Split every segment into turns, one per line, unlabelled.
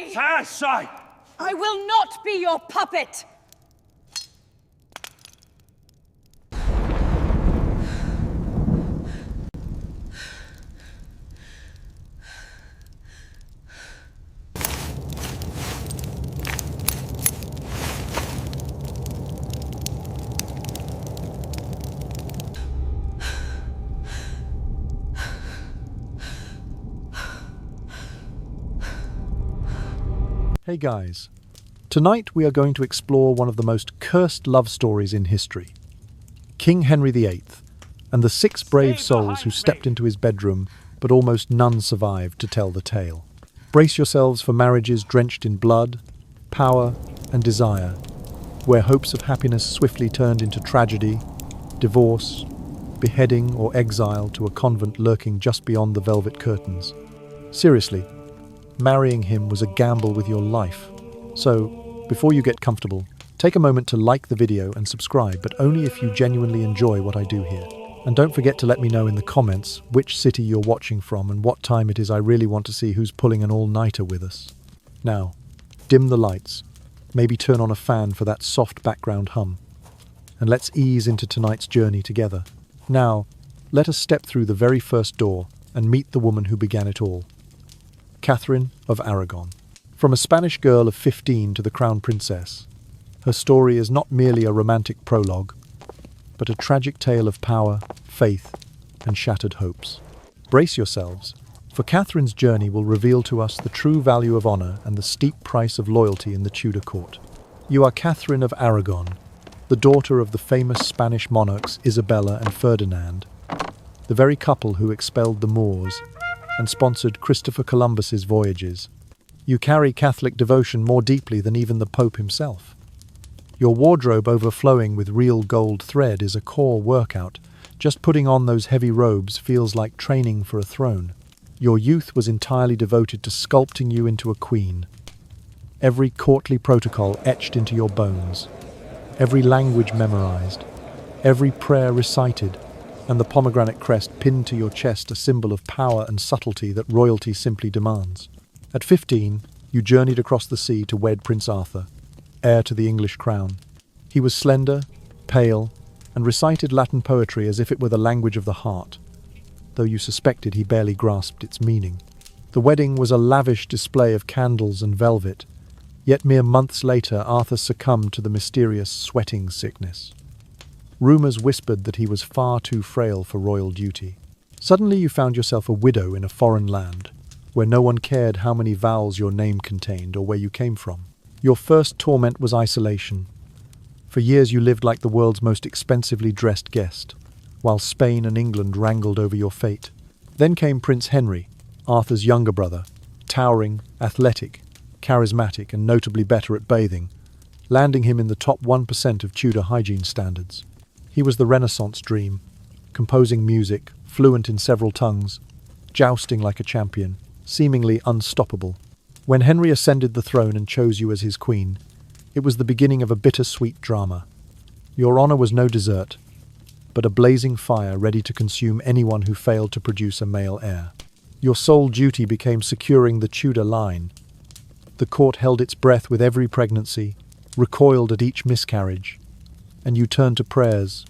me!
Aside!
I will not be your puppet!
Hey guys, tonight we are going to explore one of the most cursed love stories in history. King Henry VIII and the 6 brave souls who stepped into his bedroom, but almost none survived to tell the tale. Brace yourselves for marriages drenched in blood, power and desire, where hopes of happiness swiftly turned into tragedy, divorce, beheading or exile to a convent lurking just beyond the velvet curtains. Seriously, marrying him was a gamble with your life. So, before you get comfortable, take a moment to like the video and subscribe, but only if you genuinely enjoy what I do here. And don't forget to let me know in the comments which city you're watching from and what time it is. I really want to see who's pulling an all-nighter with us. Now, dim the lights, maybe turn on a fan for that soft background hum, and let's ease into tonight's journey together. Now, let us step through the very first door and meet the woman who began it all. Catherine of Aragon. From a Spanish girl of 15 to the crown princess, her story is not merely a romantic prologue, but a tragic tale of power, faith, and shattered hopes. Brace yourselves, for Catherine's journey will reveal to us the true value of honor and the steep price of loyalty in the Tudor court. You are Catherine of Aragon, the daughter of the famous Spanish monarchs Isabella and Ferdinand, the very couple who expelled the Moors and sponsored Christopher Columbus's voyages. You carry Catholic devotion more deeply than even the Pope himself. Your wardrobe overflowing with real gold thread is a core workout. Just putting on those heavy robes feels like training for a throne. Your youth was entirely devoted to sculpting you into a queen. Every courtly protocol etched into your bones, every language memorized, every prayer recited, and the pomegranate crest pinned to your chest, a symbol of power and subtlety that royalty simply demands. At 15, you journeyed across the sea to wed Prince Arthur, heir to the English crown. He was slender, pale, and recited Latin poetry as if it were the language of the heart, though you suspected he barely grasped its meaning. The wedding was a lavish display of candles and velvet, yet mere months later Arthur succumbed to the mysterious sweating sickness. Rumors whispered that he was far too frail for royal duty. Suddenly you found yourself a widow in a foreign land, where no one cared how many vowels your name contained or where you came from. Your first torment was isolation. For years you lived like the world's most expensively dressed guest, while Spain and England wrangled over your fate. Then came Prince Henry, Arthur's younger brother, towering, athletic, charismatic, and notably better at bathing, landing him in the top 1% of Tudor hygiene standards. He was the Renaissance dream, composing music, fluent in several tongues, jousting like a champion, seemingly unstoppable. When Henry ascended the throne and chose you as his queen, it was the beginning of a bittersweet drama. Your honor was no dessert, but a blazing fire ready to consume anyone who failed to produce a male heir. Your sole duty became securing the Tudor line. The court held its breath with every pregnancy, recoiled at each miscarriage, and you turned to prayers,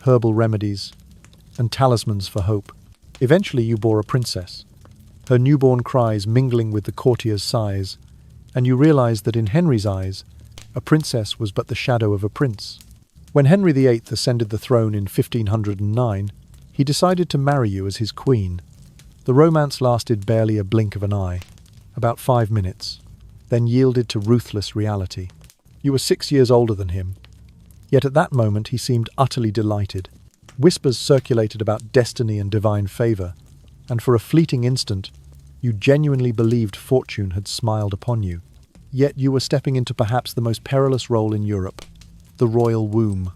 herbal remedies, and talismans for hope. Eventually you bore a princess, her newborn cries mingling with the courtiers' sighs, and you realized that in Henry's eyes, a princess was but the shadow of a prince. When Henry VIII ascended the throne in 1509, he decided to marry you as his queen. The romance lasted barely a blink of an eye, about 5 minutes, then yielded to ruthless reality. You were 6 years older than him, yet at that moment he seemed utterly delighted. Whispers circulated about destiny and divine favor, and for a fleeting instant, you genuinely believed fortune had smiled upon you. Yet you were stepping into perhaps the most perilous role in Europe, the royal womb.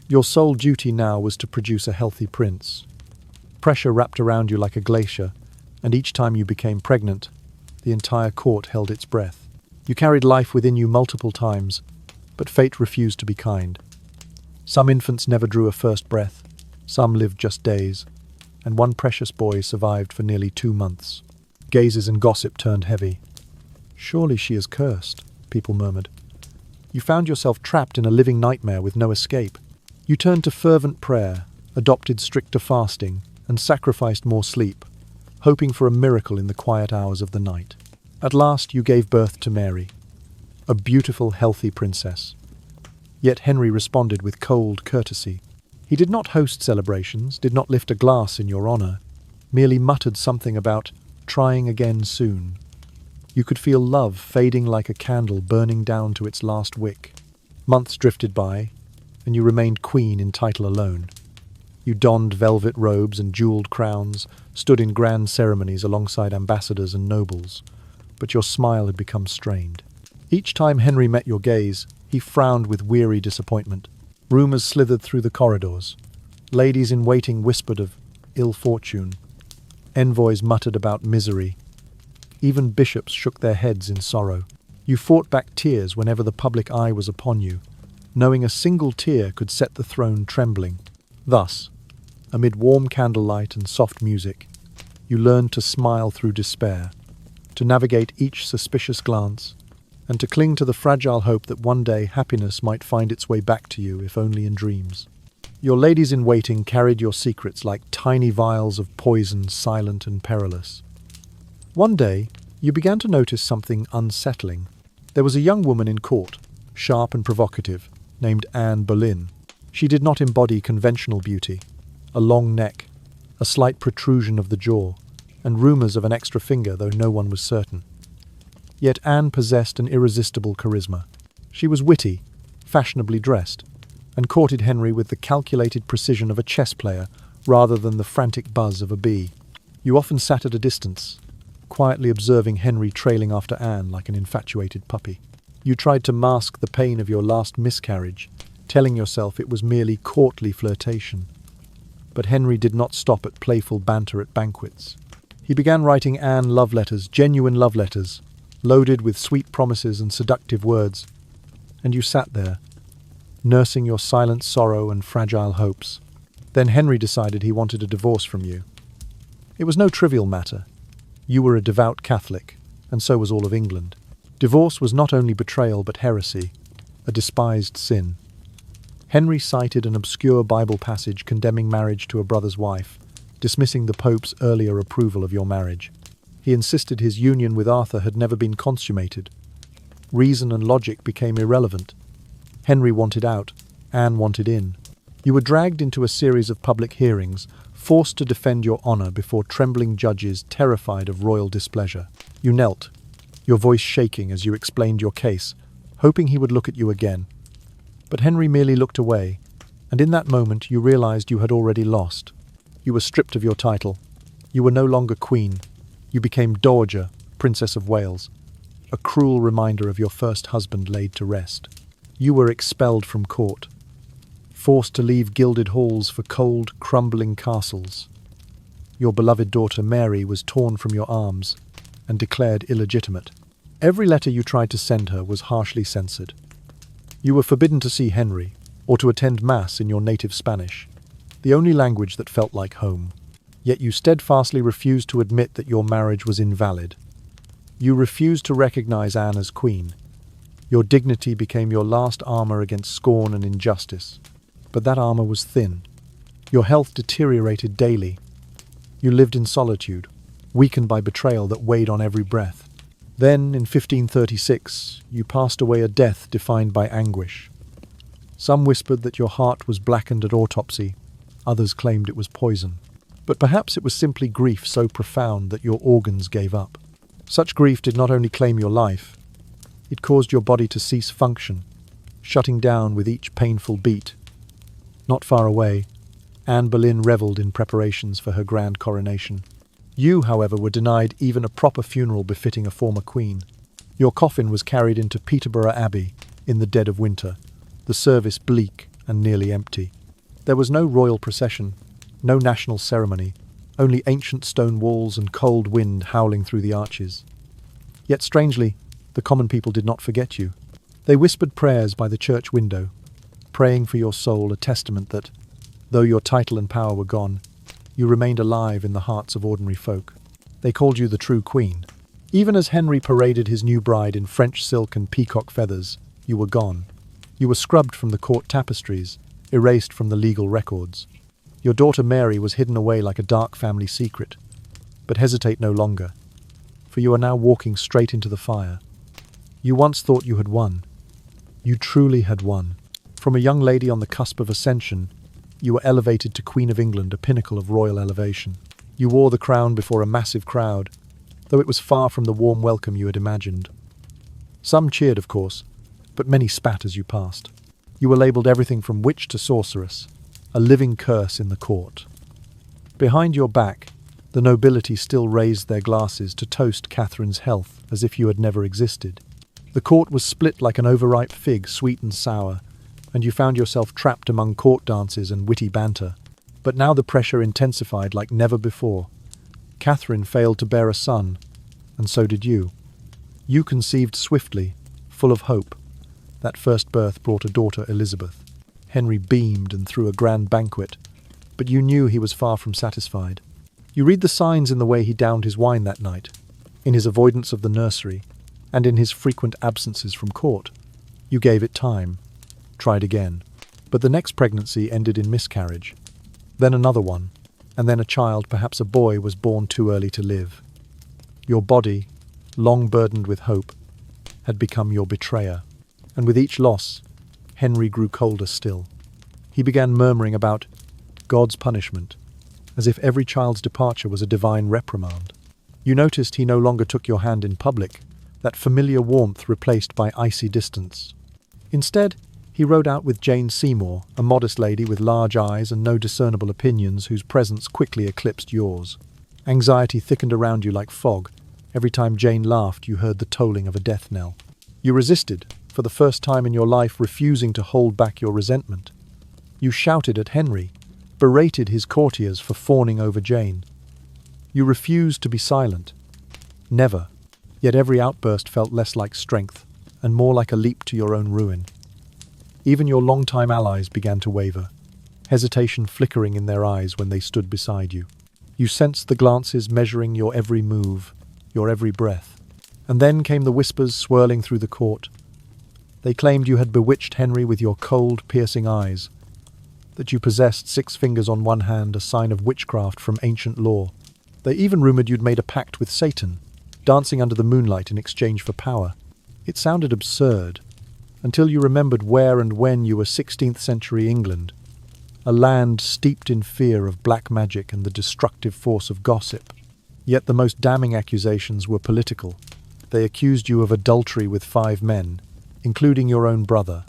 Your sole duty now was to produce a healthy prince. Pressure wrapped around you like a glacier, and each time you became pregnant, the entire court held its breath. You carried life within you multiple times, but fate refused to be kind. Some infants never drew a first breath, some lived just days, and one precious boy survived for nearly 2 months. Gazes and gossip turned heavy. Surely she is cursed, people murmured. You found yourself trapped in a living nightmare with no escape. You turned to fervent prayer, adopted stricter fasting, and sacrificed more sleep, hoping for a miracle in the quiet hours of the night. At last you gave birth to Mary, a beautiful, healthy princess. Yet Henry responded with cold courtesy. He did not host celebrations, did not lift a glass in your honor, merely muttered something about trying again soon. You could feel love fading like a candle burning down to its last wick. Months drifted by, and you remained queen in title alone. You donned velvet robes and jeweled crowns, stood in grand ceremonies alongside ambassadors and nobles, but your smile had become strained. Each time Henry met your gaze, he frowned with weary disappointment. Rumors slithered through the corridors. Ladies in waiting whispered of ill fortune. Envoys muttered about misery. Even bishops shook their heads in sorrow. You fought back tears whenever the public eye was upon you, knowing a single tear could set the throne trembling. Thus, amid warm candlelight and soft music, you learned to smile through despair, to navigate each suspicious glance, and to cling to the fragile hope that one day happiness might find its way back to you, if only in dreams. Your ladies-in-waiting carried your secrets like tiny vials of poison, silent and perilous. One day, you began to notice something unsettling. There was a young woman in court, sharp and provocative, named Anne Boleyn. She did not embody conventional beauty. A long neck, a slight protrusion of the jaw, and rumors of an extra finger, though no one was certain. Yet Anne possessed an irresistible charisma. She was witty, fashionably dressed, and courted Henry with the calculated precision of a chess player rather than the frantic buzz of a bee. You often sat at a distance, quietly observing Henry trailing after Anne like an infatuated puppy. You tried to mask the pain of your last miscarriage, telling yourself it was merely courtly flirtation. But Henry did not stop at playful banter at banquets. He began writing Anne love letters, genuine love letters, loaded with sweet promises and seductive words. And you sat there, nursing your silent sorrow and fragile hopes. Then Henry decided he wanted a divorce from you. It was no trivial matter. You were a devout Catholic, and so was all of England. Divorce was not only betrayal but heresy, a despised sin. Henry cited an obscure Bible passage condemning marriage to a brother's wife, dismissing the Pope's earlier approval of your marriage. He insisted his union with Arthur had never been consummated. Reason and logic became irrelevant. Henry wanted out, Anne wanted in. You were dragged into a series of public hearings, forced to defend your honor before trembling judges terrified of royal displeasure. You knelt, your voice shaking as you explained your case, hoping he would look at you again. But Henry merely looked away, and in that moment you realized you had already lost. You were stripped of your title. You were no longer queen. You became Dowager, Princess of Wales, a cruel reminder of your first husband laid to rest. You were expelled from court, forced to leave gilded halls for cold, crumbling castles. Your beloved daughter Mary was torn from your arms and declared illegitimate. Every letter you tried to send her was harshly censored. You were forbidden to see Henry or to attend Mass in your native Spanish, the only language that felt like home. Yet you steadfastly refused to admit that your marriage was invalid. You refused to recognize Anne as queen. Your dignity became your last armor against scorn and injustice. But that armor was thin. Your health deteriorated daily. You lived in solitude, weakened by betrayal that weighed on every breath. Then, in 1536, you passed away a death defined by anguish. Some whispered that your heart was blackened at autopsy, others claimed it was poison. But perhaps it was simply grief so profound that your organs gave up. Such grief did not only claim your life, it caused your body to cease function, shutting down with each painful beat. Not far away, Anne Boleyn revelled in preparations for her grand coronation. You, however, were denied even a proper funeral befitting a former queen. Your coffin was carried into Peterborough Abbey in the dead of winter, the service bleak and nearly empty. There was no royal procession, no national ceremony, only ancient stone walls and cold wind howling through the arches. Yet strangely, the common people did not forget you. They whispered prayers by the church window, praying for your soul, a testament that, though your title and power were gone, you remained alive in the hearts of ordinary folk. They called you the true queen, Even as Henry paraded his new bride in French silk and peacock feathers, you were gone. You were scrubbed from the court tapestries, erased from the legal records. Your daughter Mary was hidden away like a dark family secret. But hesitate no longer, for you are now walking straight into the fire. You once thought you had won. You truly had won. From a young lady on the cusp of ascension, you were elevated to Queen of England, a pinnacle of royal elevation. You wore the crown before a massive crowd, though it was far from the warm welcome you had imagined. Some cheered, of course, but many spat as you passed. You were labelled everything from witch to sorceress, a living curse in the court. Behind your back, the nobility still raised their glasses to toast Catherine's health as if you had never existed. The court was split like an overripe fig, sweet and sour, and you found yourself trapped among court dances and witty banter. But now the pressure intensified like never before. Catherine failed to bear a son, and so did you. You conceived swiftly, full of hope. That first birth brought a daughter, Elizabeth. Henry beamed and threw a grand banquet, but you knew he was far from satisfied. You read the signs in the way he downed his wine that night, in his avoidance of the nursery, and in his frequent absences from court. You gave it time, tried again. But the next pregnancy ended in miscarriage. Then another one, and then a child, perhaps a boy, was born too early to live. Your body, long burdened with hope, had become your betrayer. And with each loss, Henry grew colder still. He began murmuring about God's punishment, as if every child's departure was a divine reprimand. You noticed he no longer took your hand in public, that familiar warmth replaced by icy distance. Instead, he rode out with Jane Seymour, a modest lady with large eyes and no discernible opinions whose presence quickly eclipsed yours. Anxiety thickened around you like fog. Every time Jane laughed, you heard the tolling of a death knell. You resisted, for the first time in your life, refusing to hold back your resentment. You shouted at Henry, berated his courtiers for fawning over Jane. You refused to be silent. Never. Yet every outburst felt less like strength, and more like a leap to your own ruin. Even your longtime allies began to waver, hesitation flickering in their eyes when they stood beside you. You sensed the glances measuring your every move, your every breath. And then came the whispers swirling through the court. They claimed you had bewitched Henry with your cold, piercing eyes, that you possessed 6 fingers on one hand, a sign of witchcraft from ancient lore. They even rumoured you'd made a pact with Satan, dancing under the moonlight in exchange for power. It sounded absurd, until you remembered where and when you were 16th century England, a land steeped in fear of black magic and the destructive force of gossip. Yet the most damning accusations were political. They accused you of adultery with 5 men, including your own brother.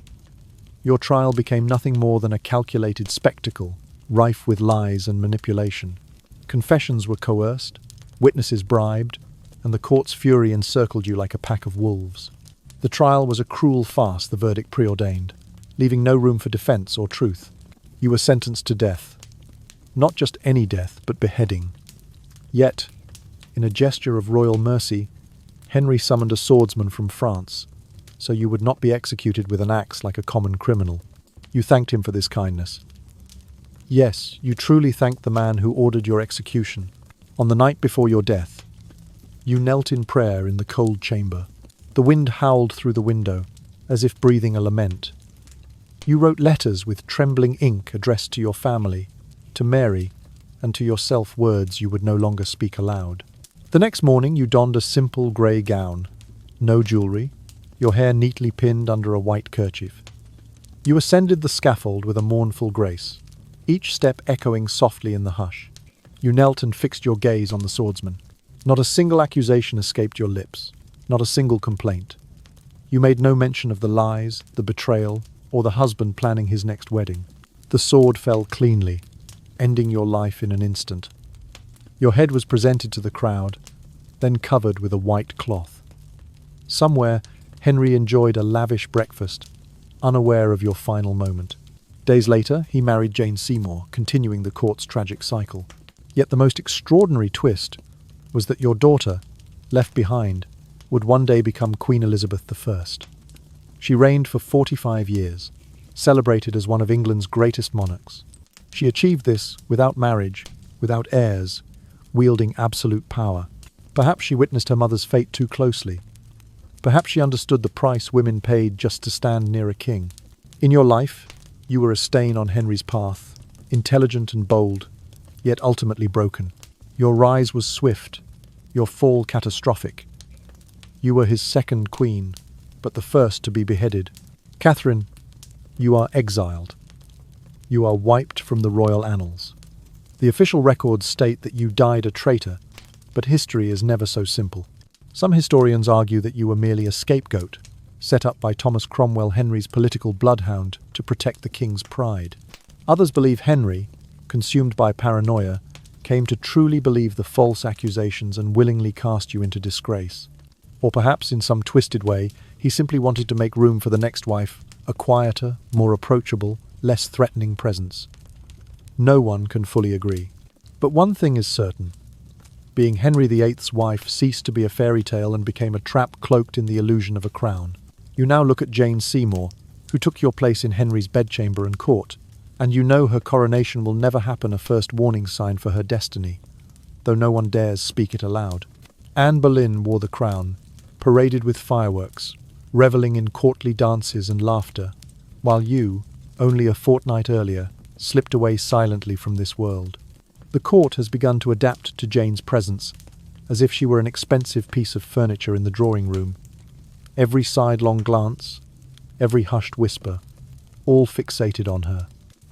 Your trial became nothing more than a calculated spectacle, rife with lies and manipulation. Confessions were coerced, witnesses bribed, and the court's fury encircled you like a pack of wolves. The trial was a cruel farce, the verdict preordained, leaving no room for defense or truth. You were sentenced to death. Not just any death, but beheading. Yet, in a gesture of royal mercy, Henry summoned a swordsman from France, so you would not be executed with an axe like a common criminal. You thanked him for this kindness. Yes, you truly thanked the man who ordered your execution. On the night before your death, you knelt in prayer in the cold chamber. The wind howled through the window, as if breathing a lament. You wrote letters with trembling ink addressed to your family, to Mary, and to yourself, words you would no longer speak aloud. The next morning you donned a simple grey gown, no jewellery, your hair neatly pinned under a white kerchief. You ascended the scaffold with a mournful grace, each step echoing softly in the hush. You knelt and fixed your gaze on the swordsman. Not a single accusation escaped your lips. Not a single complaint. You made no mention of the lies, the betrayal, or the husband planning his next wedding. The sword fell cleanly, ending your life in an instant. Your head was presented to the crowd, then covered with a white cloth. Somewhere, Henry enjoyed a lavish breakfast, unaware of your final moment. Days later, he married Jane Seymour, continuing the court's tragic cycle. Yet the most extraordinary twist was that your daughter, left behind, would one day become Queen Elizabeth I. She reigned for 45 years, celebrated as one of England's greatest monarchs. She achieved this without marriage, without heirs, wielding absolute power. Perhaps she witnessed her mother's fate too closely. Perhaps she understood the price women paid just to stand near a king. In your life, you were a stain on Henry's path, intelligent and bold, yet ultimately broken. Your rise was swift, your fall catastrophic. You were his second queen, but the first to be beheaded. Catherine, you are exiled. You are wiped from the royal annals. The official records state that you died a traitor, but history is never so simple. Some historians argue that you were merely a scapegoat, set up by Thomas Cromwell, Henry's political bloodhound, to protect the king's pride. Others believe Henry, consumed by paranoia, came to truly believe the false accusations and willingly cast you into disgrace. Or perhaps, in some twisted way, he simply wanted to make room for the next wife, a quieter, more approachable, less threatening presence. No one can fully agree. But one thing is certain. Being Henry VIII's wife ceased to be a fairy tale and became a trap cloaked in the illusion of a crown. You now look at Jane Seymour, who took your place in Henry's bedchamber and court, and you know her coronation will never happen, a first warning sign for her destiny, though no one dares speak it aloud. Anne Boleyn wore the crown, paraded with fireworks, reveling in courtly dances and laughter, while you, only a fortnight earlier, slipped away silently from this world. The court has begun to adapt to Jane's presence, as if she were an expensive piece of furniture in the drawing room. Every sidelong glance, every hushed whisper, all fixated on her.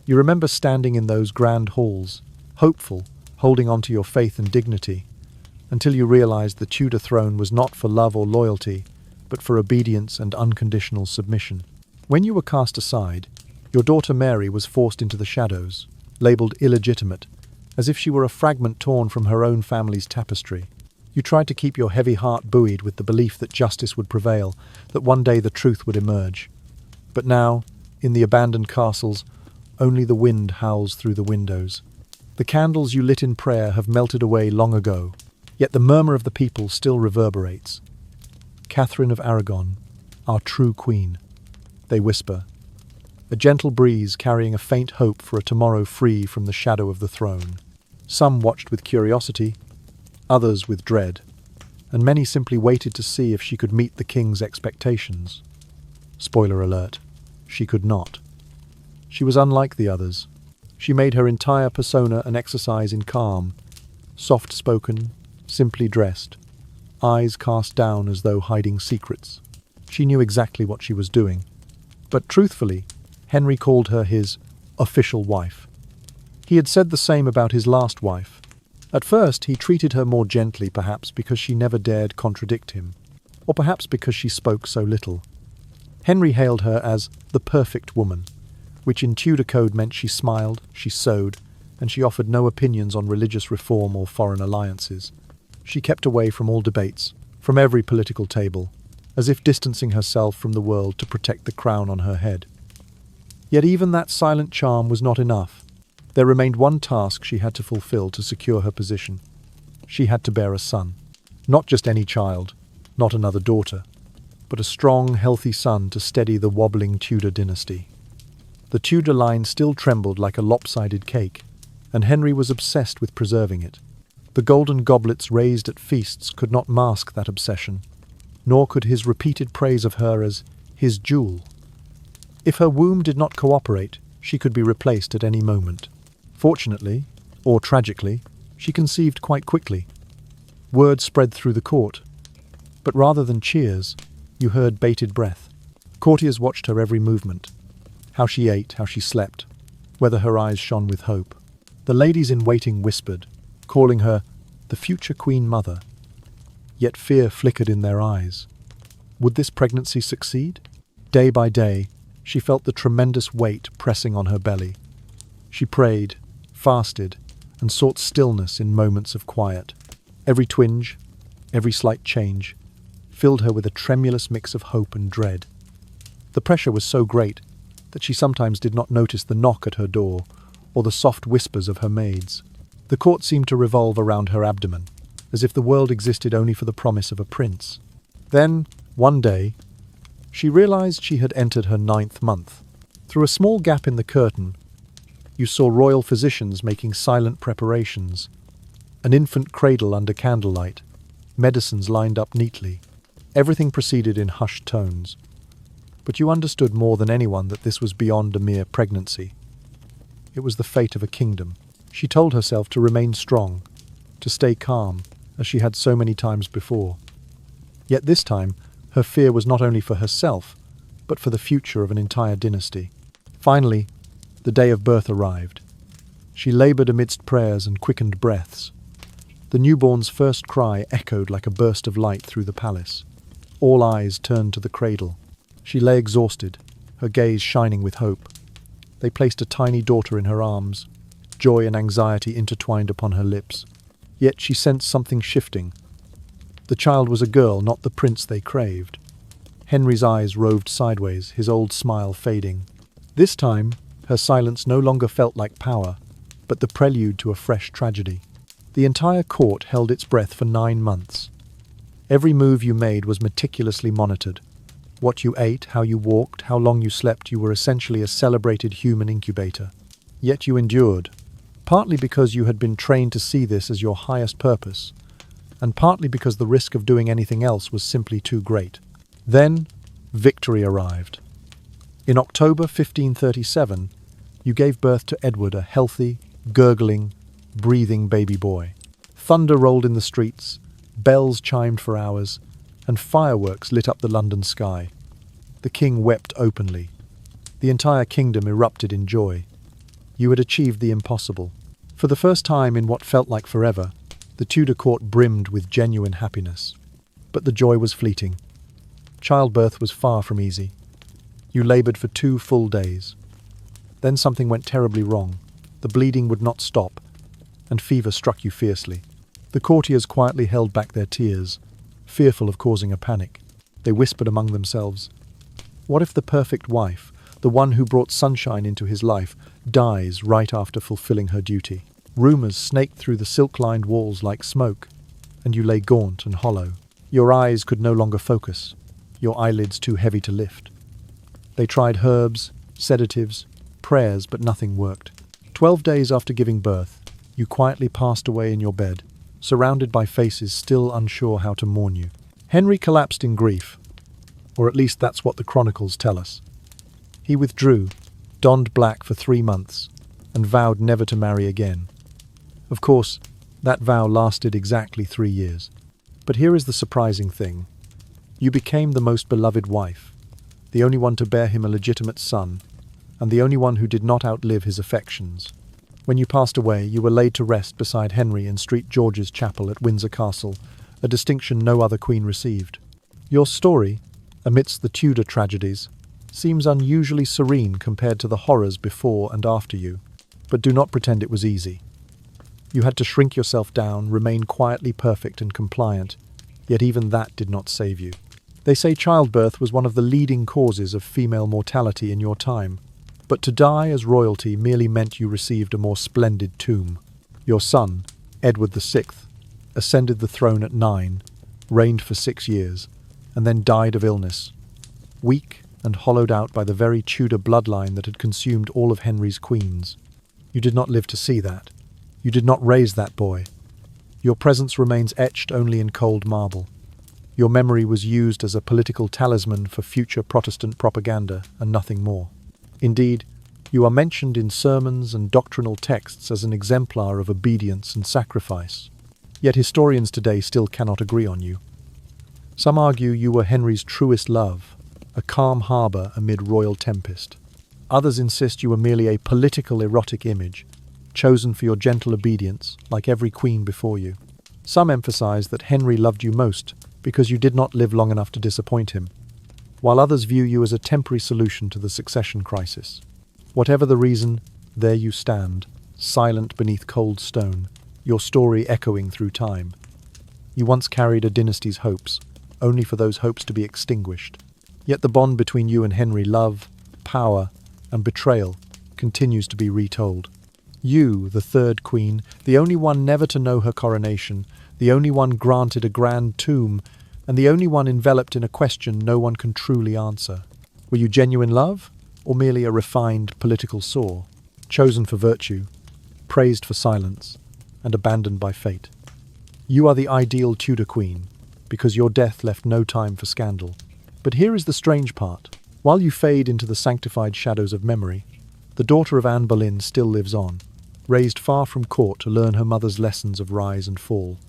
You remember standing in those grand halls, hopeful, holding on to your faith and dignity, until you realized the Tudor throne was not for love or loyalty, but for obedience and unconditional submission. When you were cast aside, your daughter Mary was forced into the shadows, labelled illegitimate, as if she were a fragment torn from her own family's tapestry. You tried to keep your heavy heart buoyed with the belief that justice would prevail, that one day the truth would emerge. But now, in the abandoned castles, only the wind howls through the windows. The candles you lit in prayer have melted away long ago, yet the murmur of the people still reverberates. Catherine of Aragon, our true queen, they whisper, a gentle breeze carrying a faint hope for a tomorrow free from the shadow of the throne. Some watched with curiosity, others with dread, and many simply waited to see if she could meet the king's expectations. Spoiler alert, she could not. She was unlike the others. She made her entire persona an exercise in calm, soft-spoken, simply dressed, eyes cast down as though hiding secrets. She knew exactly what she was doing. But truthfully, Henry called her his official wife. He had said the same about his last wife. At first, he treated her more gently, perhaps because she never dared contradict him, or perhaps because she spoke so little. Henry hailed her as the perfect woman, which in Tudor code meant she smiled, she sewed, and she offered no opinions on religious reform or foreign alliances. She kept away from all debates, from every political table, as if distancing herself from the world to protect the crown on her head. Yet even that silent charm was not enough. There remained one task she had to fulfill to secure her position. She had to bear a son. Not just any child, not another daughter, but a strong, healthy son to steady the wobbling Tudor dynasty. The Tudor line still trembled like a lopsided cake, and Henry was obsessed with preserving it. The golden goblets raised at feasts could not mask that obsession, nor could his repeated praise of her as his jewel. If her womb did not cooperate, she could be replaced at any moment. Fortunately, or tragically, she conceived quite quickly. Word spread through the court, but rather than cheers, you heard bated breath. Courtiers watched her every movement, how she ate, how she slept, whether her eyes shone with hope. The ladies in waiting whispered, calling her the future Queen Mother. Yet fear flickered in their eyes. Would this pregnancy succeed? Day by day, she felt the tremendous weight pressing on her belly. She prayed, fasted, and sought stillness in moments of quiet. Every twinge, every slight change, filled her with a tremulous mix of hope and dread. The pressure was so great that she sometimes did not notice the knock at her door or the soft whispers of her maids. The court seemed to revolve around her abdomen, as if the world existed only for the promise of a prince. Then, one day, she realized she had entered her 9th month. Through a small gap in the curtain, you saw royal physicians making silent preparations, an infant cradle under candlelight, medicines lined up neatly. Everything proceeded in hushed tones. But you understood more than anyone that this was beyond a mere pregnancy. It was the fate of a kingdom. She told herself to remain strong, to stay calm, as she had so many times before. Yet this time, her fear was not only for herself, but for the future of an entire dynasty. Finally, the day of birth arrived. She laboured amidst prayers and quickened breaths. The newborn's first cry echoed like a burst of light through the palace. All eyes turned to the cradle. She lay exhausted, her gaze shining with hope. They placed a tiny daughter in her arms, joy and anxiety intertwined upon her lips. Yet she sensed something shifting. The child was a girl, not the prince they craved. Henry's eyes roved sideways, his old smile fading. This time, her silence no longer felt like power, but the prelude to a fresh tragedy. The entire court held its breath for 9 months. Every move you made was meticulously monitored. What you ate, how you walked, how long you slept, you were essentially a celebrated human incubator. Yet you endured, partly because you had been trained to see this as your highest purpose, and partly because the risk of doing anything else was simply too great. Then, victory arrived. In October 1537, you gave birth to Edward, a healthy, gurgling, breathing baby boy. Thunder rolled in the streets, bells chimed for hours, and fireworks lit up the London sky. The king wept openly. The entire kingdom erupted in joy. You had achieved the impossible. For the first time in what felt like forever, the Tudor court brimmed with genuine happiness. But the joy was fleeting. Childbirth was far from easy. You laboured for 2 full days. Then something went terribly wrong. The bleeding would not stop, and fever struck you fiercely. The courtiers quietly held back their tears, fearful of causing a panic. They whispered among themselves, "What if the perfect wife, the one who brought sunshine into his life, dies right after fulfilling her duty?" Rumours snaked through the silk-lined walls like smoke, and you lay gaunt and hollow. Your eyes could no longer focus, your eyelids too heavy to lift. They tried herbs, sedatives, prayers, but nothing worked. 12 days after giving birth, you quietly passed away in your bed, surrounded by faces still unsure how to mourn you. Henry collapsed in grief, or at least that's what the chronicles tell us. He withdrew, donned black for 3 months, and vowed never to marry again. Of course, that vow lasted exactly 3 years. But here is the surprising thing. You became the most beloved wife, the only one to bear him a legitimate son, and the only one who did not outlive his affections. When you passed away, you were laid to rest beside Henry in St. George's Chapel at Windsor Castle, a distinction no other queen received. Your story, amidst the Tudor tragedies, seems unusually serene compared to the horrors before and after you. But do not pretend it was easy. You had to shrink yourself down, remain quietly perfect and compliant, yet even that did not save you. They say childbirth was one of the leading causes of female mortality in your time, but to die as royalty merely meant you received a more splendid tomb. Your son, Edward VI, ascended the throne at 9, reigned for 6 years, and then died of illness, weak and hollowed out by the very Tudor bloodline that had consumed all of Henry's queens. You did not live to see that. You did not raise that boy. Your presence remains etched only in cold marble. Your memory was used as a political talisman for future Protestant propaganda and nothing more. Indeed, you are mentioned in sermons and doctrinal texts as an exemplar of obedience and sacrifice. Yet historians today still cannot agree on you. Some argue you were Henry's truest love, a calm harbour amid royal tempest. Others insist you were merely a political erotic image, chosen for your gentle obedience, like every queen before you. Some emphasize that Henry loved you most because you did not live long enough to disappoint him, while others view you as a temporary solution to the succession crisis. Whatever the reason, there you stand, silent beneath cold stone, your story echoing through time. You once carried a dynasty's hopes, only for those hopes to be extinguished. Yet the bond between you and Henry, love, power, and betrayal, continues to be retold. You, the third queen, the only one never to know her coronation, the only one granted a grand tomb, and the only one enveloped in a question no one can truly answer. Were you genuine love, or merely a refined political sore, chosen for virtue, praised for silence, and abandoned by fate? You are the ideal Tudor queen, because your death left no time for scandal. But here is the strange part. While you fade into the sanctified shadows of memory, the daughter of Anne Boleyn still lives on, raised far from court to learn her mother's lessons of rise and fall.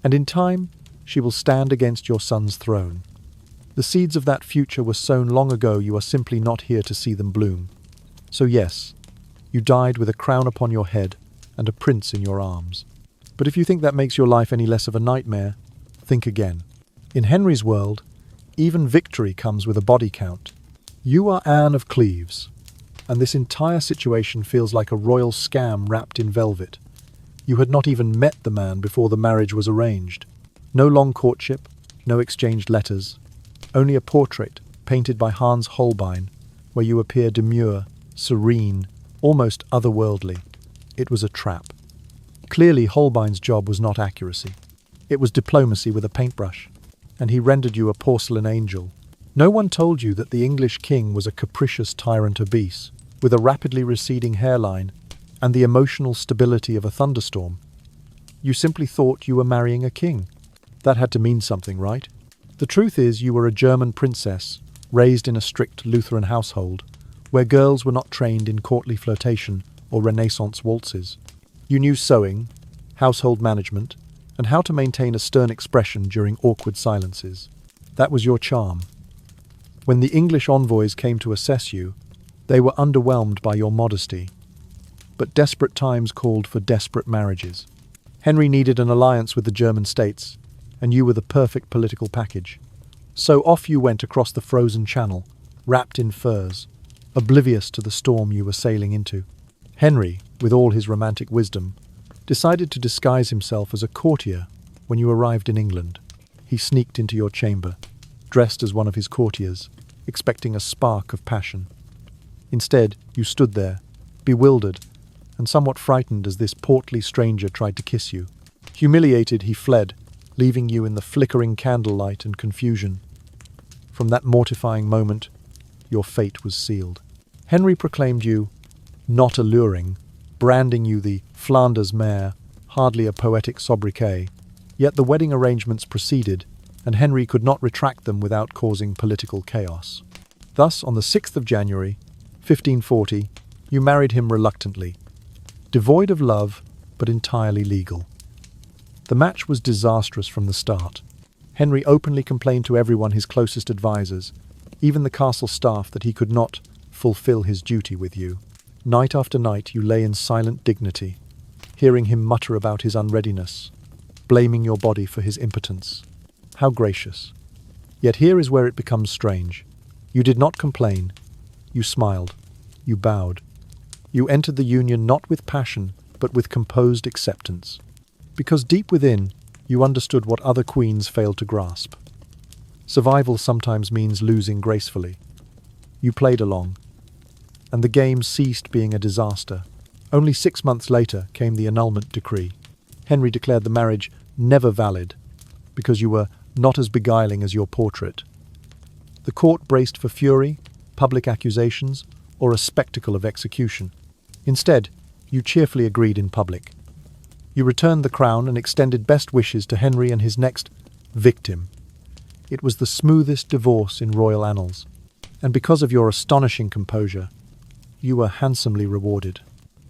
And in time, she will stand against your son's throne. The seeds of that future were sown long ago. You are simply not here to see them bloom. So yes, you died with a crown upon your head and a prince in your arms. But if you think that makes your life any less of a nightmare, think again. In Henry's world, even victory comes with a body count. You are Anne of Cleves, and this entire situation feels like a royal scam wrapped in velvet. You had not even met the man before the marriage was arranged. No long courtship, no exchanged letters, only a portrait painted by Hans Holbein, where you appear demure, serene, almost otherworldly. It was a trap. Clearly, Holbein's job was not accuracy. It was diplomacy with a paintbrush, and he rendered you a porcelain angel. No one told you that the English king was a capricious tyrant obese, with a rapidly receding hairline and the emotional stability of a thunderstorm. You simply thought you were marrying a king. That had to mean something, right? The truth is, you were a German princess, raised in a strict Lutheran household, where girls were not trained in courtly flirtation or Renaissance waltzes. You knew sewing, household management, and how to maintain a stern expression during awkward silences. That was your charm. When the English envoys came to assess you, they were underwhelmed by your modesty. But desperate times called for desperate marriages. Henry needed an alliance with the German states, and you were the perfect political package. So off you went across the frozen channel, wrapped in furs, oblivious to the storm you were sailing into. Henry, with all his romantic wisdom, decided to disguise himself as a courtier when you arrived in England. He sneaked into your chamber, dressed as one of his courtiers, expecting a spark of passion. Instead, you stood there, bewildered and somewhat frightened as this portly stranger tried to kiss you. Humiliated, he fled, leaving you in the flickering candlelight and confusion. From that mortifying moment, your fate was sealed. Henry proclaimed you not alluring, branding you the Flanders mare, hardly a poetic sobriquet. Yet the wedding arrangements proceeded, and Henry could not retract them without causing political chaos. Thus, on the 6th of January, 1540, you married him reluctantly, devoid of love, but entirely legal. The match was disastrous from the start. Henry openly complained to everyone, his closest advisors, even the castle staff, that he could not fulfill his duty with you. Night after night you lay in silent dignity, hearing him mutter about his unreadiness, blaming your body for his impotence. How gracious. Yet here is where it becomes strange. You did not complain. You smiled. You bowed. You entered the union not with passion, but with composed acceptance. Because deep within, you understood what other queens failed to grasp. Survival sometimes means losing gracefully. You played along, and the game ceased being a disaster. Only 6 months later came the annulment decree. Henry declared the marriage never valid, because you were not as beguiling as your portrait. The court braced for fury, public accusations, or a spectacle of execution. Instead, you cheerfully agreed in public. You returned the crown and extended best wishes to Henry and his next victim. It was the smoothest divorce in royal annals, and because of your astonishing composure, you were handsomely rewarded.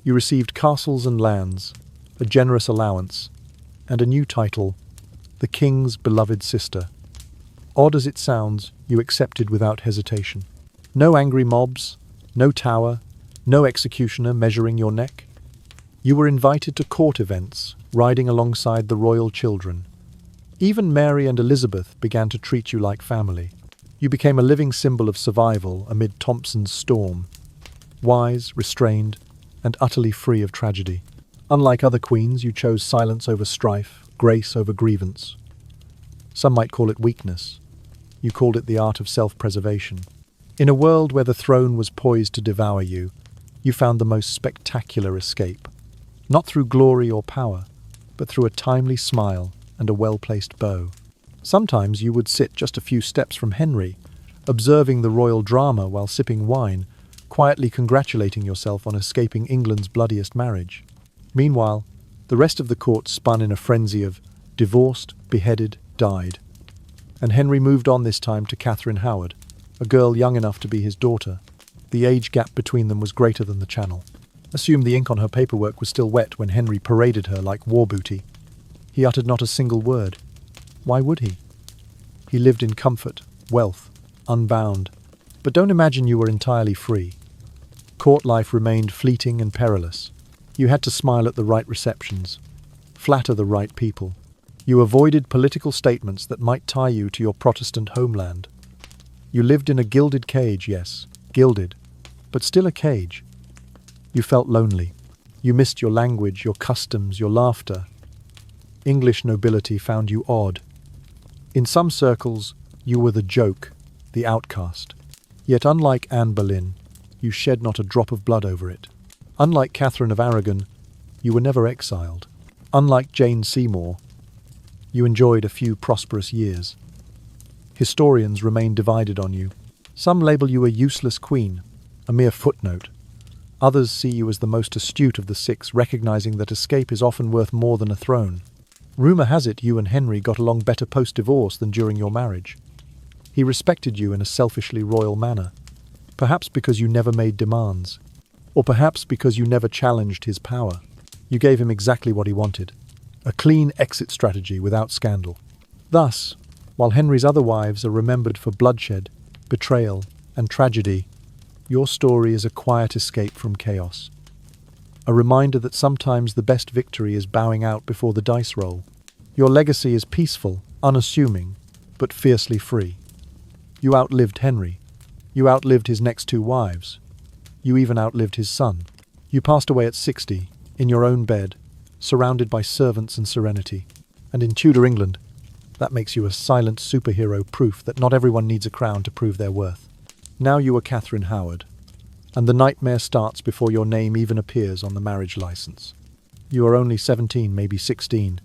You received castles and lands, a generous allowance, and a new title, the King's beloved sister. Odd as it sounds, you accepted without hesitation. No angry mobs, no tower, no executioner measuring your neck. You were invited to court events, riding alongside the royal children. Even Mary and Elizabeth began to treat you like family. You became a living symbol of survival amid Thompson's storm, wise, restrained, and utterly free of tragedy. Unlike other queens, you chose silence over strife, grace over grievance. Some might call it weakness. You called it the art of self-preservation. In a world where the throne was poised to devour you, you found the most spectacular escape. Not through glory or power, but through a timely smile and a well-placed bow. Sometimes you would sit just a few steps from Henry, observing the royal drama while sipping wine, quietly congratulating yourself on escaping England's bloodiest marriage. Meanwhile, the rest of the court spun in a frenzy of divorced, beheaded, died. And Henry moved on this time to Catherine Howard, a girl young enough to be his daughter. The age gap between them was greater than the Channel. Assume the ink on her paperwork was still wet when Henry paraded her like war booty. He uttered not a single word. Why would he? He lived in comfort, wealth, unbound. But don't imagine you were entirely free. Court life remained fleeting and perilous. You had to smile at the right receptions, flatter the right people. You avoided political statements that might tie you to your Protestant homeland. You lived in a gilded cage, yes, gilded, but still a cage. You felt lonely. You missed your language, your customs, your laughter. English nobility found you odd. In some circles, you were the joke, the outcast. Yet unlike Anne Boleyn, you shed not a drop of blood over it. Unlike Catherine of Aragon, you were never exiled. Unlike Jane Seymour, you enjoyed a few prosperous years. Historians remain divided on you. Some label you a useless queen, a mere footnote. Others see you as the most astute of the six, recognizing that escape is often worth more than a throne. Rumour has it you and Henry got along better post-divorce than during your marriage. He respected you in a selfishly royal manner, perhaps because you never made demands, or perhaps because you never challenged his power. You gave him exactly what he wanted, a clean exit strategy without scandal. Thus, while Henry's other wives are remembered for bloodshed, betrayal, and tragedy, your story is a quiet escape from chaos. A reminder that sometimes the best victory is bowing out before the dice roll. Your legacy is peaceful, unassuming, but fiercely free. You outlived Henry. You outlived his next two wives. You even outlived his son. You passed away at 60, in your own bed, surrounded by servants and serenity. And in Tudor England, that makes you a silent superhero, proof that not everyone needs a crown to prove their worth. Now you are Catherine Howard, and the nightmare starts before your name even appears on the marriage license. You are only 17, maybe 16,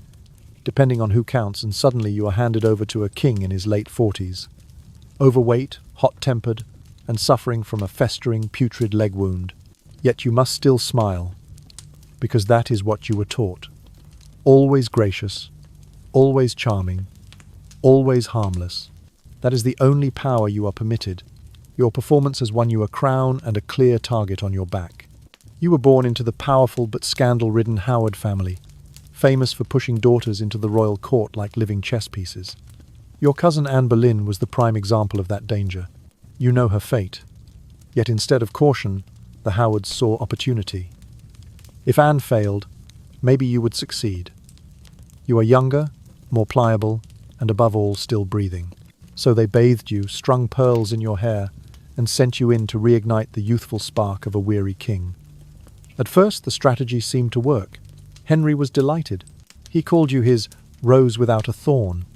depending on who counts, and suddenly you are handed over to a king in his late 40s. Overweight, hot-tempered, and suffering from a festering, putrid leg wound. Yet you must still smile, because that is what you were taught. Always gracious, always charming, always harmless. That is the only power you are permitted. Your performance has won you a crown and a clear target on your back. You were born into the powerful but scandal-ridden Howard family, famous for pushing daughters into the royal court like living chess pieces. Your cousin Anne Boleyn was the prime example of that danger. You know her fate. Yet instead of caution, the Howards saw opportunity. If Anne failed, maybe you would succeed. You are younger, more pliable, and above all still breathing. So they bathed you, strung pearls in your hair, and sent you in to reignite the youthful spark of a weary king. At first the strategy seemed to work. Henry was delighted. He called you his rose without a thorn,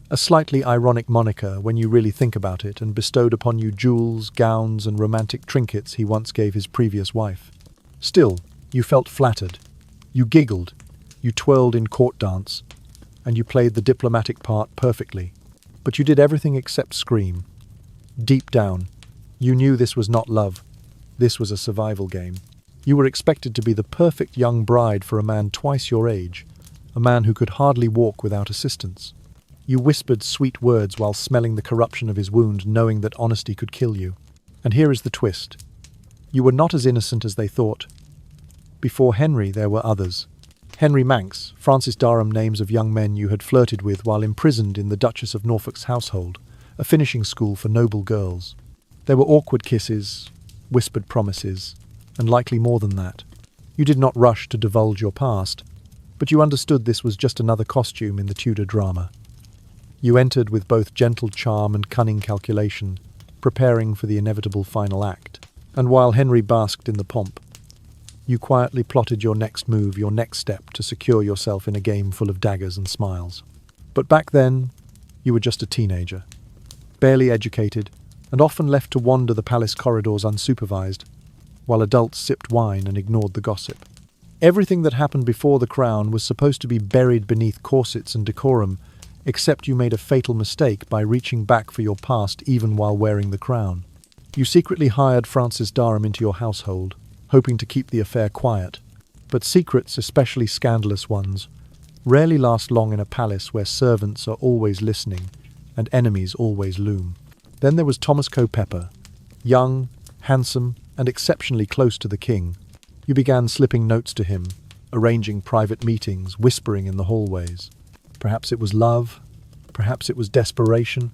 a slightly ironic moniker when you really think about it, and bestowed upon you jewels, gowns, and romantic trinkets he once gave his previous wife. Still, you felt flattered. You giggled, you twirled in court dance, and you played the diplomatic part perfectly. But you did everything except scream. Deep down, you knew this was not love. This was a survival game. You were expected to be the perfect young bride for a man twice your age, a man who could hardly walk without assistance. You whispered sweet words while smelling the corruption of his wound, knowing that honesty could kill you. And here is the twist. You were not as innocent as they thought. Before Henry, there were others. Henry Manx, Francis Durham, names of young men you had flirted with while imprisoned in the Duchess of Norfolk's household, a finishing school for noble girls. There were awkward kisses, whispered promises, and likely more than that. You did not rush to divulge your past, but you understood this was just another costume in the Tudor drama. You entered with both gentle charm and cunning calculation, preparing for the inevitable final act. And while Henry basked in the pomp, you quietly plotted your next move, your next step, to secure yourself in a game full of daggers and smiles. But back then, you were just a teenager, barely educated, and often left to wander the palace corridors unsupervised, while adults sipped wine and ignored the gossip. Everything that happened before the crown was supposed to be buried beneath corsets and decorum, except you made a fatal mistake by reaching back for your past even while wearing the crown. You secretly hired Francis Durham into your household, hoping to keep the affair quiet. But secrets, especially scandalous ones, rarely last long in a palace where servants are always listening and enemies always loom. Then there was Thomas Culpeper, young, handsome, and exceptionally close to the king. You began slipping notes to him, arranging private meetings, whispering in the hallways. Perhaps it was love, perhaps it was desperation,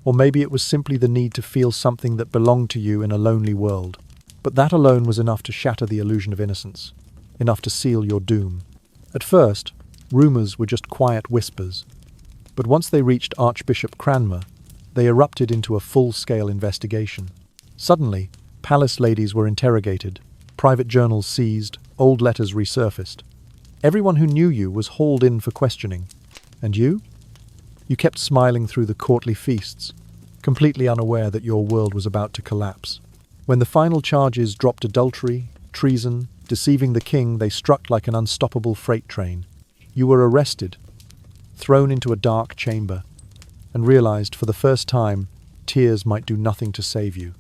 or maybe it was simply the need to feel something that belonged to you in a lonely world. But that alone was enough to shatter the illusion of innocence, enough to seal your doom. At first, rumours were just quiet whispers, but once they reached Archbishop Cranmer, they erupted into a full-scale investigation. Suddenly, palace ladies were interrogated, private journals seized, old letters resurfaced. Everyone who knew you was hauled in for questioning. And you? You kept smiling through the courtly feasts, completely unaware that your world was about to collapse. When the final charges dropped adultery, treason, deceiving the king, they struck like an unstoppable freight train. You were arrested, thrown into a dark chamber, and realized for the first time tears might do nothing to save you.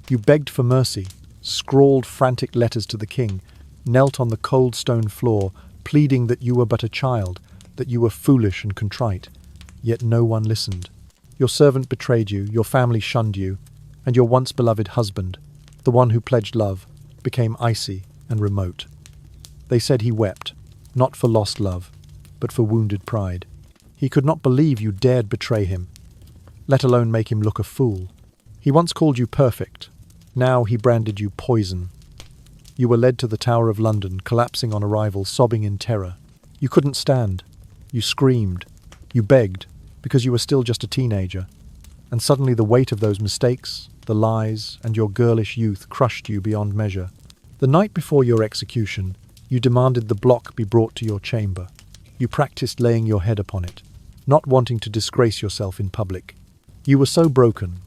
You begged for mercy, scrawled frantic letters to the king, knelt on the cold stone floor, pleading that you were but a child, that you were foolish and contrite. Yet no one listened. Your servant betrayed you, your family shunned you, and your once beloved husband, the one who pledged love, became icy and remote. They said he wept, not for lost love, but for wounded pride. He could not believe you dared betray him, let alone make him look a fool. He once called you perfect. Now he branded you poison. You were led to the Tower of London, collapsing on arrival, sobbing in terror. You couldn't stand. You screamed. You begged, because you were still just a teenager. And suddenly the weight of those mistakes, the lies, and your girlish youth crushed you beyond measure. The night before your execution, you demanded the block be brought to your chamber. You practiced laying your head upon it, not wanting to disgrace yourself in public. You were so broken,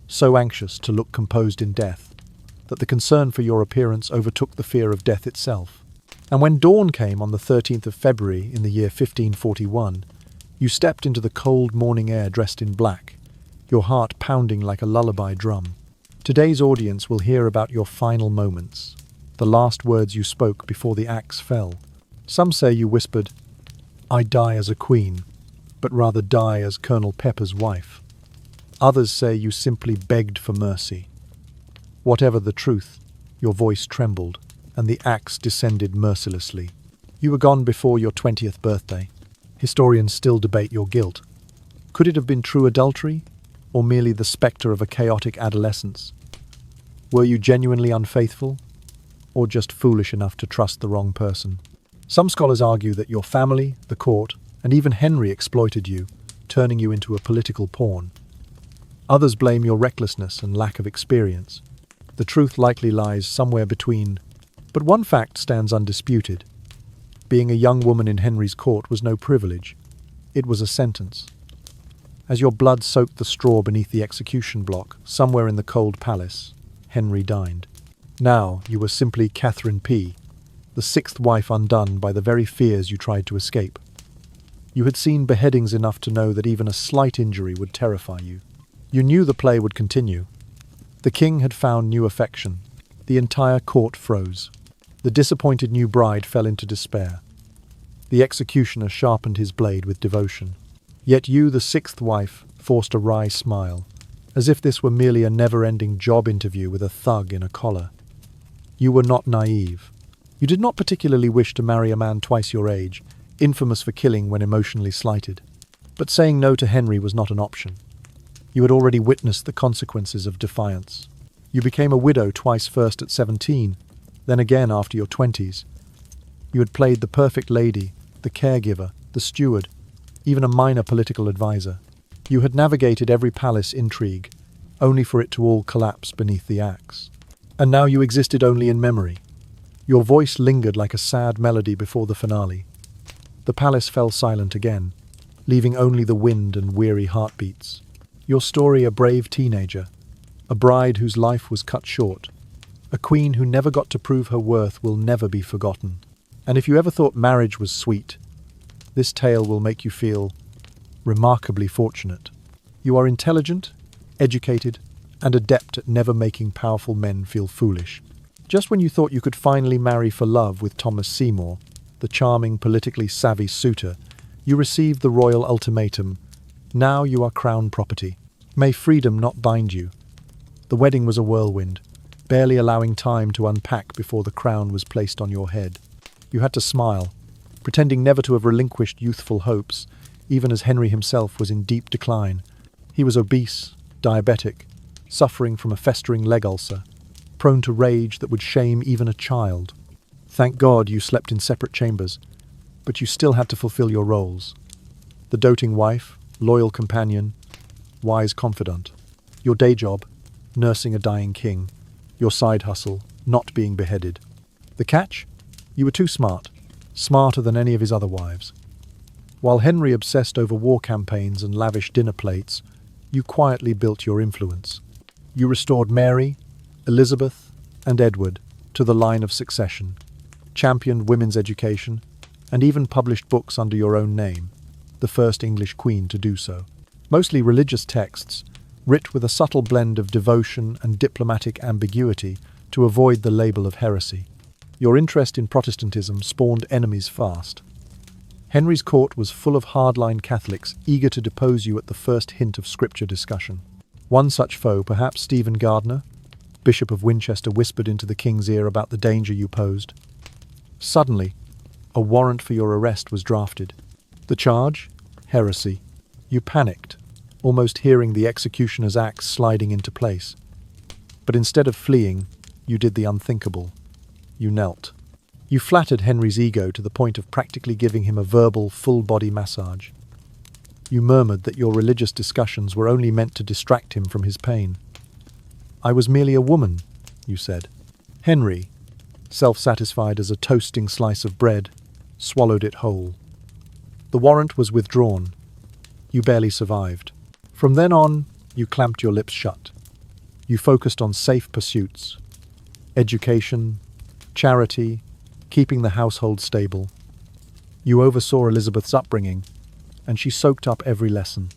so anxious to look composed in death, that the concern for your appearance overtook the fear of death itself. And when dawn came on the 13th of February in the year 1541, you stepped into the cold morning air dressed in black, your heart pounding like a lullaby drum. Today's audience will hear about your final moments, the last words you spoke before the axe fell. Some say you whispered, "I die as a queen, but rather die as Colonel Pepper's wife." Others say you simply begged for mercy. Whatever the truth, your voice trembled, and the axe descended mercilessly. You were gone before your 20th birthday. Historians still debate your guilt. Could it have been true adultery, or merely the spectre of a chaotic adolescence? Were you genuinely unfaithful, or just foolish enough to trust the wrong person? Some scholars argue that your family, the court, and even Henry exploited you, turning you into a political pawn. Others blame your recklessness and lack of experience. The truth likely lies somewhere between, but one fact stands undisputed. Being a young woman in Henry's court was no privilege. It was a sentence. As your blood soaked the straw beneath the execution block, somewhere in the cold palace, Henry dined. Now you were simply Catherine P., the sixth wife undone by the very fears you tried to escape. You had seen beheadings enough to know that even a slight injury would terrify you. You knew the play would continue. The king had found new affection. The entire court froze. The disappointed new bride fell into despair. The executioner sharpened his blade with devotion. Yet you, the sixth wife, forced a wry smile, as if this were merely a never-ending job interview with a thug in a collar. You were not naive. You did not particularly wish to marry a man twice your age, infamous for killing when emotionally slighted. But saying no to Henry was not an option. You had already witnessed the consequences of defiance. You became a widow twice, first at 17, then again after your 20s. You had played the perfect lady, the caregiver, the steward, even a minor political advisor. You had navigated every palace intrigue, only for it to all collapse beneath the axe. And now you existed only in memory. Your voice lingered like a sad melody before the finale. The palace fell silent again, leaving only the wind and weary heartbeats. Your story, a brave teenager, a bride whose life was cut short, a queen who never got to prove her worth, will never be forgotten. And if you ever thought marriage was sweet, this tale will make you feel remarkably fortunate. You are intelligent, educated, and adept at never making powerful men feel foolish. Just when you thought you could finally marry for love with Thomas Seymour, the charming, politically savvy suitor, you received the royal ultimatum. Now you are crown property. May freedom not bind you. The wedding was a whirlwind, barely allowing time to unpack before the crown was placed on your head. You had to smile, pretending never to have relinquished youthful hopes, even as Henry himself was in deep decline. He was obese, diabetic, suffering from a festering leg ulcer, prone to rage that would shame even a child. Thank God you slept in separate chambers, but you still had to fulfill your roles. The doting wife, loyal companion, wise confidant. Your day job, nursing a dying king. Your side hustle, not being beheaded. The catch? You were too smart, smarter than any of his other wives. While Henry obsessed over war campaigns and lavish dinner plates, you quietly built your influence. You restored Mary, Elizabeth, and Edward to the line of succession, championed women's education, and even published books under your own name, the first English queen to do so. Mostly religious texts, writ with a subtle blend of devotion and diplomatic ambiguity to avoid the label of heresy. Your interest in Protestantism spawned enemies fast. Henry's court was full of hardline Catholics eager to depose you at the first hint of scripture discussion. One such foe, perhaps Stephen Gardiner, Bishop of Winchester, whispered into the king's ear about the danger you posed. Suddenly, a warrant for your arrest was drafted. The charge? Heresy. You panicked, almost hearing the executioner's axe sliding into place. But instead of fleeing, you did the unthinkable. You knelt. You flattered Henry's ego to the point of practically giving him a verbal, full-body massage. You murmured that your religious discussions were only meant to distract him from his pain. I was merely a woman, you said. Henry, self-satisfied as a toasting slice of bread, swallowed it whole. The warrant was withdrawn. You barely survived. From then on, you clamped your lips shut. You focused on safe pursuits. Education, charity, keeping the household stable. You oversaw Elizabeth's upbringing, and she soaked up every lesson.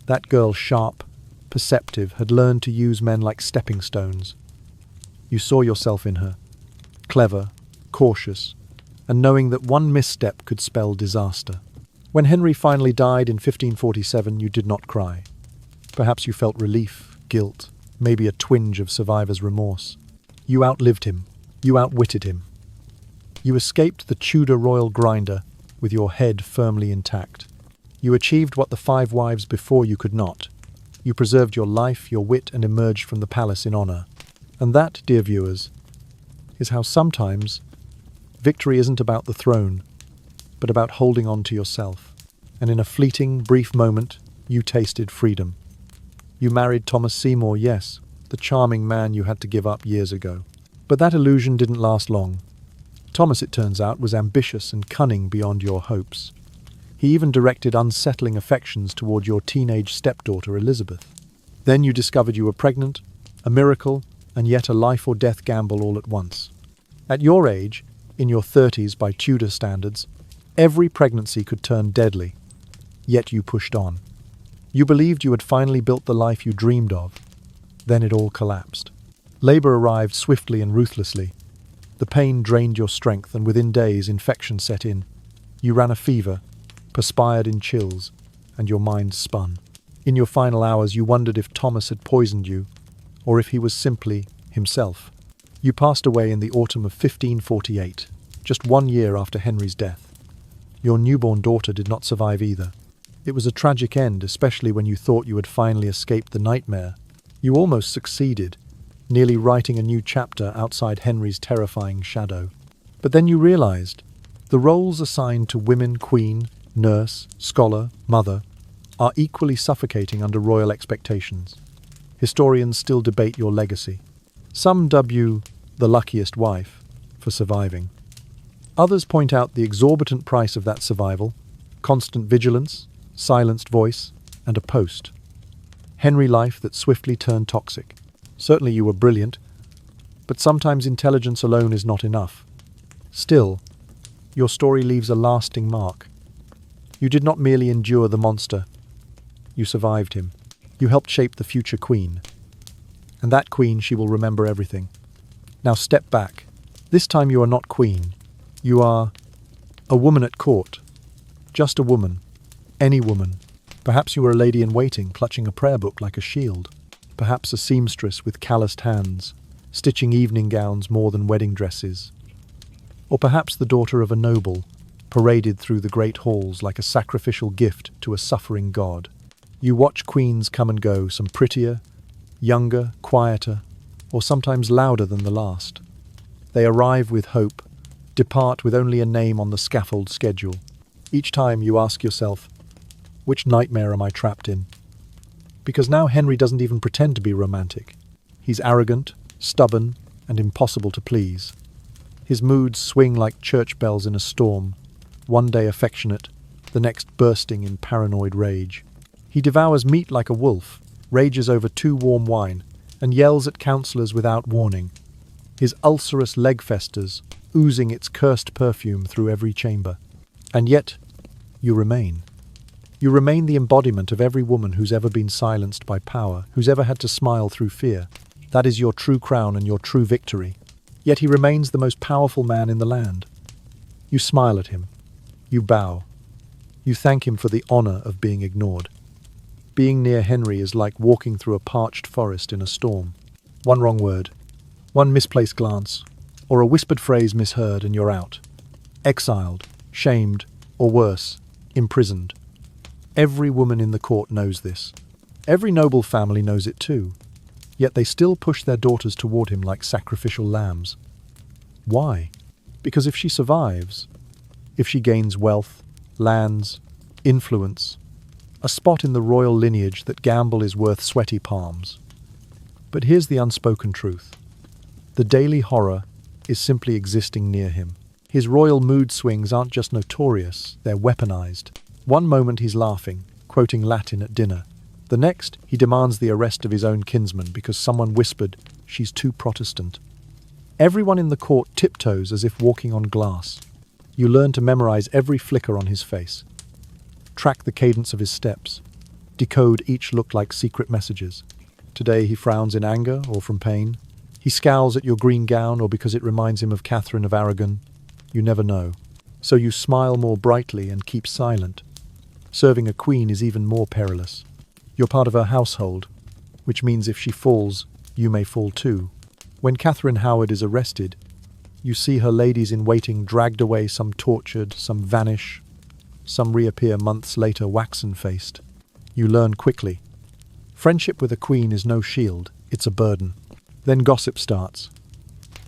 That girl, sharp, perceptive, had learned to use men like stepping stones. You saw yourself in her, clever, cautious, and knowing that one misstep could spell disaster. When Henry finally died in 1547, you did not cry. Perhaps you felt relief, guilt, maybe a twinge of survivor's remorse. You outlived him. You outwitted him. You escaped the Tudor royal grinder with your head firmly intact. You achieved what the 5 wives before you could not. You preserved your life, your wit, and emerged from the palace in honor. And that, dear viewers, is how sometimes victory isn't about the throne, but about holding on to yourself. And in a fleeting, brief moment, you tasted freedom. You married Thomas Seymour, yes, the charming man you had to give up years ago. But that illusion didn't last long. Thomas, it turns out, was ambitious and cunning beyond your hopes. He even directed unsettling affections toward your teenage stepdaughter, Elizabeth. Then you discovered you were pregnant, a miracle, and yet a life-or-death gamble all at once. At your age, in your 30s by Tudor standards, every pregnancy could turn deadly. Yet you pushed on. You believed you had finally built the life you dreamed of. Then it all collapsed. Labor arrived swiftly and ruthlessly. The pain drained your strength, and within days infection set in. You ran a fever, perspired in chills, and your mind spun. In your final hours you wondered if Thomas had poisoned you, or if he was simply himself. You passed away in the autumn of 1548, just 1 year after Henry's death. Your newborn daughter did not survive either. It was a tragic end, especially when you thought you had finally escaped the nightmare. You almost succeeded, nearly writing a new chapter outside Henry's terrifying shadow. But then you realized the roles assigned to women, queen, nurse, scholar, mother, are equally suffocating under royal expectations. Historians still debate your legacy. Some dub you the luckiest wife for surviving. Others point out the exorbitant price of that survival: constant vigilance, silenced voice, and a post. Henry life that swiftly turned toxic. Certainly you were brilliant, but sometimes intelligence alone is not enough. Still, your story leaves a lasting mark. You did not merely endure the monster. You survived him. You helped shape the future queen. And that queen, she will remember everything. Now step back. This time you are not queen. You are a A woman at court. Just a woman. Any woman. Perhaps you were a lady in waiting, clutching a prayer book like a shield. Perhaps a seamstress with calloused hands, stitching evening gowns more than wedding dresses. Or perhaps the daughter of a noble, paraded through the great halls like a sacrificial gift to a suffering god. You watch queens come and go, some prettier, younger, quieter, or sometimes louder than the last. They arrive with hope, depart with only a name on the scaffold schedule. Each time you ask yourself, which nightmare am I trapped in? Because now Henry doesn't even pretend to be romantic. He's arrogant, stubborn, and impossible to please. His moods swing like church bells in a storm, one day affectionate, the next bursting in paranoid rage. He devours meat like a wolf, rages over too warm wine, and yells at counsellors without warning. His ulcerous leg festers, oozing its cursed perfume through every chamber. And yet, you remain. You remain the embodiment of every woman who's ever been silenced by power, who's ever had to smile through fear. That is your true crown and your true victory. Yet he remains the most powerful man in the land. You smile at him. You bow. You thank him for the honor of being ignored. Being near Henry is like walking through a parched forest in a storm. One wrong word, one misplaced glance, or a whispered phrase misheard and you're out. Exiled, shamed, or worse, imprisoned. Every woman in the court knows this. Every noble family knows it too. Yet they still push their daughters toward him like sacrificial lambs. Why? Because if she survives, if she gains wealth, lands, influence, a spot in the royal lineage, that gamble is worth sweaty palms. But here's the unspoken truth. The daily horror is simply existing near him. His royal mood swings aren't just notorious, they're weaponized. One moment he's laughing, quoting Latin at dinner. The next, he demands the arrest of his own kinsman because someone whispered, "She's too Protestant." Everyone in the court tiptoes as if walking on glass. You learn to memorize every flicker on his face. Track the cadence of his steps. Decode each look like secret messages. Today he frowns in anger or from pain. He scowls at your green gown or because it reminds him of Catherine of Aragon. You never know. So you smile more brightly and keep silent. Serving a queen is even more perilous. You're part of her household, which means if she falls, you may fall too. When Catherine Howard is arrested, you see her ladies in waiting dragged away, some tortured, some vanish, some reappear months later waxen-faced. You learn quickly. Friendship with a queen is no shield, it's a burden. Then gossip starts.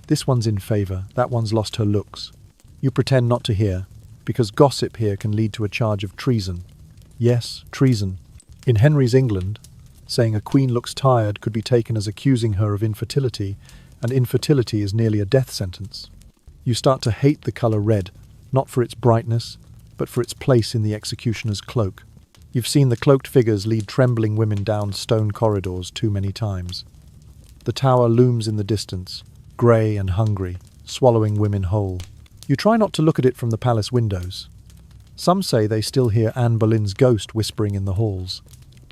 This one's in favour, that one's lost her looks. You pretend not to hear, because gossip here can lead to a charge of treason. Yes, treason. In Henry's England, saying a queen looks tired could be taken as accusing her of infertility, and infertility is nearly a death sentence. You start to hate the colour red, not for its brightness, but for its place in the executioner's cloak. You've seen the cloaked figures lead trembling women down stone corridors too many times. The tower looms in the distance, grey and hungry, swallowing women whole. You try not to look at it from the palace windows. Some say they still hear Anne Boleyn's ghost whispering in the halls.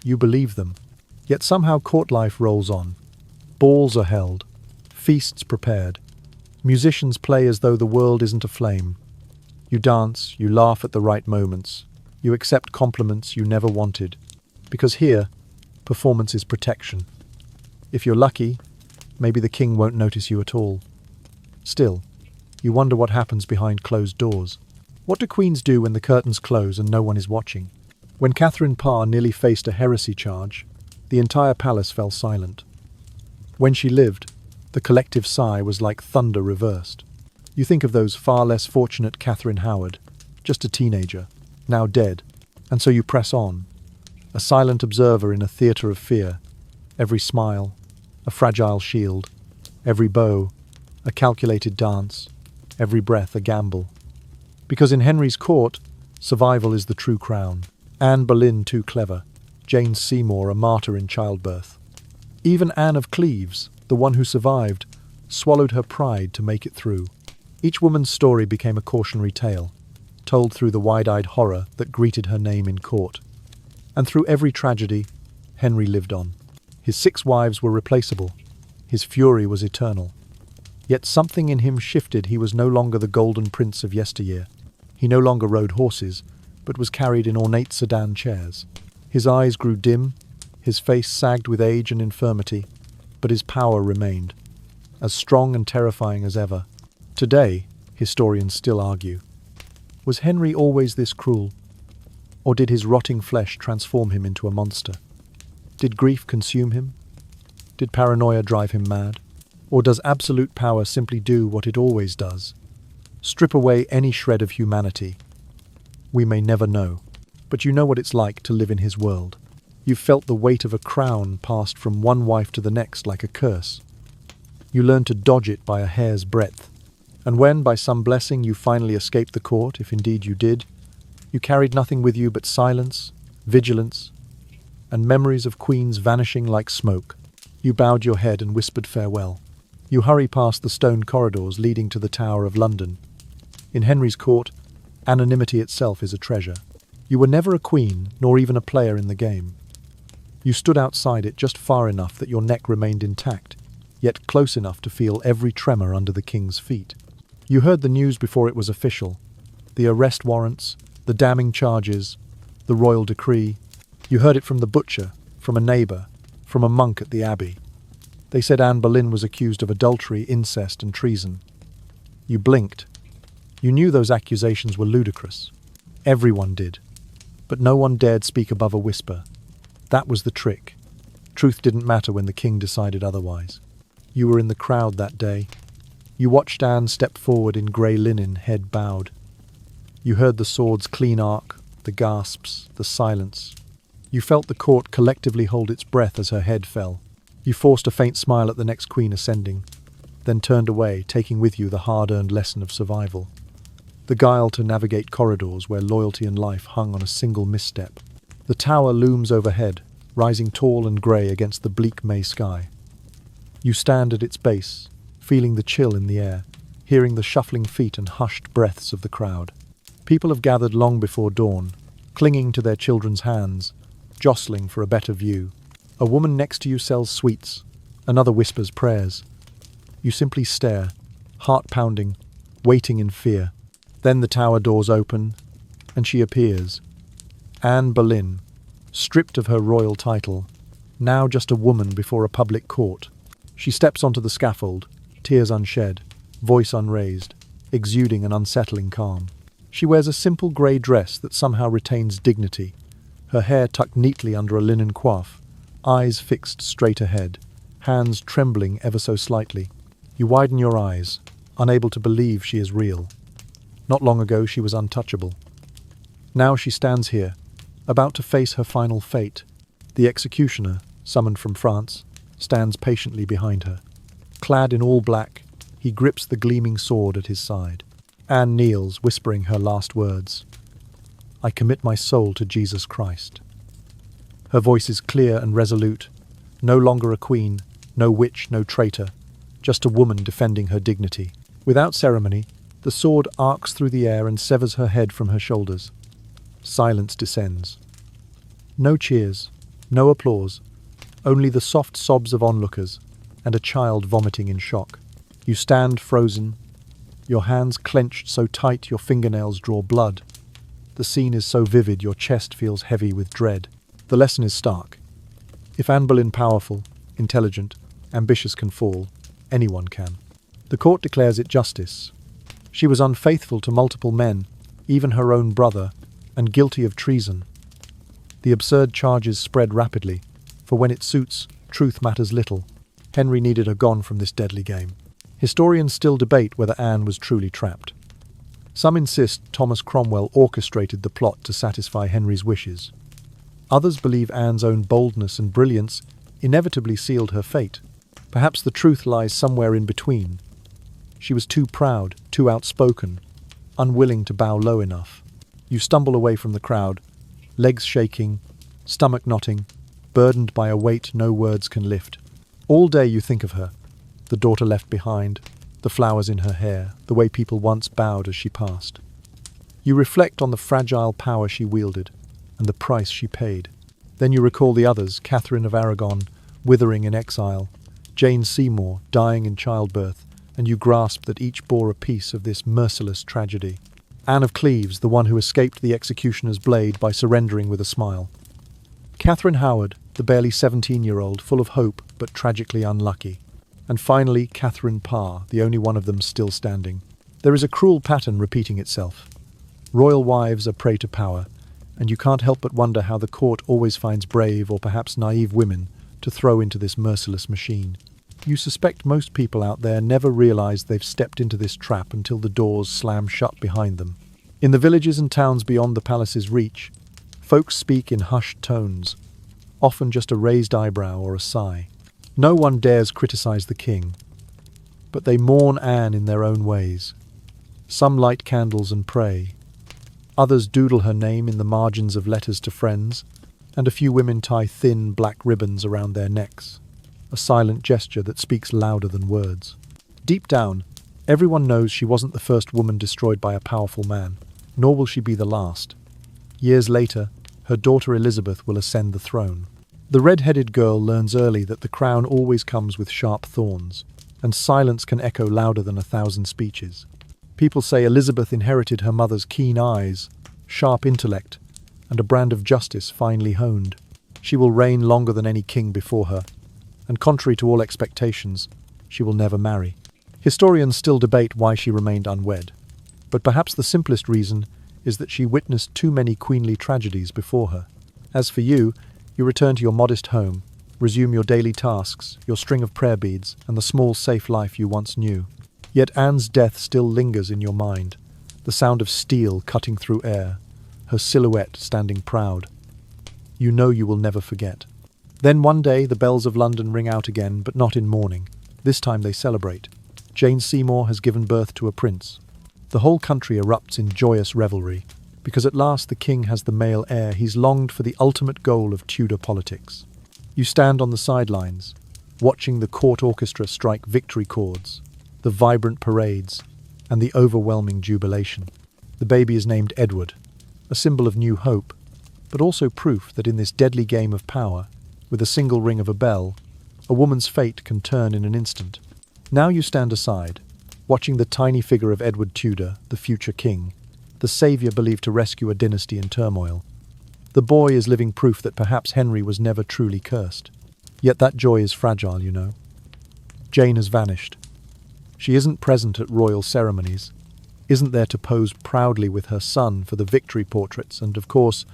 You believe them. Yet somehow court life rolls on. Balls are held, feasts prepared. Musicians play as though the world isn't aflame. You dance, you laugh at the right moments. You accept compliments you never wanted. Because here, performance is protection. If you're lucky, maybe the king won't notice you at all. Still, you wonder what happens behind closed doors. What do queens do when the curtains close and no one is watching? When Catherine Parr nearly faced a heresy charge, the entire palace fell silent. When she lived, the collective sigh was like thunder reversed. You think of those far less fortunate Catherine Howard, just a teenager, now dead, and so you press on, a silent observer in a theatre of fear, every smile, a fragile shield, every bow, a calculated dance, every breath a gamble. Because in Henry's court, survival is the true crown. Anne Boleyn too clever, Jane Seymour a martyr in childbirth. Even Anne of Cleves, the one who survived, swallowed her pride to make it through. Each woman's story became a cautionary tale, told through the wide-eyed horror that greeted her name in court. And through every tragedy, Henry lived on. His 6 wives were replaceable. His fury was eternal. Yet something in him shifted. He was no longer the golden prince of yesteryear. He no longer rode horses, but was carried in ornate sedan chairs. His eyes grew dim, his face sagged with age and infirmity, but his power remained, as strong and terrifying as ever. Today, historians still argue, was Henry always this cruel? Or did his rotting flesh transform him into a monster? Did grief consume him? Did paranoia drive him mad? Or does absolute power simply do what it always does? Strip away any shred of humanity. We may never know, but you know what it's like to live in his world. You've felt the weight of a crown passed from one wife to the next like a curse. You learn to dodge it by a hair's breadth. And when, by some blessing, you finally escaped the court, if indeed you did, you carried nothing with you but silence, vigilance, and memories of queens vanishing like smoke. You bowed your head and whispered farewell. You hurry past the stone corridors leading to the Tower of London. In Henry's court, anonymity itself is a treasure. You were never a queen, nor even a player in the game. You stood outside it just far enough that your neck remained intact, yet close enough to feel every tremor under the king's feet. You heard the news before it was official. The arrest warrants, the damning charges, the royal decree. You heard it from the butcher, from a neighbour, from a monk at the abbey. They said Anne Boleyn was accused of adultery, incest and treason. You blinked. You knew those accusations were ludicrous. Everyone did. But no one dared speak above a whisper. That was the trick. Truth didn't matter when the king decided otherwise. You were in the crowd that day. You watched Anne step forward in grey linen, head bowed. You heard the sword's clean arc, the gasps, the silence. You felt the court collectively hold its breath as her head fell. You forced a faint smile at the next queen ascending, then turned away, taking with you the hard-earned lesson of survival. The guile to navigate corridors where loyalty and life hung on a single misstep. The tower looms overhead, rising tall and grey against the bleak May sky. You stand at its base, feeling the chill in the air, hearing the shuffling feet and hushed breaths of the crowd. People have gathered long before dawn, clinging to their children's hands, jostling for a better view. A woman next to you sells sweets, another whispers prayers. You simply stare, heart pounding, waiting in fear. Then the tower doors open, and she appears. Anne Boleyn, stripped of her royal title, now just a woman before a public court. She steps onto the scaffold, tears unshed, voice unraised, exuding an unsettling calm. She wears a simple grey dress that somehow retains dignity, her hair tucked neatly under a linen coif, eyes fixed straight ahead, hands trembling ever so slightly. You widen your eyes, unable to believe she is real. Not long ago she was untouchable. Now she stands here, about to face her final fate. The executioner, summoned from France, stands patiently behind her. Clad in all black, he grips the gleaming sword at his side. Anne kneels, whispering her last words. I commit my soul to Jesus Christ. Her voice is clear and resolute, no longer a queen, no witch, no traitor, just a woman defending her dignity. Without ceremony, the sword arcs through the air and severs her head from her shoulders. Silence descends. No cheers, no applause, only the soft sobs of onlookers and a child vomiting in shock. You stand frozen, your hands clenched so tight your fingernails draw blood. The scene is so vivid your chest feels heavy with dread. The lesson is stark. If Anne Boleyn powerful, intelligent, ambitious can fall, anyone can. The court declares it justice. She was unfaithful to multiple men, even her own brother, and guilty of treason. The absurd charges spread rapidly, for when it suits, truth matters little. Henry needed her gone from this deadly game. Historians still debate whether Anne was truly trapped. Some insist Thomas Cromwell orchestrated the plot to satisfy Henry's wishes. Others believe Anne's own boldness and brilliance inevitably sealed her fate. Perhaps the truth lies somewhere in between. She was too proud, too outspoken, unwilling to bow low enough. You stumble away from the crowd, legs shaking, stomach knotting, burdened by a weight no words can lift. All day you think of her, the daughter left behind, the flowers in her hair, the way people once bowed as she passed. You reflect on the fragile power she wielded and the price she paid. Then you recall the others, Catherine of Aragon, withering in exile, Jane Seymour, dying in childbirth, and you grasp that each bore a piece of this merciless tragedy. Anne of Cleves, the one who escaped the executioner's blade by surrendering with a smile. Catherine Howard, the barely 17-year-old, full of hope but tragically unlucky. And finally, Catherine Parr, the only one of them still standing. There is a cruel pattern repeating itself. Royal wives are prey to power, and you can't help but wonder how the court always finds brave or perhaps naive women to throw into this merciless machine. You suspect most people out there never realize they've stepped into this trap until the doors slam shut behind them. In the villages and towns beyond the palace's reach, folks speak in hushed tones, often just a raised eyebrow or a sigh. No one dares criticize the king, but they mourn Anne in their own ways. Some light candles and pray. Others doodle her name in the margins of letters to friends, and a few women tie thin black ribbons around their necks, a silent gesture that speaks louder than words. Deep down, everyone knows she wasn't the first woman destroyed by a powerful man, nor will she be the last. Years later, her daughter Elizabeth will ascend the throne. The red-headed girl learns early that the crown always comes with sharp thorns, and silence can echo louder than 1,000 speeches. People say Elizabeth inherited her mother's keen eyes, sharp intellect, and a brand of justice finely honed. She will reign longer than any king before her, and contrary to all expectations, she will never marry. Historians still debate why she remained unwed, but perhaps the simplest reason is that she witnessed too many queenly tragedies before her. As for you, you return to your modest home, resume your daily tasks, your string of prayer beads, and the small, safe life you once knew. Yet Anne's death still lingers in your mind, the sound of steel cutting through air, her silhouette standing proud. You know you will never forget. Then one day the bells of London ring out again, but not in mourning. This time they celebrate. Jane Seymour has given birth to a prince. The whole country erupts in joyous revelry, because at last the king has the male heir he's longed for, the ultimate goal of Tudor politics. You stand on the sidelines, watching the court orchestra strike victory chords, the vibrant parades, and the overwhelming jubilation. The baby is named Edward, a symbol of new hope, but also proof that in this deadly game of power, with a single ring of a bell, a woman's fate can turn in an instant. Now you stand aside, watching the tiny figure of Edward Tudor, the future king, the saviour believed to rescue a dynasty in turmoil. The boy is living proof that perhaps Henry was never truly cursed. Yet that joy is fragile, you know. Jane has vanished. She isn't present at royal ceremonies, isn't there to pose proudly with her son for the victory portraits, and of course,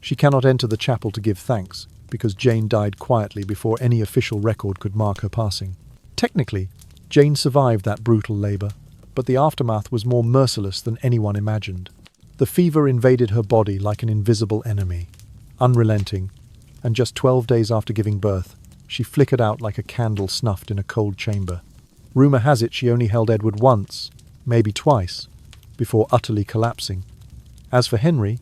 she cannot enter the chapel to give thanks, because Jane died quietly before any official record could mark her passing. Technically, Jane survived that brutal labour, but the aftermath was more merciless than anyone imagined. The fever invaded her body like an invisible enemy, unrelenting, and just 12 days after giving birth, she flickered out like a candle snuffed in a cold chamber. Rumour has it she only held Edward once, maybe twice, before utterly collapsing. As for Henry,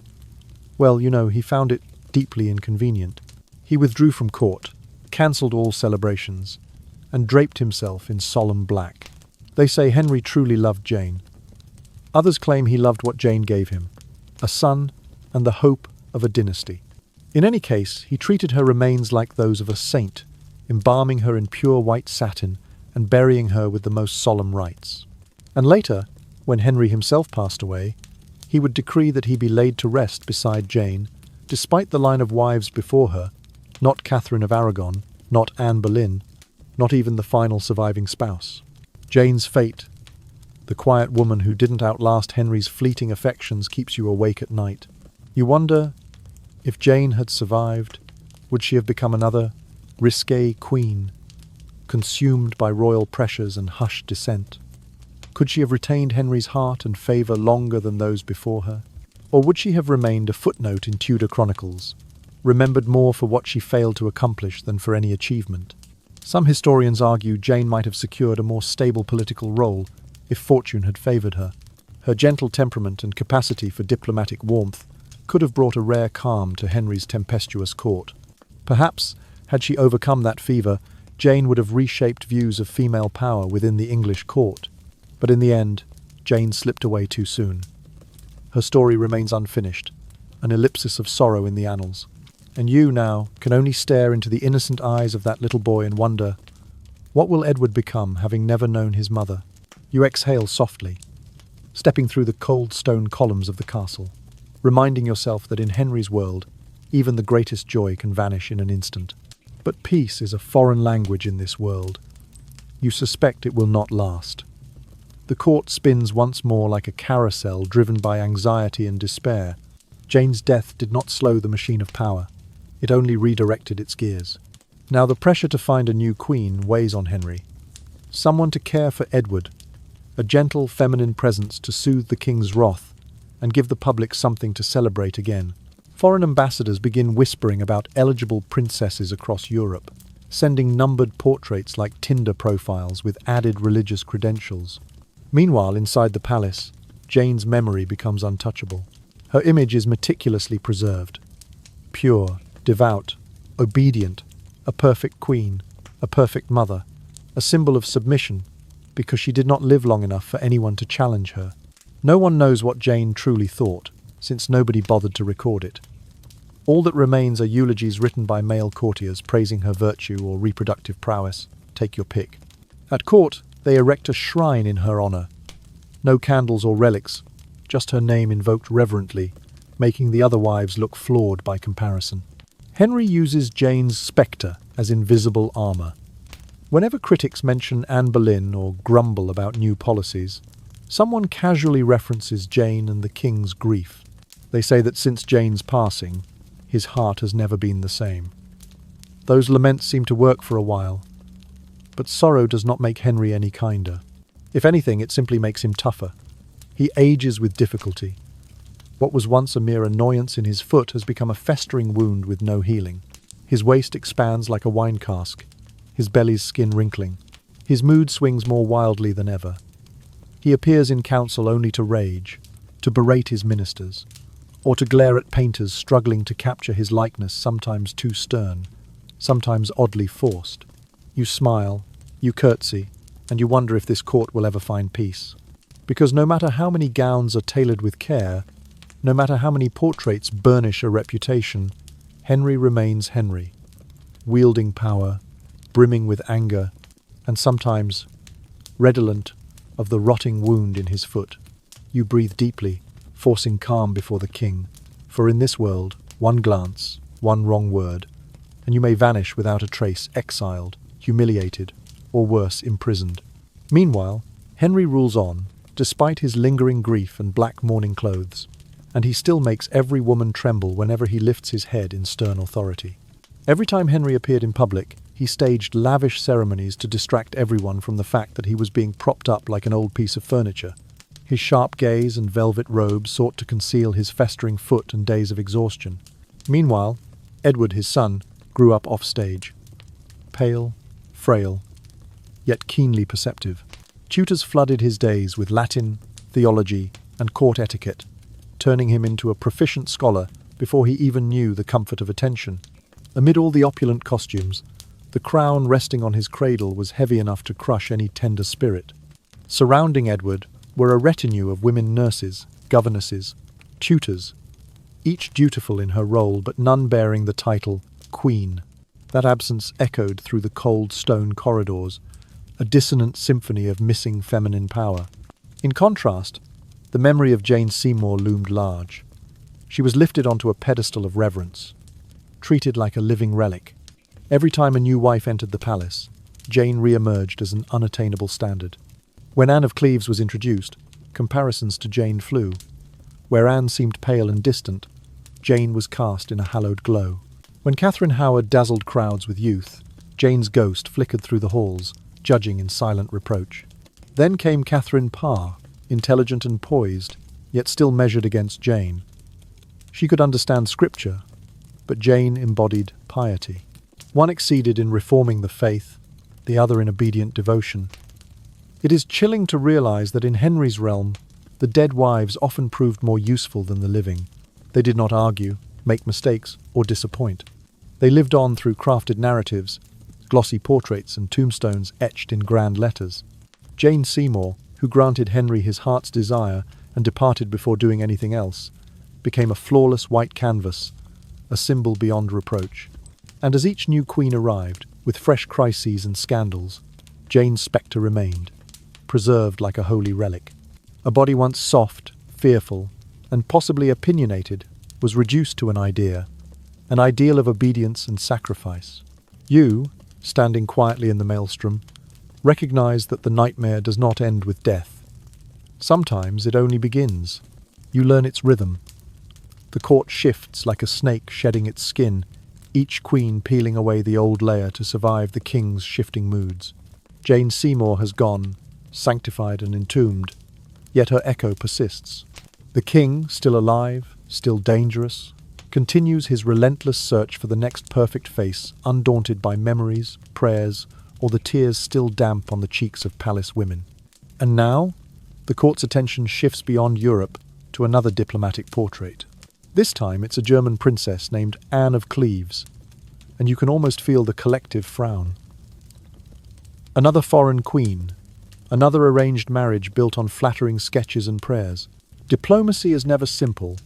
well, you know, he found it deeply inconvenient. He withdrew from court, cancelled all celebrations, and draped himself in solemn black. They say Henry truly loved Jane. Others claim he loved what Jane gave him, a son and the hope of a dynasty. In any case, he treated her remains like those of a saint, embalming her in pure white satin and burying her with the most solemn rites. And later, when Henry himself passed away, he would decree that he be laid to rest beside Jane, despite the line of wives before her, not Catherine of Aragon, not Anne Boleyn, not even the final surviving spouse. Jane's fate, the quiet woman who didn't outlast Henry's fleeting affections, keeps you awake at night. You wonder, if Jane had survived, would she have become another risque queen, consumed by royal pressures and hushed dissent? Could she have retained Henry's heart and favour longer than those before her? Or would she have remained a footnote in Tudor chronicles, remembered more for what she failed to accomplish than for any achievement? Some historians argue Jane might have secured a more stable political role if fortune had favoured her. Her gentle temperament and capacity for diplomatic warmth could have brought a rare calm to Henry's tempestuous court. Perhaps, had she overcome that fever, Jane would have reshaped views of female power within the English court. But in the end, Jane slipped away too soon. Her story remains unfinished, an ellipsis of sorrow in the annals. And you now can only stare into the innocent eyes of that little boy and wonder, what will Edward become, having never known his mother? You exhale softly, stepping through the cold stone columns of the castle, reminding yourself that in Henry's world, even the greatest joy can vanish in an instant. But peace is a foreign language in this world. You suspect it will not last. The court spins once more like a carousel driven by anxiety and despair. Jane's death did not slow the machine of power. It only redirected its gears. Now the pressure to find a new queen weighs on Henry. Someone to care for Edward, a gentle feminine presence to soothe the king's wrath and give the public something to celebrate again. Foreign ambassadors begin whispering about eligible princesses across Europe, sending numbered portraits like Tinder profiles with added religious credentials. Meanwhile, inside the palace, Jane's memory becomes untouchable. Her image is meticulously preserved. Pure, devout, obedient, a perfect queen, a perfect mother, a symbol of submission, because she did not live long enough for anyone to challenge her. No one knows what Jane truly thought, since nobody bothered to record it. All that remains are eulogies written by male courtiers praising her virtue or reproductive prowess. Take your pick. At court, they erect a shrine in her honor. No candles or relics, just her name invoked reverently, making the other wives look flawed by comparison. Henry uses Jane's spectre as invisible armor. Whenever critics mention Anne Boleyn or grumble about new policies, someone casually references Jane and the king's grief. They say that since Jane's passing, his heart has never been the same. Those laments seem to work for a while, but sorrow does not make Henry any kinder. If anything, it simply makes him tougher. He ages with difficulty. What was once a mere annoyance in his foot has become a festering wound with no healing. His waist expands like a wine cask, his belly's skin wrinkling. His mood swings more wildly than ever. He appears in council only to rage, to berate his ministers, or to glare at painters struggling to capture his likeness, sometimes too stern, sometimes oddly forced. You smile, you curtsy, and you wonder if this court will ever find peace. Because no matter how many gowns are tailored with care, no matter how many portraits burnish a reputation, Henry remains Henry, wielding power, brimming with anger, and sometimes redolent of the rotting wound in his foot. You breathe deeply, forcing calm before the king, for in this world, one glance, one wrong word, and you may vanish without a trace, exiled, humiliated, or worse, imprisoned. Meanwhile, Henry rules on, despite his lingering grief and black mourning clothes, and he still makes every woman tremble whenever he lifts his head in stern authority. Every time Henry appeared in public, he staged lavish ceremonies to distract everyone from the fact that he was being propped up like an old piece of furniture. His sharp gaze and velvet robe sought to conceal his festering foot and days of exhaustion. Meanwhile, Edward, his son, grew up off-stage. Pale, frail, yet keenly perceptive. Tutors flooded his days with Latin, theology, and court etiquette, turning him into a proficient scholar before he even knew the comfort of attention. Amid all the opulent costumes, the crown resting on his cradle was heavy enough to crush any tender spirit. Surrounding Edward were a retinue of women nurses, governesses, tutors, each dutiful in her role but none bearing the title Queen. That absence echoed through the cold stone corridors, a dissonant symphony of missing feminine power. In contrast, the memory of Jane Seymour loomed large. She was lifted onto a pedestal of reverence, treated like a living relic. Every time a new wife entered the palace, Jane re-emerged as an unattainable standard. When Anne of Cleves was introduced, comparisons to Jane flew. Where Anne seemed pale and distant, Jane was cast in a hallowed glow. When Catherine Howard dazzled crowds with youth, Jane's ghost flickered through the halls, judging in silent reproach. Then came Catherine Parr, intelligent and poised, yet still measured against Jane. She could understand scripture, but Jane embodied piety. One exceeded in reforming the faith, the other in obedient devotion. It is chilling to realize that in Henry's realm, the dead wives often proved more useful than the living. They did not argue, make mistakes, or disappoint. They lived on through crafted narratives, glossy portraits and tombstones etched in grand letters. Jane Seymour, who granted Henry his heart's desire and departed before doing anything else, became a flawless white canvas, a symbol beyond reproach. And as each new queen arrived, with fresh crises and scandals, Jane's spectre remained, preserved like a holy relic. A body once soft, fearful, and possibly opinionated was reduced to an ideal of obedience and sacrifice. You, standing quietly in the maelstrom, recognize that the nightmare does not end with death. Sometimes it only begins. You learn its rhythm. The court shifts like a snake shedding its skin, each queen peeling away the old layer to survive the king's shifting moods. Jane Seymour has gone, sanctified and entombed, yet her echo persists. The king, still alive, still dangerous, continues his relentless search for the next perfect face, undaunted by memories, prayers, or the tears still damp on the cheeks of palace women. And now, the court's attention shifts beyond Europe to another diplomatic portrait. This time it's a German princess named Anne of Cleves, and you can almost feel the collective frown. Another foreign queen, another arranged marriage built on flattering sketches and prayers. Diplomacy is never simple.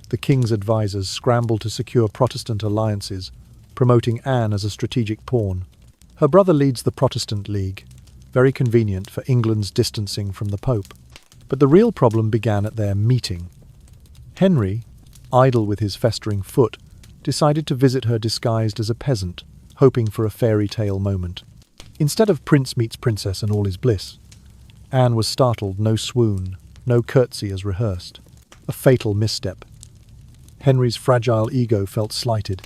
The king's advisors scramble to secure Protestant alliances, promoting Anne as a strategic pawn. Her brother leads the Protestant League, very convenient for England's distancing from the Pope. But the real problem began at their meeting. Henry, idle with his festering foot, decided to visit her disguised as a peasant, hoping for a fairy tale moment. Instead of prince meets princess and all is bliss, Anne was startled, no swoon, no curtsy as rehearsed. A fatal misstep. Henry's fragile ego felt slighted,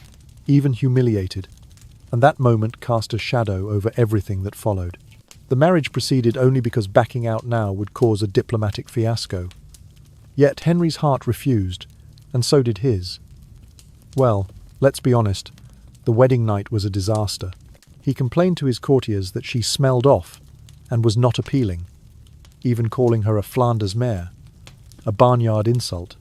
even humiliated, and that moment cast a shadow over everything that followed. The marriage proceeded only because backing out now would cause a diplomatic fiasco. Yet Henry's heart refused, and so did his. Well, let's be honest, the wedding night was a disaster. He complained to his courtiers that she smelled off and was not appealing, even calling her a Flanders mare, a barnyard insult,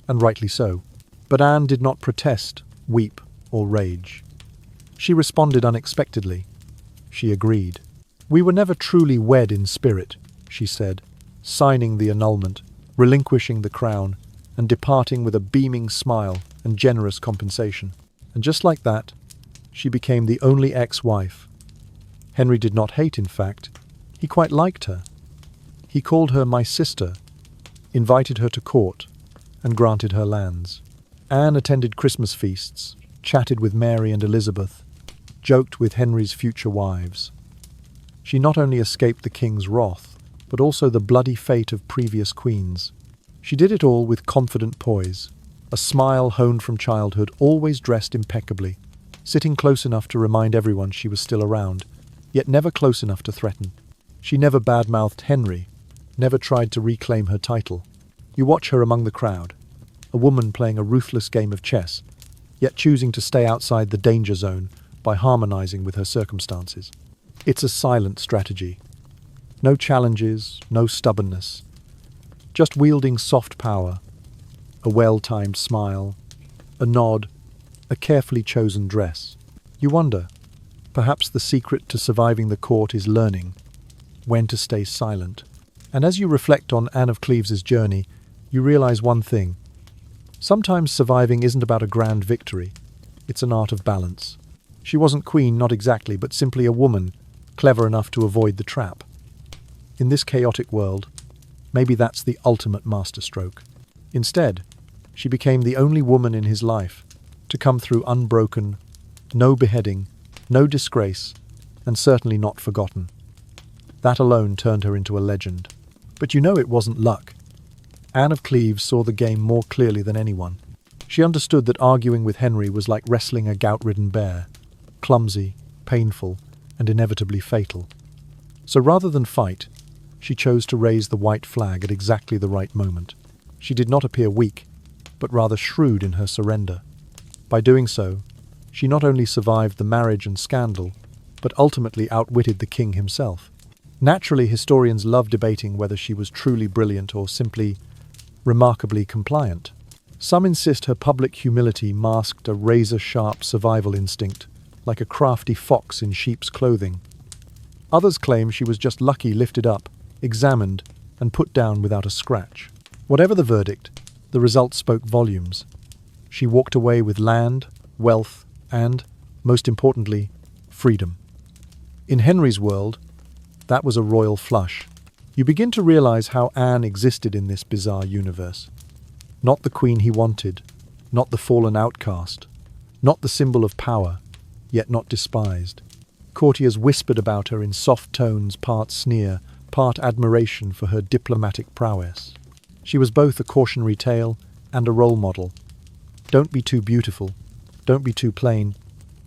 and rightly so. But Anne did not protest, weep, or rage. She responded unexpectedly. She agreed. "We were never truly wed in spirit," she said, signing the annulment, relinquishing the crown, and departing with a beaming smile and generous compensation. And just like that, she became the only ex-wife. Henry did not hate, in fact. He quite liked her. He called her my sister, invited her to court, and granted her lands. Anne attended Christmas feasts, chatted with Mary and Elizabeth, joked with Henry's future wives. She not only escaped the king's wrath, but also the bloody fate of previous queens. She did it all with confident poise, a smile honed from childhood, always dressed impeccably, sitting close enough to remind everyone she was still around, yet never close enough to threaten. She never badmouthed Henry, never tried to reclaim her title. You watch her among the crowd, a woman playing a ruthless game of chess, yet choosing to stay outside the danger zone by harmonizing with her circumstances. It's a silent strategy. No challenges, no stubbornness. Just wielding soft power, a well-timed smile, a nod, a carefully chosen dress. You wonder, perhaps the secret to surviving the court is learning when to stay silent. And as you reflect on Anne of Cleves' journey, you realize one thing. Sometimes surviving isn't about a grand victory. It's an art of balance. She wasn't queen, not exactly, but simply a woman, clever enough to avoid the trap. In this chaotic world, maybe that's the ultimate masterstroke. Instead, she became the only woman in his life to come through unbroken, no beheading, no disgrace, and certainly not forgotten. That alone turned her into a legend. But you know it wasn't luck. Anne of Cleves saw the game more clearly than anyone. She understood that arguing with Henry was like wrestling a gout-ridden bear, clumsy, painful, and inevitably fatal. So rather than fight, she chose to raise the white flag at exactly the right moment. She did not appear weak, but rather shrewd in her surrender. By doing so, she not only survived the marriage and scandal, but ultimately outwitted the king himself. Naturally, historians love debating whether she was truly brilliant or simply remarkably compliant. Some insist her public humility masked a razor-sharp survival instinct, like a crafty fox in sheep's clothing. Others claim she was just lucky, lifted up, examined, and put down without a scratch. Whatever the verdict, the result spoke volumes. She walked away with land, wealth, and, most importantly, freedom. In Henry's world, that was a royal flush. You begin to realize how Anne existed in this bizarre universe. Not the queen he wanted, not the fallen outcast, not the symbol of power, yet not despised. Courtiers whispered about her in soft tones, part sneer, part admiration for her diplomatic prowess. She was both a cautionary tale and a role model. Don't be too beautiful, don't be too plain,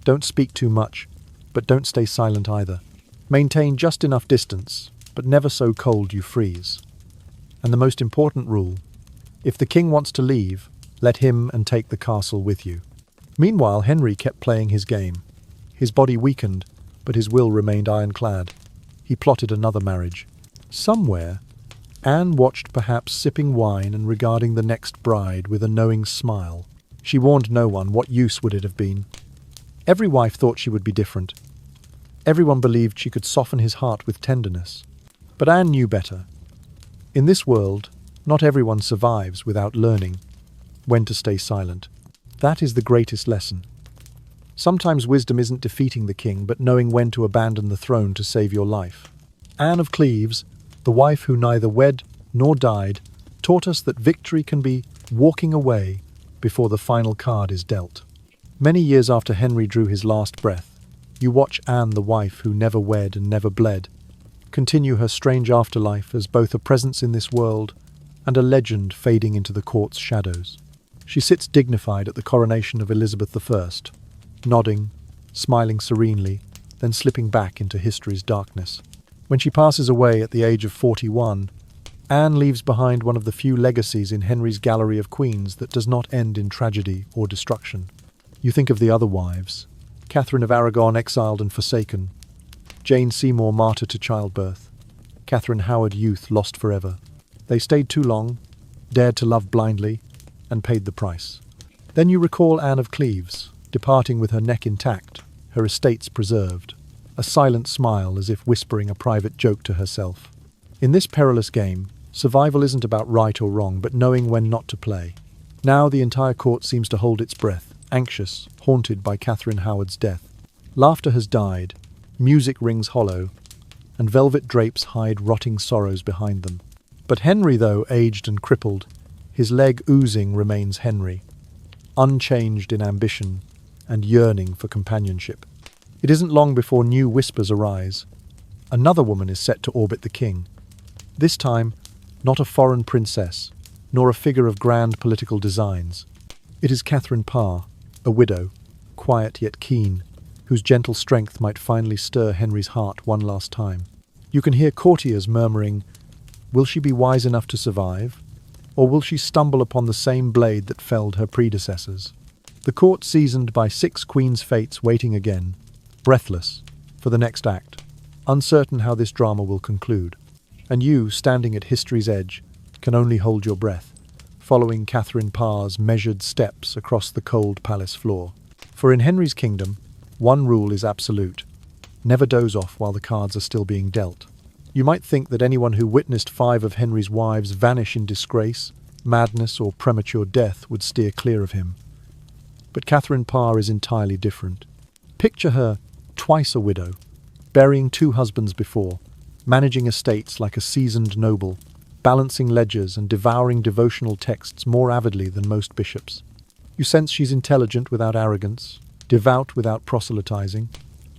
don't speak too much, but don't stay silent either. Maintain just enough distance, but never so cold you freeze. And the most important rule, if the king wants to leave, let him and take the castle with you. Meanwhile, Henry kept playing his game. His body weakened, but his will remained ironclad. He plotted another marriage. Somewhere, Anne watched, perhaps sipping wine and regarding the next bride with a knowing smile. She warned no one. What use would it have been? Every wife thought she would be different. Everyone believed she could soften his heart with tenderness. But Anne knew better. In this world, not everyone survives without learning when to stay silent. That is the greatest lesson. Sometimes wisdom isn't defeating the king, but knowing when to abandon the throne to save your life. Anne of Cleves, the wife who neither wed nor died, taught us that victory can be walking away before the final card is dealt. Many years after Henry drew his last breath, you watch Anne, the wife who never wed and never bled, continue her strange afterlife as both a presence in this world and a legend fading into the court's shadows. She sits dignified at the coronation of Elizabeth I, nodding, smiling serenely, then slipping back into history's darkness. When she passes away at the age of 41, Anne leaves behind one of the few legacies in Henry's gallery of queens that does not end in tragedy or destruction. You think of the other wives, Catherine of Aragon exiled and forsaken, Jane Seymour martyr to childbirth, Catherine Howard youth lost forever. They stayed too long, dared to love blindly, and paid the price. Then you recall Anne of Cleves, departing with her neck intact, her estates preserved, a silent smile as if whispering a private joke to herself. In this perilous game, survival isn't about right or wrong, but knowing when not to play. Now the entire court seems to hold its breath, anxious, haunted by Catherine Howard's death. Laughter has died, music rings hollow, and velvet drapes hide rotting sorrows behind them. But Henry, though aged and crippled, his leg oozing, remains Henry, unchanged in ambition and yearning for companionship. It isn't long before new whispers arise. Another woman is set to orbit the king. This time, not a foreign princess, nor a figure of grand political designs. It is Catherine Parr, a widow, quiet yet keen, whose gentle strength might finally stir Henry's heart one last time. You can hear courtiers murmuring, will she be wise enough to survive? Or will she stumble upon the same blade that felled her predecessors? The court seasoned by 6 queens' fates waiting again, breathless, for the next act, uncertain how this drama will conclude. And you, standing at history's edge, can only hold your breath, following Catherine Parr's measured steps across the cold palace floor. For in Henry's kingdom, one rule is absolute: never doze off while the cards are still being dealt. You might think that anyone who witnessed 5 of Henry's wives vanish in disgrace, madness, or premature death would steer clear of him. But Catherine Parr is entirely different. Picture her twice a widow, burying 2 husbands before, managing estates like a seasoned noble, balancing ledgers and devouring devotional texts more avidly than most bishops. You sense she's intelligent without arrogance, devout without proselytizing,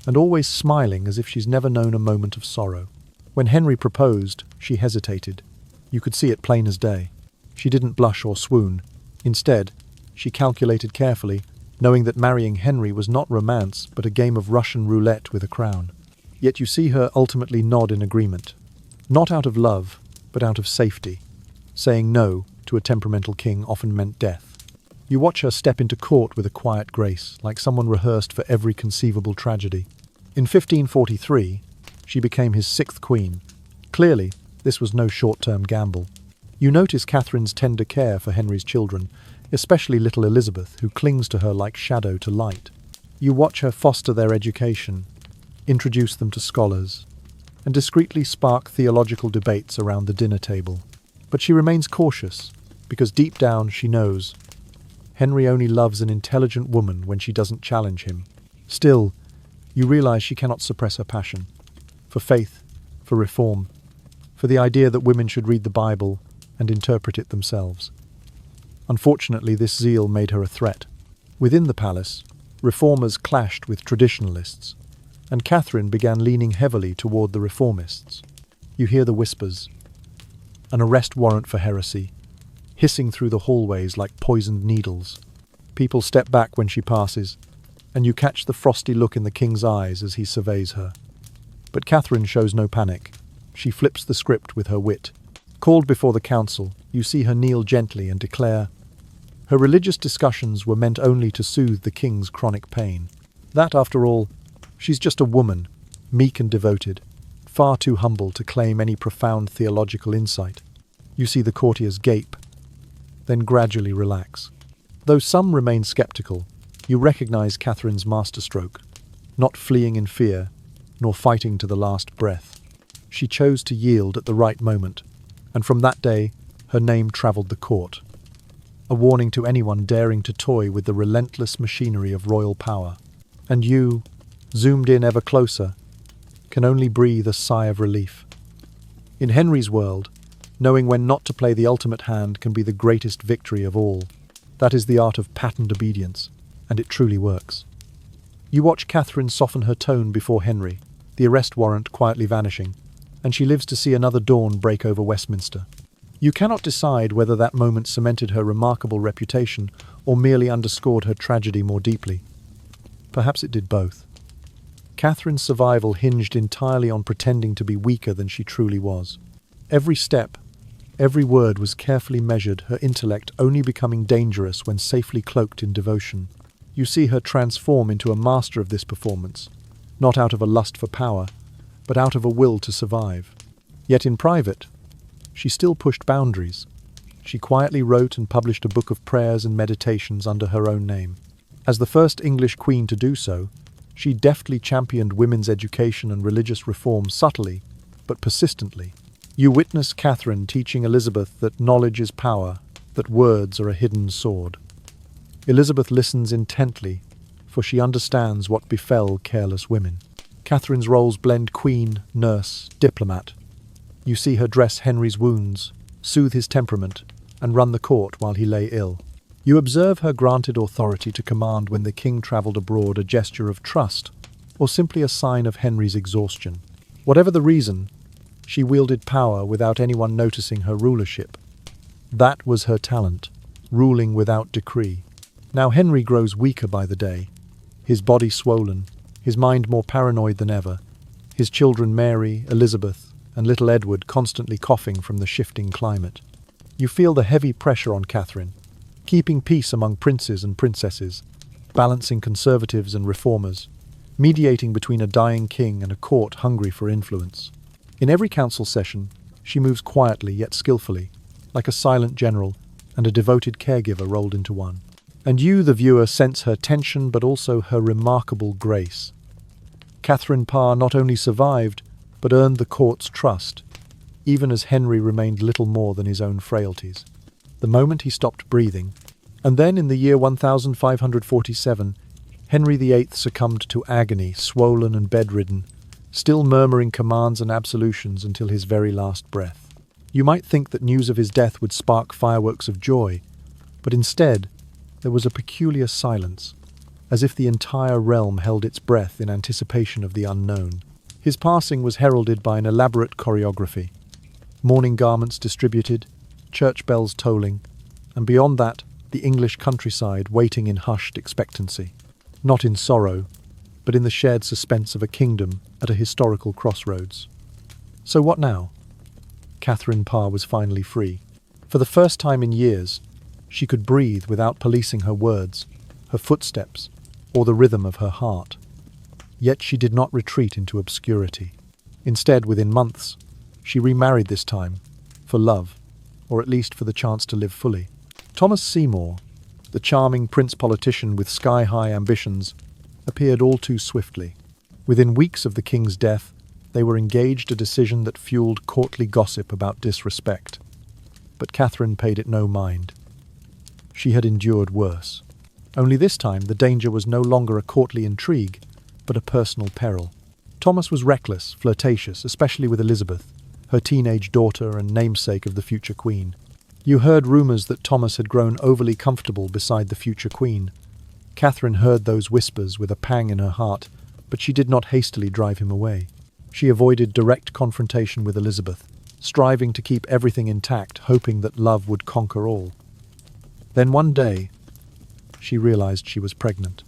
and always smiling as if she's never known a moment of sorrow. When Henry proposed, she hesitated. You could see it plain as day. She didn't blush or swoon. Instead, she calculated carefully, knowing that marrying Henry was not romance but a game of Russian roulette with a crown. Yet you see her ultimately nod in agreement, not out of love, but out of safety. Saying no to a temperamental king often meant death. You watch her step into court with a quiet grace, like someone rehearsed for every conceivable tragedy. In 1543, she became his 6th queen. Clearly, this was no short-term gamble. You notice Catherine's tender care for Henry's children, especially little Elizabeth, who clings to her like shadow to light. You watch her foster their education, introduce them to scholars, and discreetly spark theological debates around the dinner table. But she remains cautious, because deep down she knows Henry only loves an intelligent woman when she doesn't challenge him. Still, you realize she cannot suppress her passion. For faith, for reform, for the idea that women should read the Bible and interpret it themselves. Unfortunately, this zeal made her a threat. Within the palace, reformers clashed with traditionalists, and Catherine began leaning heavily toward the reformists. You hear the whispers, an arrest warrant for heresy, hissing through the hallways like poisoned needles. People step back when she passes, and you catch the frosty look in the king's eyes as he surveys her. But Catherine shows no panic. She flips the script with her wit. Called before the council, you see her kneel gently and declare, her religious discussions were meant only to soothe the king's chronic pain. That, after all, she's just a woman, meek and devoted, far too humble to claim any profound theological insight. You see the courtiers gape, then gradually relax. Though some remain skeptical, you recognize Catherine's masterstroke, not fleeing in fear, nor fighting to the last breath. She chose to yield at the right moment, and from that day, her name traveled the court, a warning to anyone daring to toy with the relentless machinery of royal power. And you, zoomed in ever closer, can only breathe a sigh of relief. In Henry's world, knowing when not to play the ultimate hand can be the greatest victory of all. That is the art of patterned obedience, and it truly works. You watch Catherine soften her tone before Henry, the arrest warrant quietly vanishing, and she lives to see another dawn break over Westminster. You cannot decide whether that moment cemented her remarkable reputation or merely underscored her tragedy more deeply. Perhaps it did both. Catherine's survival hinged entirely on pretending to be weaker than she truly was. Every step, every word was carefully measured, her intellect only becoming dangerous when safely cloaked in devotion. You see her transform into a master of this performance, not out of a lust for power, but out of a will to survive. Yet in private, she still pushed boundaries. She quietly wrote and published a book of prayers and meditations under her own name. As the first English queen to do so, she deftly championed women's education and religious reform subtly, but persistently. You witness Catherine teaching Elizabeth that knowledge is power, that words are a hidden sword. Elizabeth listens intently, for she understands what befell careless women. Catherine's roles blend queen, nurse, diplomat. You see her dress Henry's wounds, soothe his temperament, and run the court while he lay ill. You observe her granted authority to command when the king travelled abroad, a gesture of trust, or simply a sign of Henry's exhaustion. Whatever the reason, she wielded power without anyone noticing her rulership. That was her talent, ruling without decree. Now Henry grows weaker by the day, his body swollen, his mind more paranoid than ever, his children Mary, Elizabeth, and little Edward constantly coughing from the shifting climate. You feel the heavy pressure on Catherine, keeping peace among princes and princesses, balancing conservatives and reformers, mediating between a dying king and a court hungry for influence. In every council session, she moves quietly yet skillfully, like a silent general and a devoted caregiver rolled into one. And you, the viewer, sense her tension but also her remarkable grace. Catherine Parr not only survived, but earned the court's trust, even as Henry remained little more than his own frailties. The moment he stopped breathing, and then in the year 1547, Henry VIII succumbed to agony, swollen and bedridden, still murmuring commands and absolutions until his very last breath. You might think that news of his death would spark fireworks of joy, but instead, there was a peculiar silence, as if the entire realm held its breath in anticipation of the unknown. His passing was heralded by an elaborate choreography, mourning garments distributed, church bells tolling, and beyond that, the English countryside waiting in hushed expectancy, not in sorrow, but in the shared suspense of a kingdom at a historical crossroads. So what now? Catherine Parr was finally free. For the first time in years, she could breathe without policing her words, her footsteps, or the rhythm of her heart. Yet she did not retreat into obscurity. Instead, within months, she remarried this time, for love, or at least for the chance to live fully. Thomas Seymour, the charming prince-politician with sky-high ambitions, appeared all too swiftly. Within weeks of the king's death, they were engaged, a decision that fueled courtly gossip about disrespect. But Catherine paid it no mind. She had endured worse. Only this time, the danger was no longer a courtly intrigue, but a personal peril. Thomas was reckless, flirtatious, especially with Elizabeth, her teenage daughter and namesake of the future queen. You heard rumours that Thomas had grown overly comfortable beside the future queen. Catherine heard those whispers with a pang in her heart, but she did not hastily drive him away. She avoided direct confrontation with Elizabeth, striving to keep everything intact, hoping that love would conquer all. Then one day, she realized she was pregnant.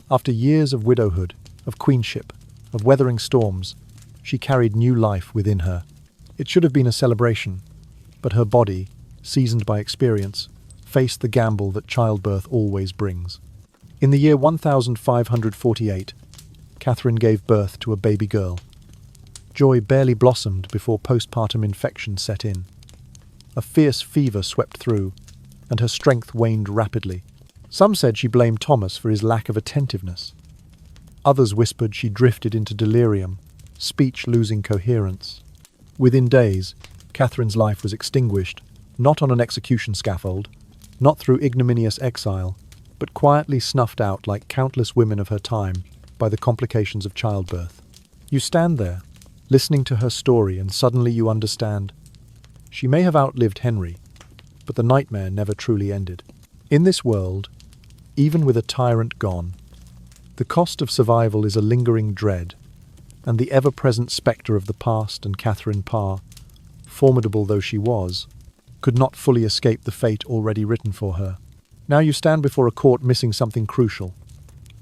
After years of widowhood, of queenship, of weathering storms, she carried new life within her. It should have been a celebration, but her body, seasoned by experience, faced the gamble that childbirth always brings. In the year 1548, Catherine gave birth to a baby girl. Joy barely blossomed before postpartum infection set in. A fierce fever swept through, and her strength waned rapidly. Some said she blamed Thomas for his lack of attentiveness. Others whispered she drifted into delirium, speech losing coherence. Within days, Catherine's life was extinguished, not on an execution scaffold, not through ignominious exile, but quietly snuffed out like countless women of her time by the complications of childbirth. You stand there, listening to her story, and suddenly you understand. She may have outlived Henry, but the nightmare never truly ended. In this world, even with a tyrant gone, the cost of survival is a lingering dread, and the ever-present spectre of the past and Catherine Parr, formidable though she was, could not fully escape the fate already written for her. Now you stand before a court missing something crucial.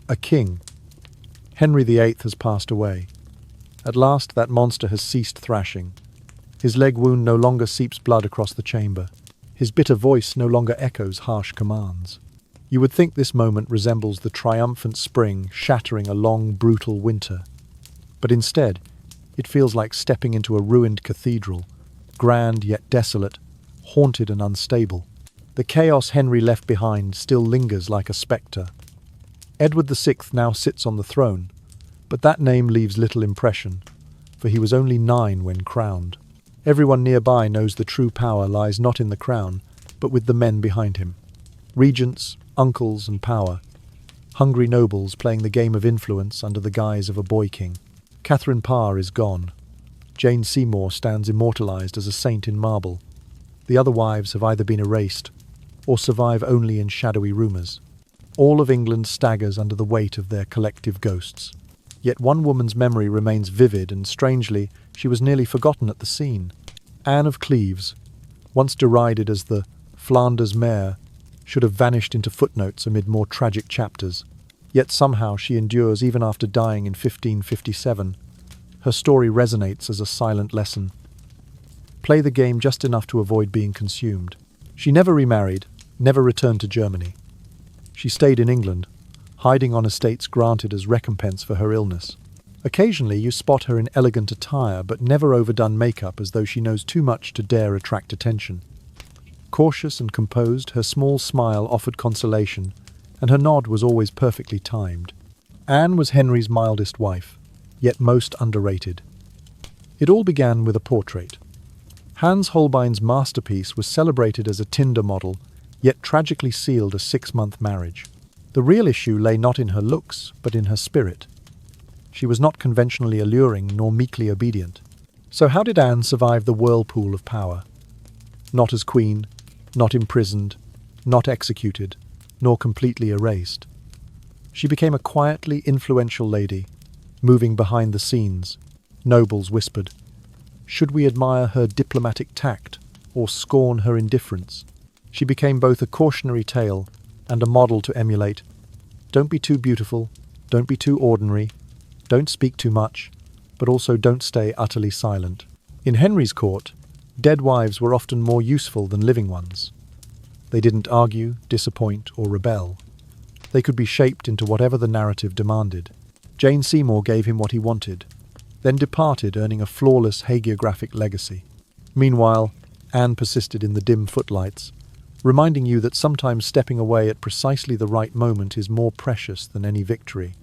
A king. Henry VIII has passed away. At last that monster has ceased thrashing. His leg wound no longer seeps blood across the chamber. His bitter voice no longer echoes harsh commands. You would think this moment resembles the triumphant spring shattering a long, brutal winter. But instead, it feels like stepping into a ruined cathedral, grand yet desolate, haunted and unstable. The chaos Henry left behind still lingers like a spectre. Edward VI now sits on the throne, but that name leaves little impression, for he was only 9 when crowned. Everyone nearby knows the true power lies not in the crown, but with the men behind him. Regents, uncles and power. Hungry nobles playing the game of influence under the guise of a boy king. Catherine Parr is gone. Jane Seymour stands immortalized as a saint in marble. The other wives have either been erased, or survive only in shadowy rumours. All of England staggers under the weight of their collective ghosts. Yet one woman's memory remains vivid, and strangely, she was nearly forgotten at the scene. Anne of Cleves, once derided as the Flanders mare, should have vanished into footnotes amid more tragic chapters. Yet somehow she endures even after dying in 1557. Her story resonates as a silent lesson. Play the game just enough to avoid being consumed. She never remarried, never returned to Germany. She stayed in England, hiding on estates granted as recompense for her illness. Occasionally you spot her in elegant attire, but never overdone makeup, as though she knows too much to dare attract attention. Cautious and composed, her small smile offered consolation, and her nod was always perfectly timed. Anne was Henry's mildest wife, yet most underrated. It all began with a portrait. Hans Holbein's masterpiece was celebrated as a Tinder model, yet tragically sealed a 6-month marriage. The real issue lay not in her looks, but in her spirit. She was not conventionally alluring nor meekly obedient. So how did Anne survive the whirlpool of power? Not as queen, not imprisoned, not executed, nor completely erased. She became a quietly influential lady, moving behind the scenes. Nobles whispered, "Should we admire her diplomatic tact or scorn her indifference?" She became both a cautionary tale and a model to emulate. Don't be too beautiful, don't be too ordinary, don't speak too much, but also don't stay utterly silent. In Henry's court, dead wives were often more useful than living ones. They didn't argue, disappoint, or rebel. They could be shaped into whatever the narrative demanded. Jane Seymour gave him what he wanted, then departed, earning a flawless hagiographic legacy. Meanwhile, Anne persisted in the dim footlights, reminding you that sometimes stepping away at precisely the right moment is more precious than any victory.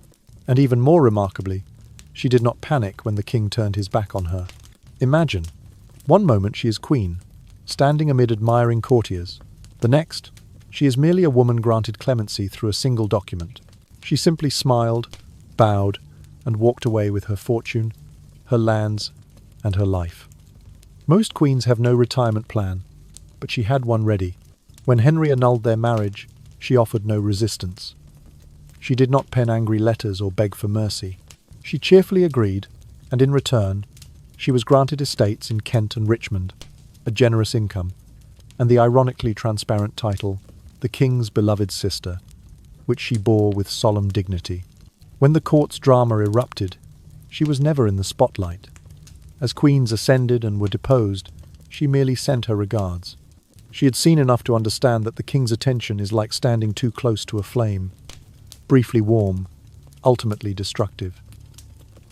And even more remarkably, she did not panic when the king turned his back on her. Imagine, one moment she is queen, standing amid admiring courtiers. The next, she is merely a woman granted clemency through a single document. She simply smiled, bowed, and walked away with her fortune, her lands, and her life. Most queens have no retirement plan, but she had one ready. When Henry annulled their marriage, she offered no resistance. She did not pen angry letters or beg for mercy. She cheerfully agreed, and in return, she was granted estates in Kent and Richmond, a generous income, and the ironically transparent title, the King's beloved sister, which she bore with solemn dignity. When the court's drama erupted, she was never in the spotlight. As queens ascended and were deposed, she merely sent her regards. She had seen enough to understand that the king's attention is like standing too close to a flame, briefly warm, ultimately destructive.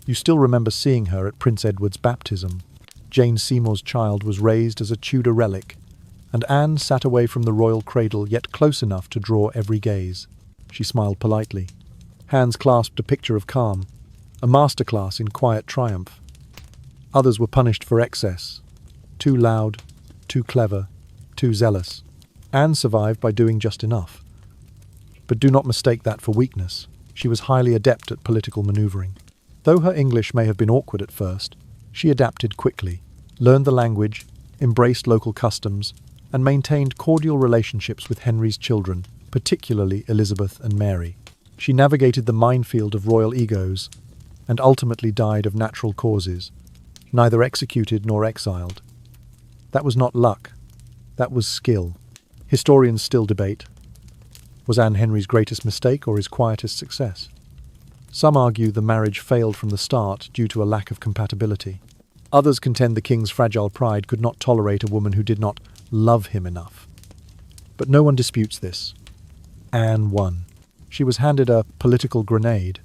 You still remember seeing her at Prince Edward's baptism. Jane Seymour's child was raised as a Tudor relic, and Anne sat away from the royal cradle, yet close enough to draw every gaze. She smiled politely. Hands clasped a picture of calm, a masterclass in quiet triumph. Others were punished for excess. Too loud, too clever, too zealous. Anne survived by doing just enough. But do not mistake that for weakness. She was highly adept at political maneuvering. Though her English may have been awkward at first, she adapted quickly, learned the language, embraced local customs, and maintained cordial relationships with Henry's children, particularly Elizabeth and Mary. She navigated the minefield of royal egos and ultimately died of natural causes, neither executed nor exiled. That was not luck. That was skill. Historians still debate. Was Anne Henry's greatest mistake or his quietest success? Some argue the marriage failed from the start due to a lack of compatibility. Others contend the king's fragile pride could not tolerate a woman who did not love him enough. But no one disputes this. Anne won. She was handed a political grenade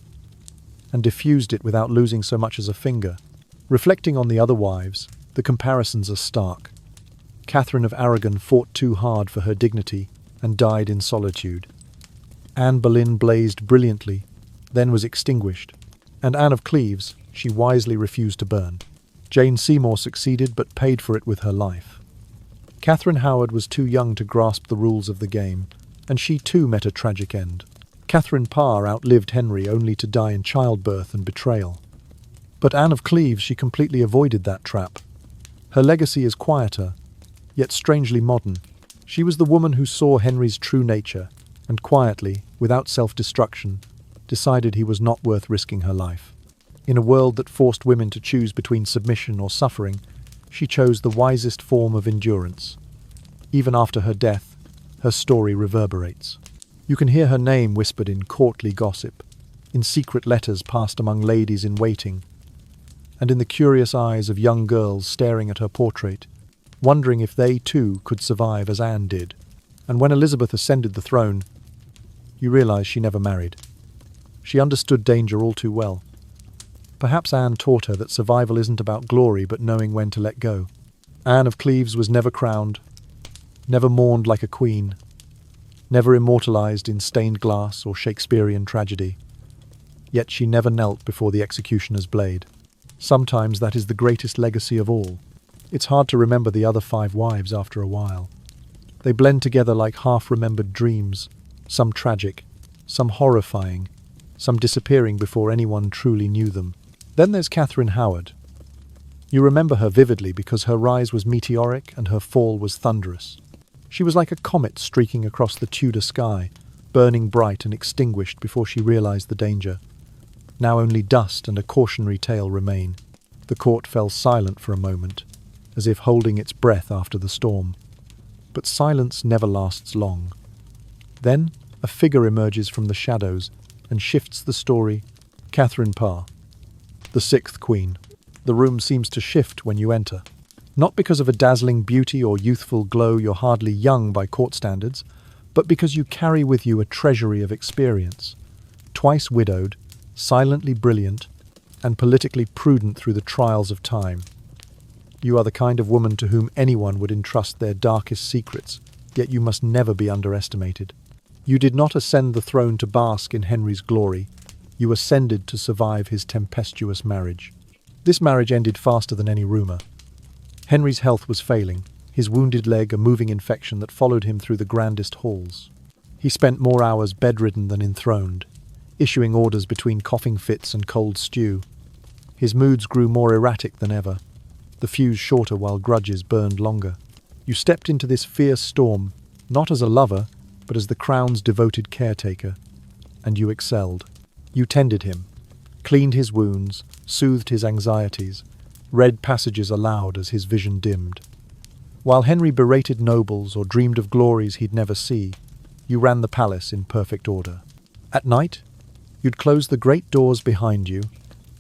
and diffused it without losing so much as a finger. Reflecting on the other wives, the comparisons are stark. Catherine of Aragon fought too hard for her dignity and died in solitude. Anne Boleyn blazed brilliantly, then was extinguished, and Anne of Cleves she wisely refused to burn. Jane Seymour succeeded but paid for it with her life. Catherine Howard was too young to grasp the rules of the game, and she too met a tragic end. Catherine Parr outlived Henry only to die in childbirth and betrayal. But Anne of Cleves, she completely avoided that trap. Her legacy is quieter, yet strangely modern. She was the woman who saw Henry's true nature and quietly, without self-destruction, decided he was not worth risking her life. In a world that forced women to choose between submission or suffering, she chose the wisest form of endurance. Even after her death, her story reverberates. You can hear her name whispered in courtly gossip, in secret letters passed among ladies in waiting, and in the curious eyes of young girls staring at her portrait, wondering if they too could survive as Anne did. And when Elizabeth ascended the throne, you realize she never married. She understood danger all too well. Perhaps Anne taught her that survival isn't about glory but knowing when to let go. Anne of Cleves was never crowned, never mourned like a queen, never immortalized in stained glass or Shakespearean tragedy. Yet she never knelt before the executioner's blade. Sometimes that is the greatest legacy of all. It's hard to remember the other 5 wives after a while. They blend together like half-remembered dreams, some tragic, some horrifying, some disappearing before anyone truly knew them. Then there's Catherine Howard. You remember her vividly because her rise was meteoric and her fall was thunderous. She was like a comet streaking across the Tudor sky, burning bright and extinguished before she realized the danger. Now only dust and a cautionary tale remain. The court fell silent for a moment, as if holding its breath after the storm. But silence never lasts long. Then a figure emerges from the shadows and shifts the story. Catherine Parr, the 6th Queen. The room seems to shift when you enter. Not because of a dazzling beauty or youthful glow, you're hardly young by court standards, but because you carry with you a treasury of experience. Twice widowed, silently brilliant, and politically prudent through the trials of time. You are the kind of woman to whom anyone would entrust their darkest secrets, yet you must never be underestimated. You did not ascend the throne to bask in Henry's glory. You ascended to survive his tempestuous marriage. This marriage ended faster than any rumor. Henry's health was failing, his wounded leg a moving infection that followed him through the grandest halls. He spent more hours bedridden than enthroned, issuing orders between coughing fits and cold stew. His moods grew more erratic than ever. the fuse shorter while grudges burned longer. You stepped into this fierce storm, not as a lover, but as the crown's devoted caretaker, and you excelled. You tended him, cleaned his wounds, soothed his anxieties, read passages aloud as his vision dimmed. While Henry berated nobles or dreamed of glories he'd never see, you ran the palace in perfect order. At night, you'd close the great doors behind you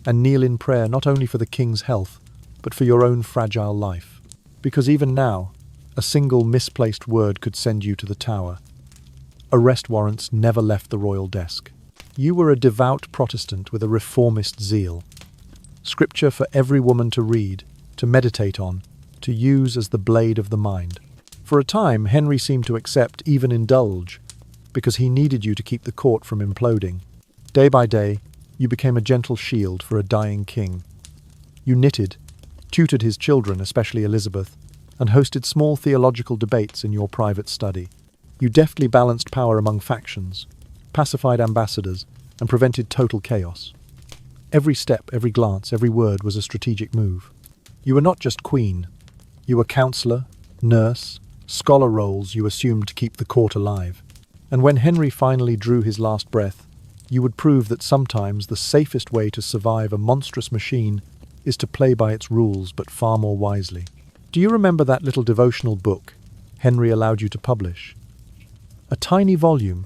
and kneel in prayer not only for the king's health, but for your own fragile life. Because even now, a single misplaced word could send you to the tower. Arrest warrants never left the royal desk. You were a devout Protestant with a reformist zeal. Scripture for every woman to read, to meditate on, to use as the blade of the mind. For a time, Henry seemed to accept, even indulge, because he needed you to keep the court from imploding. Day by day, you became a gentle shield for a dying king. You knitted, tutored his children, especially Elizabeth, and hosted small theological debates in your private study. You deftly balanced power among factions, pacified ambassadors, and prevented total chaos. Every step, every glance, every word was a strategic move. You were not just queen. You were counselor, nurse, scholar roles you assumed to keep the court alive. And when Henry finally drew his last breath, you would prove that sometimes the safest way to survive a monstrous machine is to play by its rules, but far more wisely. Do you remember that little devotional book Henry allowed you to publish? A tiny volume,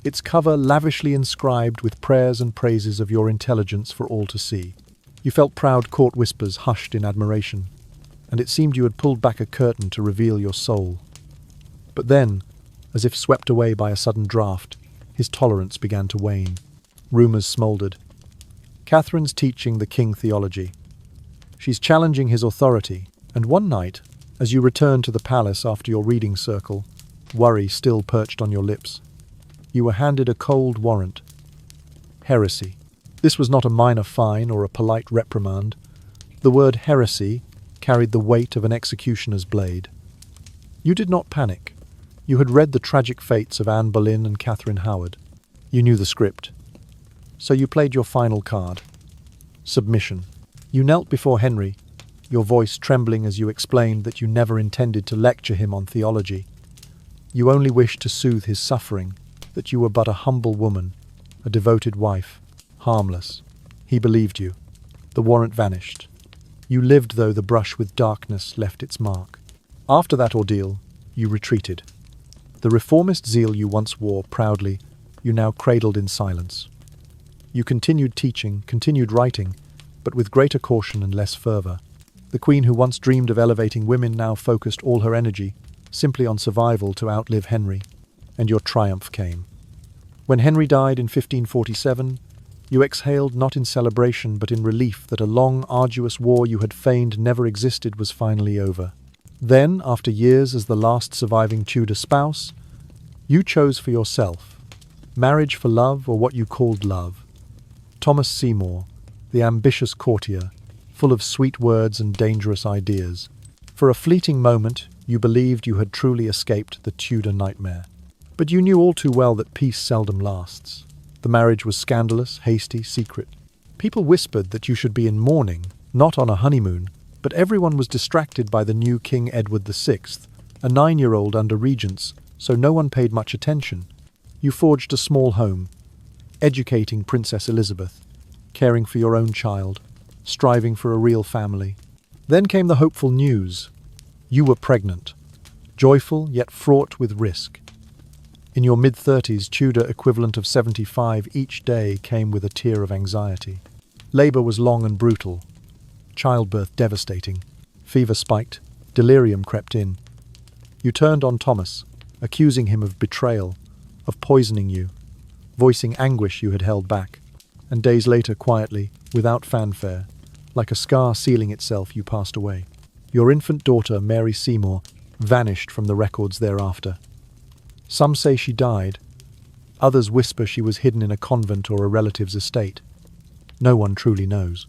its cover lavishly inscribed with prayers and praises of your intelligence for all to see. You felt proud court whispers hushed in admiration, and it seemed you had pulled back a curtain to reveal your soul. But then, as if swept away by a sudden draught, his tolerance began to wane. Rumours smouldered. Catherine's teaching the king theology. She's challenging his authority, and one night, as you returned to the palace after your reading circle, worry still perched on your lips, you were handed a cold warrant. Heresy. This was not a minor fine or a polite reprimand. The word heresy carried the weight of an executioner's blade. You did not panic. You had read the tragic fates of Anne Boleyn and Catherine Howard. You knew the script. So you played your final card. Submission. You knelt before Henry, your voice trembling as you explained that you never intended to lecture him on theology. You only wished to soothe his suffering, that you were but a humble woman, a devoted wife, harmless. He believed you. The warrant vanished. You lived though the brush with darkness left its mark. After that ordeal, you retreated. The reformist zeal you once wore proudly, you now cradled in silence. You continued teaching, continued writing, but with greater caution and less fervour. The queen who once dreamed of elevating women now focused all her energy simply on survival to outlive Henry, and your triumph came. When Henry died in 1547, you exhaled not in celebration but in relief that a long, arduous war you had feigned never existed was finally over. Then, after years as the last surviving Tudor spouse, you chose for yourself marriage for love, or what you called love. Thomas Seymour, the ambitious courtier, full of sweet words and dangerous ideas. For a fleeting moment, you believed you had truly escaped the Tudor nightmare. But you knew all too well that peace seldom lasts. The marriage was scandalous, hasty, secret. People whispered that you should be in mourning, not on a honeymoon, but everyone was distracted by the new King Edward VI, a 9-year-old under regents, so no one paid much attention. You forged a small home, educating Princess Elizabeth, caring for your own child, striving for a real family. Then came the hopeful news. You were pregnant, joyful yet fraught with risk. In your mid-30s, Tudor equivalent of 75, each day came with a tear of anxiety. Labour was long and brutal, childbirth devastating, fever spiked, delirium crept in. You turned on Thomas, accusing him of betrayal, of poisoning you, voicing anguish you had held back, and days later, quietly, without fanfare, like a scar sealing itself, you passed away. Your infant daughter, Mary Seymour, vanished from the records thereafter. Some say she died, others whisper she was hidden in a convent or a relative's estate. No one truly knows.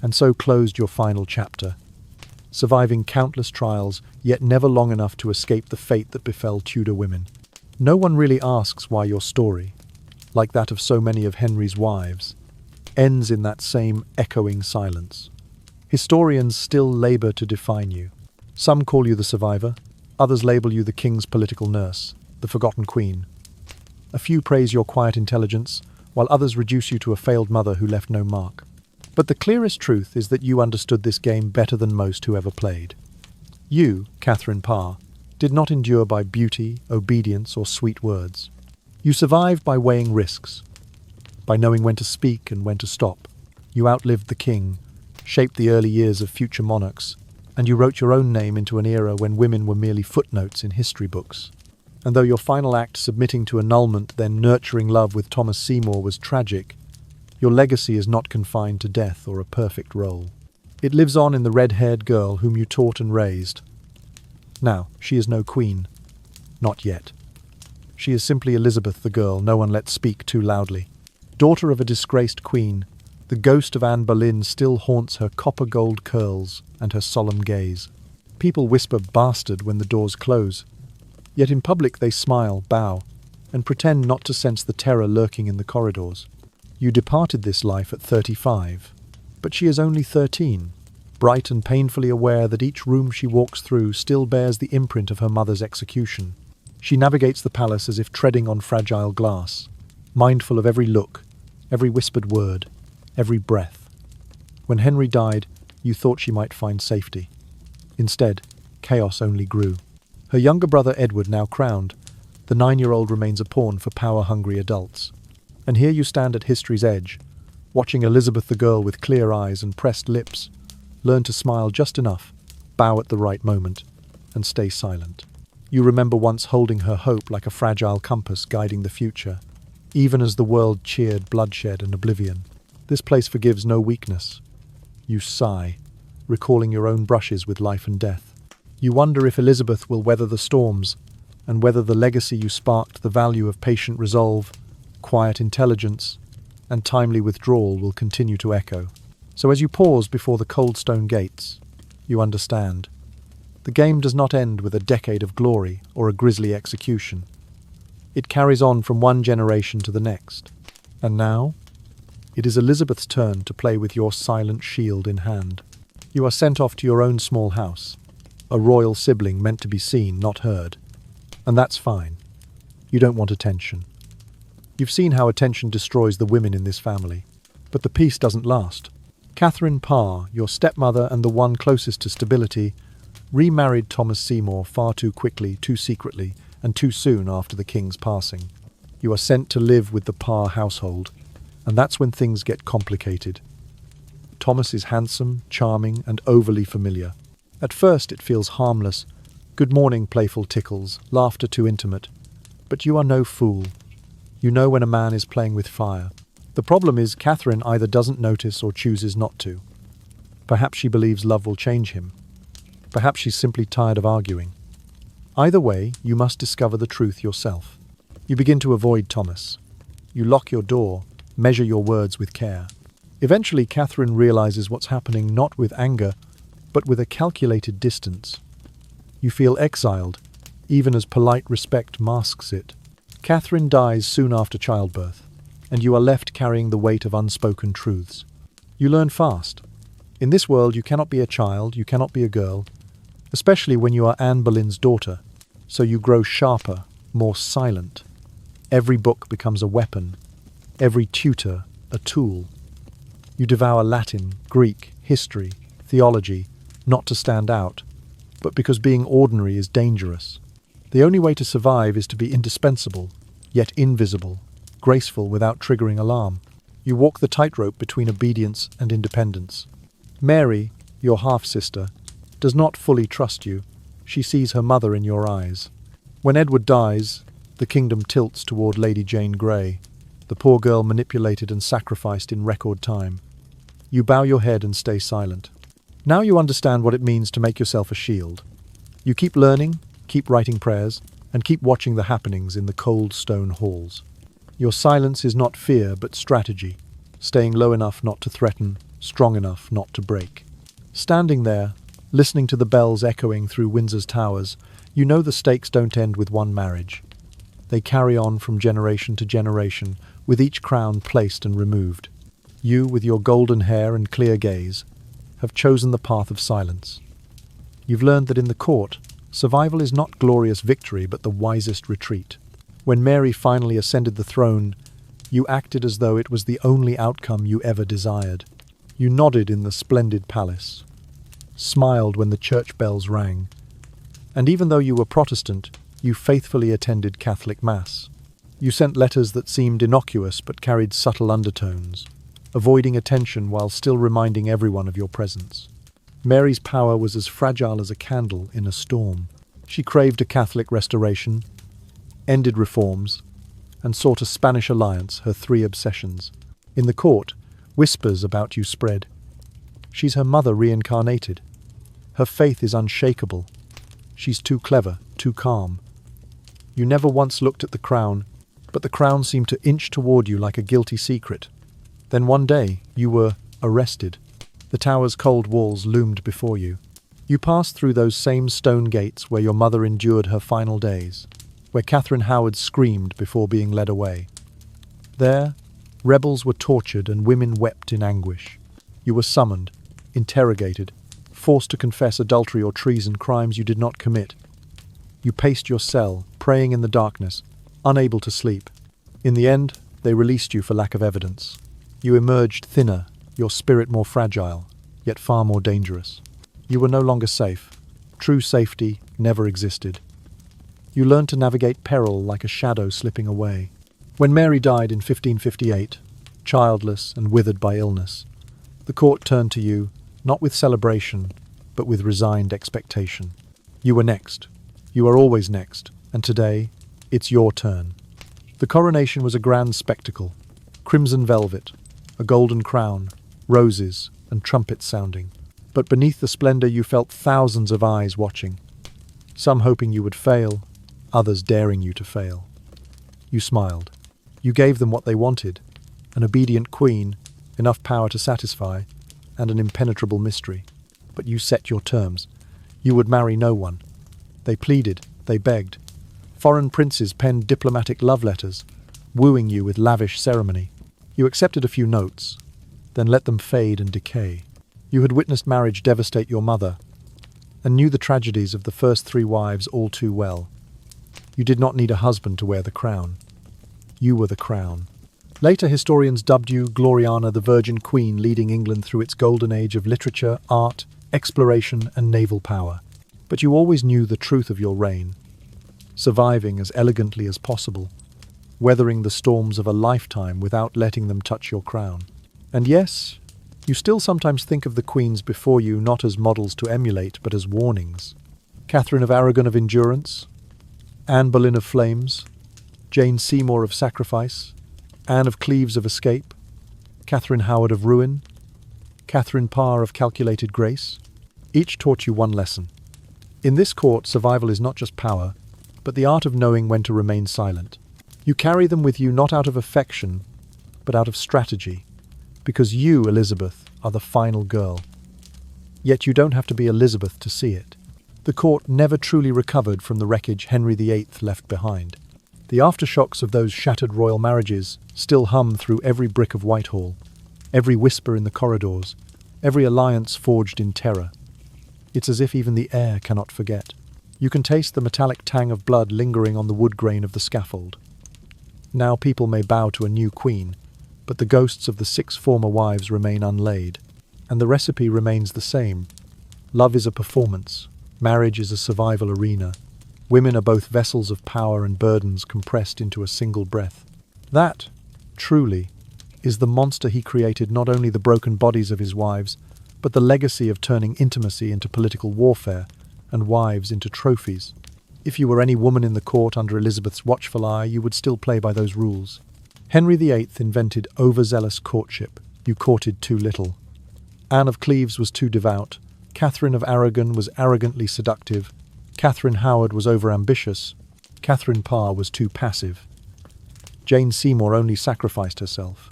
And so closed your final chapter, surviving countless trials, yet never long enough to escape the fate that befell Tudor women. No one really asks why your story, like that of so many of Henry's wives, ends in that same echoing silence. Historians still labor to define you. Some call you the survivor, others label you the king's political nurse, the forgotten queen. A few praise your quiet intelligence, while others reduce you to a failed mother who left no mark. But the clearest truth is that you understood this game better than most who ever played. You, Catherine Parr, did not endure by beauty, obedience, or sweet words. You survived by weighing risks, by knowing when to speak and when to stop. You outlived the king, shaped the early years of future monarchs, and you wrote your own name into an era when women were merely footnotes in history books. And though your final act, submitting to annulment, then nurturing love with Thomas Seymour, was tragic, your legacy is not confined to death or a perfect role. It lives on in the red-haired girl whom you taught and raised. Now, she is no queen. Not yet. She is simply Elizabeth, the girl no one lets speak too loudly. Daughter of a disgraced queen, the ghost of Anne Boleyn still haunts her copper-gold curls and her solemn gaze. People whisper "bastard" when the doors close. Yet in public they smile, bow, and pretend not to sense the terror lurking in the corridors. You departed this life at 35, but she is only 13, bright and painfully aware that each room she walks through still bears the imprint of her mother's execution. She navigates the palace as if treading on fragile glass, mindful of every look, every whispered word, every breath. When Henry died, you thought she might find safety. Instead, chaos only grew. Her younger brother Edward now crowned, the 9-year-old remains a pawn for power-hungry adults. And here you stand at history's edge, watching Elizabeth the girl with clear eyes and pressed lips learn to smile just enough, bow at the right moment, and stay silent. You remember once holding her hope like a fragile compass guiding the future, even as the world cheered bloodshed and oblivion. This place forgives no weakness. You sigh, recalling your own brushes with life and death. You wonder if Elizabeth will weather the storms, and whether the legacy you sparked, the value of patient resolve, quiet intelligence, and timely withdrawal, will continue to echo. So as you pause before the cold stone gates, you understand. The game does not end with a decade of glory or a grisly execution. It carries on from one generation to the next. And now, it is Elizabeth's turn to play with your silent shield in hand. You are sent off to your own small house, a royal sibling meant to be seen, not heard. And that's fine. You don't want attention. You've seen how attention destroys the women in this family. But the peace doesn't last. Catherine Parr, your stepmother and the one closest to stability, remarried Thomas Seymour far too quickly, too secretly, and too soon after the king's passing. You are sent to live with the Parr household, and that's when things get complicated. Thomas is handsome, charming, and overly familiar. At first it feels harmless. Good morning, playful tickles, laughter too intimate. But you are no fool. You know when a man is playing with fire. The problem is Catherine either doesn't notice or chooses not to. Perhaps she believes love will change him. Perhaps she's simply tired of arguing. Either way, you must discover the truth yourself. You begin to avoid Thomas. You lock your door, measure your words with care. Eventually, Catherine realizes what's happening, not with anger, but with a calculated distance. You feel exiled, even as polite respect masks it. Catherine dies soon after childbirth, and you are left carrying the weight of unspoken truths. You learn fast. In this world, you cannot be a child, you cannot be a girl, especially when you are Anne Boleyn's daughter, so you grow sharper, more silent. Every book becomes a weapon, every tutor a tool. You devour Latin, Greek, history, theology, not to stand out, but because being ordinary is dangerous. The only way to survive is to be indispensable, yet invisible, graceful without triggering alarm. You walk the tightrope between obedience and independence. Mary, your half-sister, does not fully trust you. She sees her mother in your eyes. When Edward dies, the kingdom tilts toward Lady Jane Grey, the poor girl manipulated and sacrificed in record time. You bow your head and stay silent. Now you understand what it means to make yourself a shield. You keep learning, keep writing prayers, and keep watching the happenings in the cold stone halls. Your silence is not fear, but strategy, staying low enough not to threaten, strong enough not to break. Standing there, listening to the bells echoing through Windsor's towers, you know the stakes don't end with one marriage. They carry on from generation to generation, with each crown placed and removed. You, with your golden hair and clear gaze, have chosen the path of silence. You've learned that in the court, survival is not glorious victory but the wisest retreat. When Mary finally ascended the throne, you acted as though it was the only outcome you ever desired. You nodded in the splendid palace, smiled when the church bells rang, and even though you were Protestant, you faithfully attended Catholic Mass. You sent letters that seemed innocuous but carried subtle undertones, avoiding attention while still reminding everyone of your presence. Mary's power was as fragile as a candle in a storm. She craved a Catholic restoration, ended reforms, and sought a Spanish alliance, her three obsessions. In the court, whispers about you spread. She's her mother reincarnated. Her faith is unshakable. She's too clever, too calm. You never once looked at the crown, but the crown seemed to inch toward you like a guilty secret. Then one day, you were arrested. The tower's cold walls loomed before you. You passed through those same stone gates where your mother endured her final days, where Catherine Howard screamed before being led away. There, rebels were tortured and women wept in anguish. You were summoned, interrogated, forced to confess adultery or treason, crimes you did not commit. You paced your cell, praying in the darkness, unable to sleep. In the end, they released you for lack of evidence. You emerged thinner, your spirit more fragile, yet far more dangerous. You were no longer safe. True safety never existed. You learned to navigate peril like a shadow slipping away. When Mary died in 1558, childless and withered by illness, the court turned to you, not with celebration, but with resigned expectation. You were next. You are always next, and today, it's your turn. The coronation was a grand spectacle. Crimson velvet, a golden crown, roses, and trumpets sounding. But beneath the splendor you felt thousands of eyes watching. Some hoping you would fail, others daring you to fail. You smiled. You gave them what they wanted, an obedient queen, enough power to satisfy, and an impenetrable mystery. But you set your terms. You would marry no one. They pleaded, they begged. Foreign princes penned diplomatic love letters, wooing you with lavish ceremony. You accepted a few notes, then let them fade and decay. You had witnessed marriage devastate your mother, and knew the tragedies of the first three wives all too well. You did not need a husband to wear the crown. You were the crown. Later historians dubbed you Gloriana, the Virgin Queen, leading England through its golden age of literature, art, exploration, and naval power. But you always knew the truth of your reign, surviving as elegantly as possible, weathering the storms of a lifetime without letting them touch your crown. And yes, you still sometimes think of the queens before you not as models to emulate, but as warnings. Catherine of Aragon of endurance, Anne Boleyn of flames, Jane Seymour of sacrifice, Anne of Cleves of escape, Catherine Howard of ruin, Catherine Parr of calculated grace. Each taught you one lesson. In this court, survival is not just power, but the art of knowing when to remain silent. You carry them with you not out of affection, but out of strategy, because you, Elizabeth, are the final girl. Yet you don't have to be Elizabeth to see it. The court never truly recovered from the wreckage Henry VIII left behind. The aftershocks of those shattered royal marriages still hum through every brick of Whitehall, every whisper in the corridors, every alliance forged in terror. It's as if even the air cannot forget. You can taste the metallic tang of blood lingering on the wood grain of the scaffold. Now people may bow to a new queen, but the ghosts of the 6 former wives remain unlaid, and the recipe remains the same. Love is a performance. Marriage is a survival arena. Women are both vessels of power and burdens compressed into a single breath. That, truly, is the monster he created, not only the broken bodies of his wives, but the legacy of turning intimacy into political warfare and wives into trophies. If you were any woman in the court under Elizabeth's watchful eye, you would still play by those rules. Henry VIII invented overzealous courtship. You courted too little. Anne of Cleves was too devout. Catherine of Aragon was arrogantly seductive. Catherine Howard was overambitious. Catherine Parr was too passive. Jane Seymour only sacrificed herself.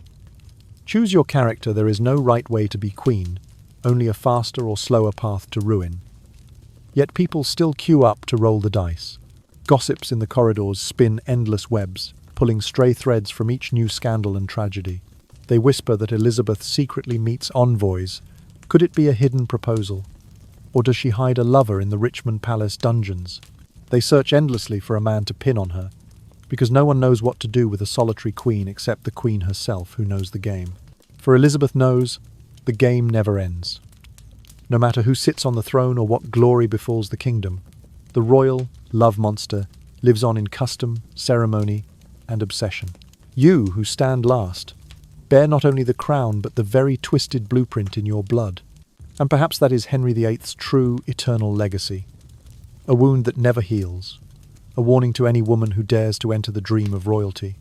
Choose your character. There is no right way to be queen, only a faster or slower path to ruin. Yet people still queue up to roll the dice. Gossips in the corridors spin endless webs, pulling stray threads from each new scandal and tragedy. They whisper that Elizabeth secretly meets envoys, Could it be a hidden proposal? Or does she hide a lover in the Richmond Palace dungeons? They search endlessly for a man to pin on her, because no one knows what to do with a solitary queen except the queen herself, who knows the game. For Elizabeth knows, the game never ends. No matter who sits on the throne or what glory befalls the kingdom, the royal love monster lives on in custom, ceremony, and obsession. You, who stand last, bear not only the crown but the very twisted blueprint in your blood. And perhaps that is Henry VIII's true, eternal legacy. A wound that never heals. A warning to any woman who dares to enter the dream of royalty.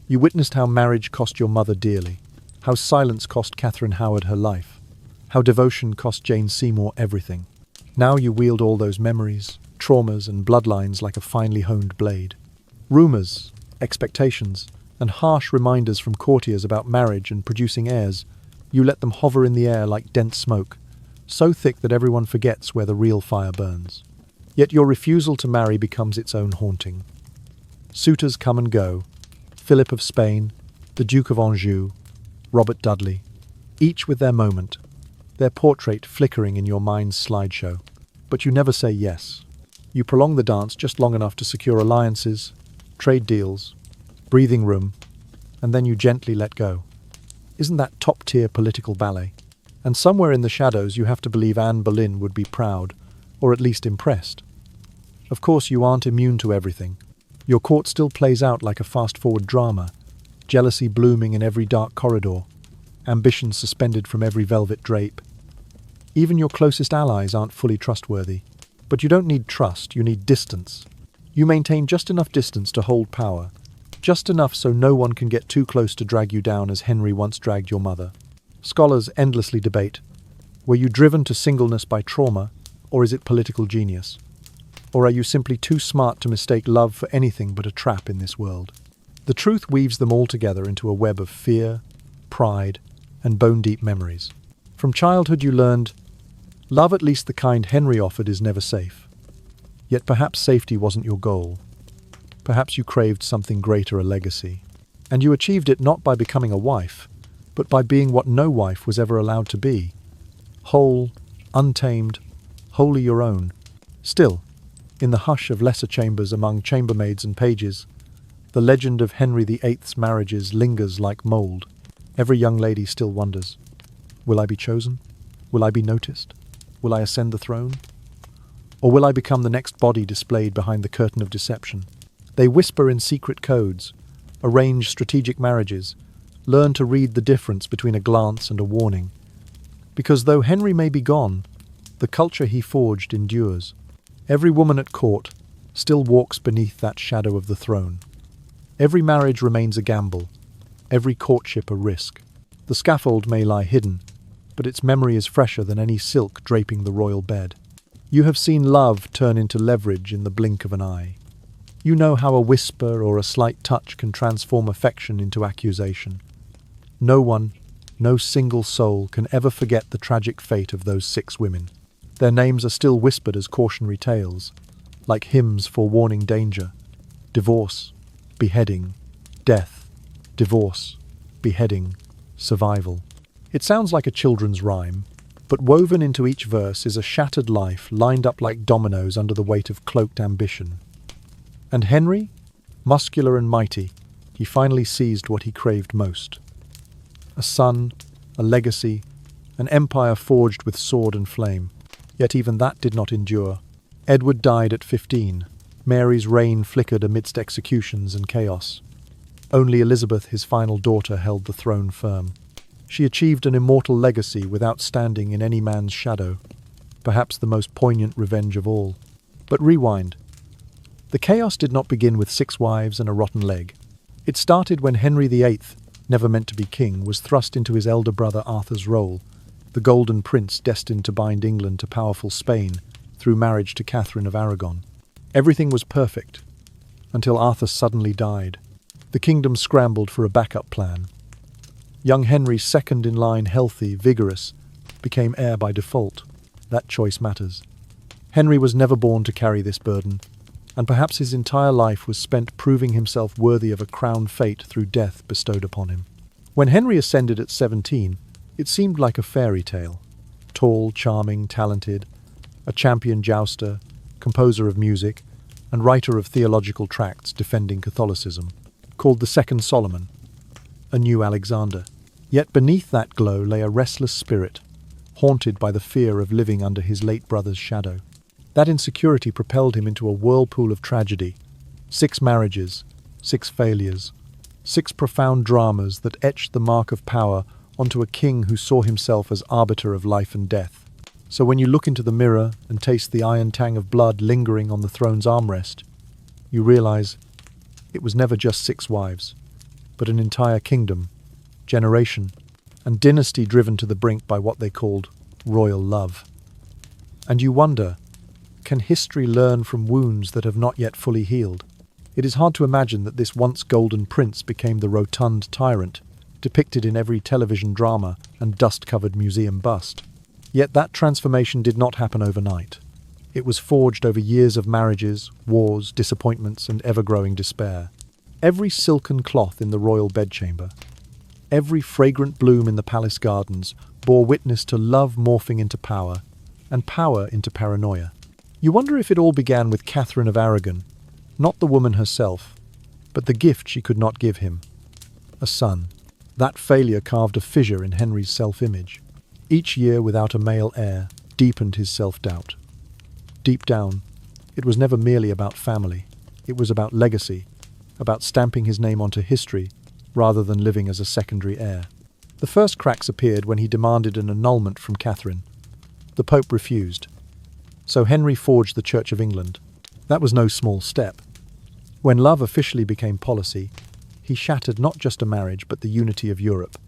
You witnessed how marriage cost your mother dearly. How silence cost Catherine Howard her life. How devotion cost Jane Seymour everything. Now you wield all those memories, traumas and bloodlines like a finely honed blade. Rumours, expectations, and harsh reminders from courtiers about marriage and producing heirs, you let them hover in the air like dense smoke, so thick that everyone forgets where the real fire burns. Yet your refusal to marry becomes its own haunting. Suitors come and go. Philip of Spain, the Duke of Anjou, Robert Dudley, each with their moment, their portrait flickering in your mind's slideshow. But you never say yes. You prolong the dance just long enough to secure alliances, trade deals, breathing room, and then you gently let go. Isn't that top-tier political ballet? And somewhere in the shadows you have to believe Anne Boleyn would be proud, or at least impressed. Of course, you aren't immune to everything. Your court still plays out like a fast-forward drama, jealousy blooming in every dark corridor, ambition suspended from every velvet drape. Even your closest allies aren't fully trustworthy. But you don't need trust, you need distance. You maintain just enough distance to hold power, just enough so no one can get too close to drag you down as Henry once dragged your mother. Scholars endlessly debate, were you driven to singleness by trauma, or is it political genius? Or are you simply too smart to mistake love for anything but a trap in this world? The truth weaves them all together into a web of fear, pride, and bone-deep memories. From childhood you learned, love at least the kind Henry offered is never safe. Yet perhaps safety wasn't your goal. Perhaps you craved something greater, a legacy. And you achieved it not by becoming a wife, but by being what no wife was ever allowed to be. Whole, untamed, wholly your own. Still, in the hush of lesser chambers among chambermaids and pages, the legend of Henry VIII's marriages lingers like mould. Every young lady still wonders, will I be chosen? Will I be noticed? Will I ascend the throne? Or will I become the next body displayed behind the curtain of deception? They whisper in secret codes, arrange strategic marriages, learn to read the difference between a glance and a warning. Because though Henry may be gone, the culture he forged endures. Every woman at court still walks beneath that shadow of the throne. Every marriage remains a gamble, every courtship a risk. The scaffold may lie hidden, but its memory is fresher than any silk draping the royal bed. You have seen love turn into leverage in the blink of an eye. You know how a whisper or a slight touch can transform affection into accusation. No one, no single soul can ever forget the tragic fate of those 6 women. Their names are still whispered as cautionary tales, like hymns forewarning danger. Divorce, beheading, death, divorce, beheading, survival. It sounds like a children's rhyme, but woven into each verse is a shattered life lined up like dominoes under the weight of cloaked ambition. And Henry, muscular and mighty, he finally seized what he craved most. A son, a legacy, an empire forged with sword and flame. Yet even that did not endure. Edward died at 15. Mary's reign flickered amidst executions and chaos. Only Elizabeth, his final daughter, held the throne firm. She achieved an immortal legacy without standing in any man's shadow, perhaps the most poignant revenge of all. But rewind. The chaos did not begin with 6 wives and a rotten leg. It started when Henry VIII, never meant to be king, was thrust into his elder brother Arthur's role, the Golden Prince destined to bind England to powerful Spain through marriage to Catherine of Aragon. Everything was perfect, until Arthur suddenly died. The kingdom scrambled for a backup plan. Young Henry, second in line, healthy, vigorous, became heir by default. That choice matters. Henry was never born to carry this burden, and perhaps his entire life was spent proving himself worthy of a crown fate through death bestowed upon him. When Henry ascended at 17, it seemed like a fairy tale. tall, charming, talented, a champion jouster, composer of music, and writer of theological tracts defending Catholicism, called the Second Solomon, a new Alexander. Yet beneath that glow lay a restless spirit, haunted by the fear of living under his late brother's shadow. That insecurity propelled him into a whirlpool of tragedy. 6 marriages, 6 failures, 6 profound dramas that etched the mark of power onto a king who saw himself as arbiter of life and death. So when you look into the mirror and taste the iron tang of blood lingering on the throne's armrest, you realize it was never just 6 wives, but an entire kingdom, generation, and dynasty driven to the brink by what they called royal love. And you wonder, can history learn from wounds that have not yet fully healed? It is hard to imagine that this once golden prince became the rotund tyrant, depicted in every television drama and dust-covered museum bust. Yet that transformation did not happen overnight. It was forged over years of marriages, wars, disappointments, and ever-growing despair. Every silken cloth in the royal bedchamber, every fragrant bloom in the palace gardens bore witness to love morphing into power, and power into paranoia. You wonder if it all began with Catherine of Aragon, not the woman herself, but the gift she could not give him, a son. That failure carved a fissure in Henry's self-image. Each year without a male heir deepened his self-doubt. Deep down, it was never merely about family. It was about legacy, about stamping his name onto history rather than living as a secondary heir. The first cracks appeared when he demanded an annulment from Catherine. The Pope refused. So Henry forged the Church of England. That was no small step. When love officially became policy, he shattered not just a marriage but the unity of Europe.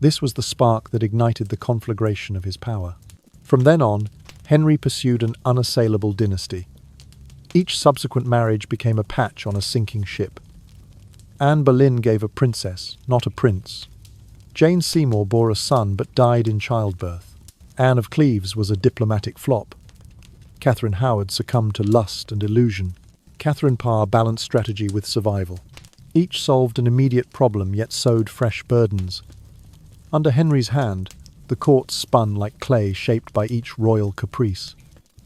This was the spark that ignited the conflagration of his power. From then on, Henry pursued an unassailable dynasty. Each subsequent marriage became a patch on a sinking ship. Anne Boleyn gave a princess, not a prince. Jane Seymour bore a son but died in childbirth. Anne of Cleves was a diplomatic flop. Catherine Howard succumbed to lust and illusion. Catherine Parr balanced strategy with survival. Each solved an immediate problem yet sowed fresh burdens. Under Henry's hand, the court spun like clay shaped by each royal caprice.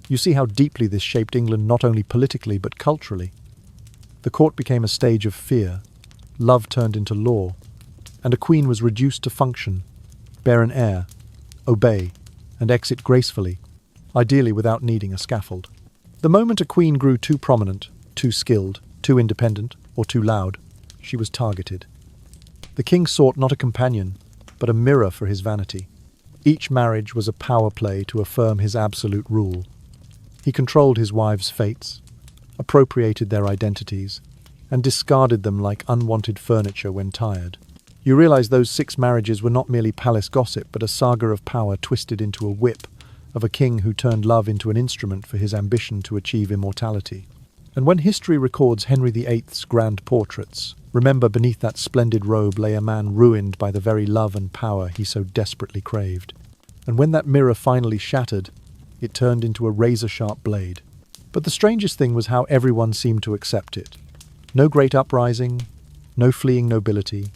You see how deeply this shaped England not only politically but culturally. The court became a stage of fear, love turned into law, and a queen was reduced to function, bear an heir, obey, and exit gracefully, ideally without needing a scaffold. The moment a queen grew too prominent, too skilled, too independent, or too loud, she was targeted. The king sought not a companion, but a mirror for his vanity. Each marriage was a power play to affirm his absolute rule. He controlled his wives' fates, appropriated their identities, and discarded them like unwanted furniture when tired. You realize those 6 marriages were not merely palace gossip, but a saga of power twisted into a whip, of a king who turned love into an instrument for his ambition to achieve immortality. And when history records Henry VIII's grand portraits, remember beneath that splendid robe lay a man ruined by the very love and power he so desperately craved. And when that mirror finally shattered, it turned into a razor-sharp blade. But the strangest thing was how everyone seemed to accept it. No great uprising, no fleeing nobility,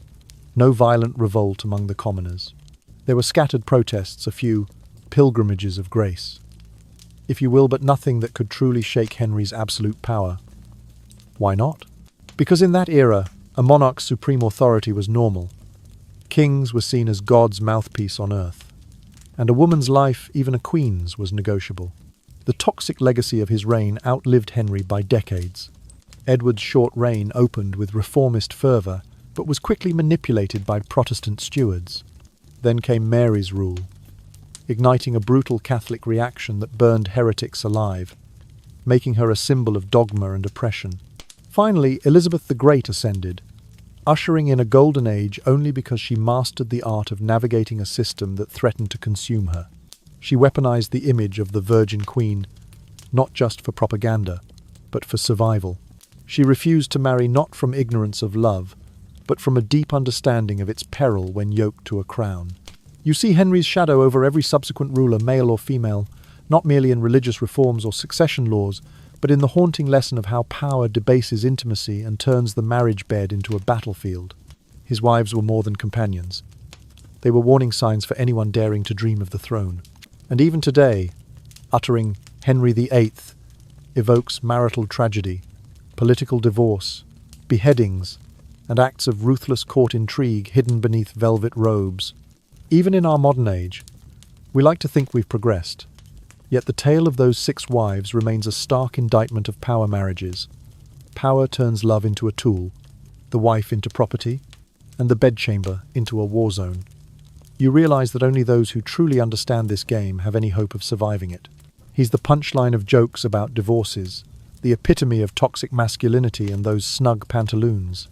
no violent revolt among the commoners. There were scattered protests, a few pilgrimages of grace, if you will, but nothing that could truly shake Henry's absolute power. Why not? Because in that era, a monarch's supreme authority was normal. Kings were seen as God's mouthpiece on earth, and a woman's life, even a queen's, was negotiable. The toxic legacy of his reign outlived Henry by decades. Edward's short reign opened with reformist fervour, but was quickly manipulated by Protestant stewards. Then came Mary's rule, igniting a brutal Catholic reaction that burned heretics alive, making her a symbol of dogma and oppression. Finally, Elizabeth the Great ascended, ushering in a golden age only because she mastered the art of navigating a system that threatened to consume her. She weaponized the image of the Virgin Queen, not just for propaganda, but for survival. She refused to marry not from ignorance of love, but from a deep understanding of its peril when yoked to a crown. You see Henry's shadow over every subsequent ruler, male or female, not merely in religious reforms or succession laws, but in the haunting lesson of how power debases intimacy and turns the marriage bed into a battlefield. His wives were more than companions. They were warning signs for anyone daring to dream of the throne. And even today, uttering Henry VIII evokes marital tragedy, political divorce, beheadings, and acts of ruthless court intrigue hidden beneath velvet robes. Even in our modern age, we like to think we've progressed. Yet the tale of those 6 wives remains a stark indictment of power marriages. Power turns love into a tool, the wife into property, and the bedchamber into a war zone. You realize that only those who truly understand this game have any hope of surviving it. He's the punchline of jokes about divorces, the epitome of toxic masculinity and those snug pantaloons.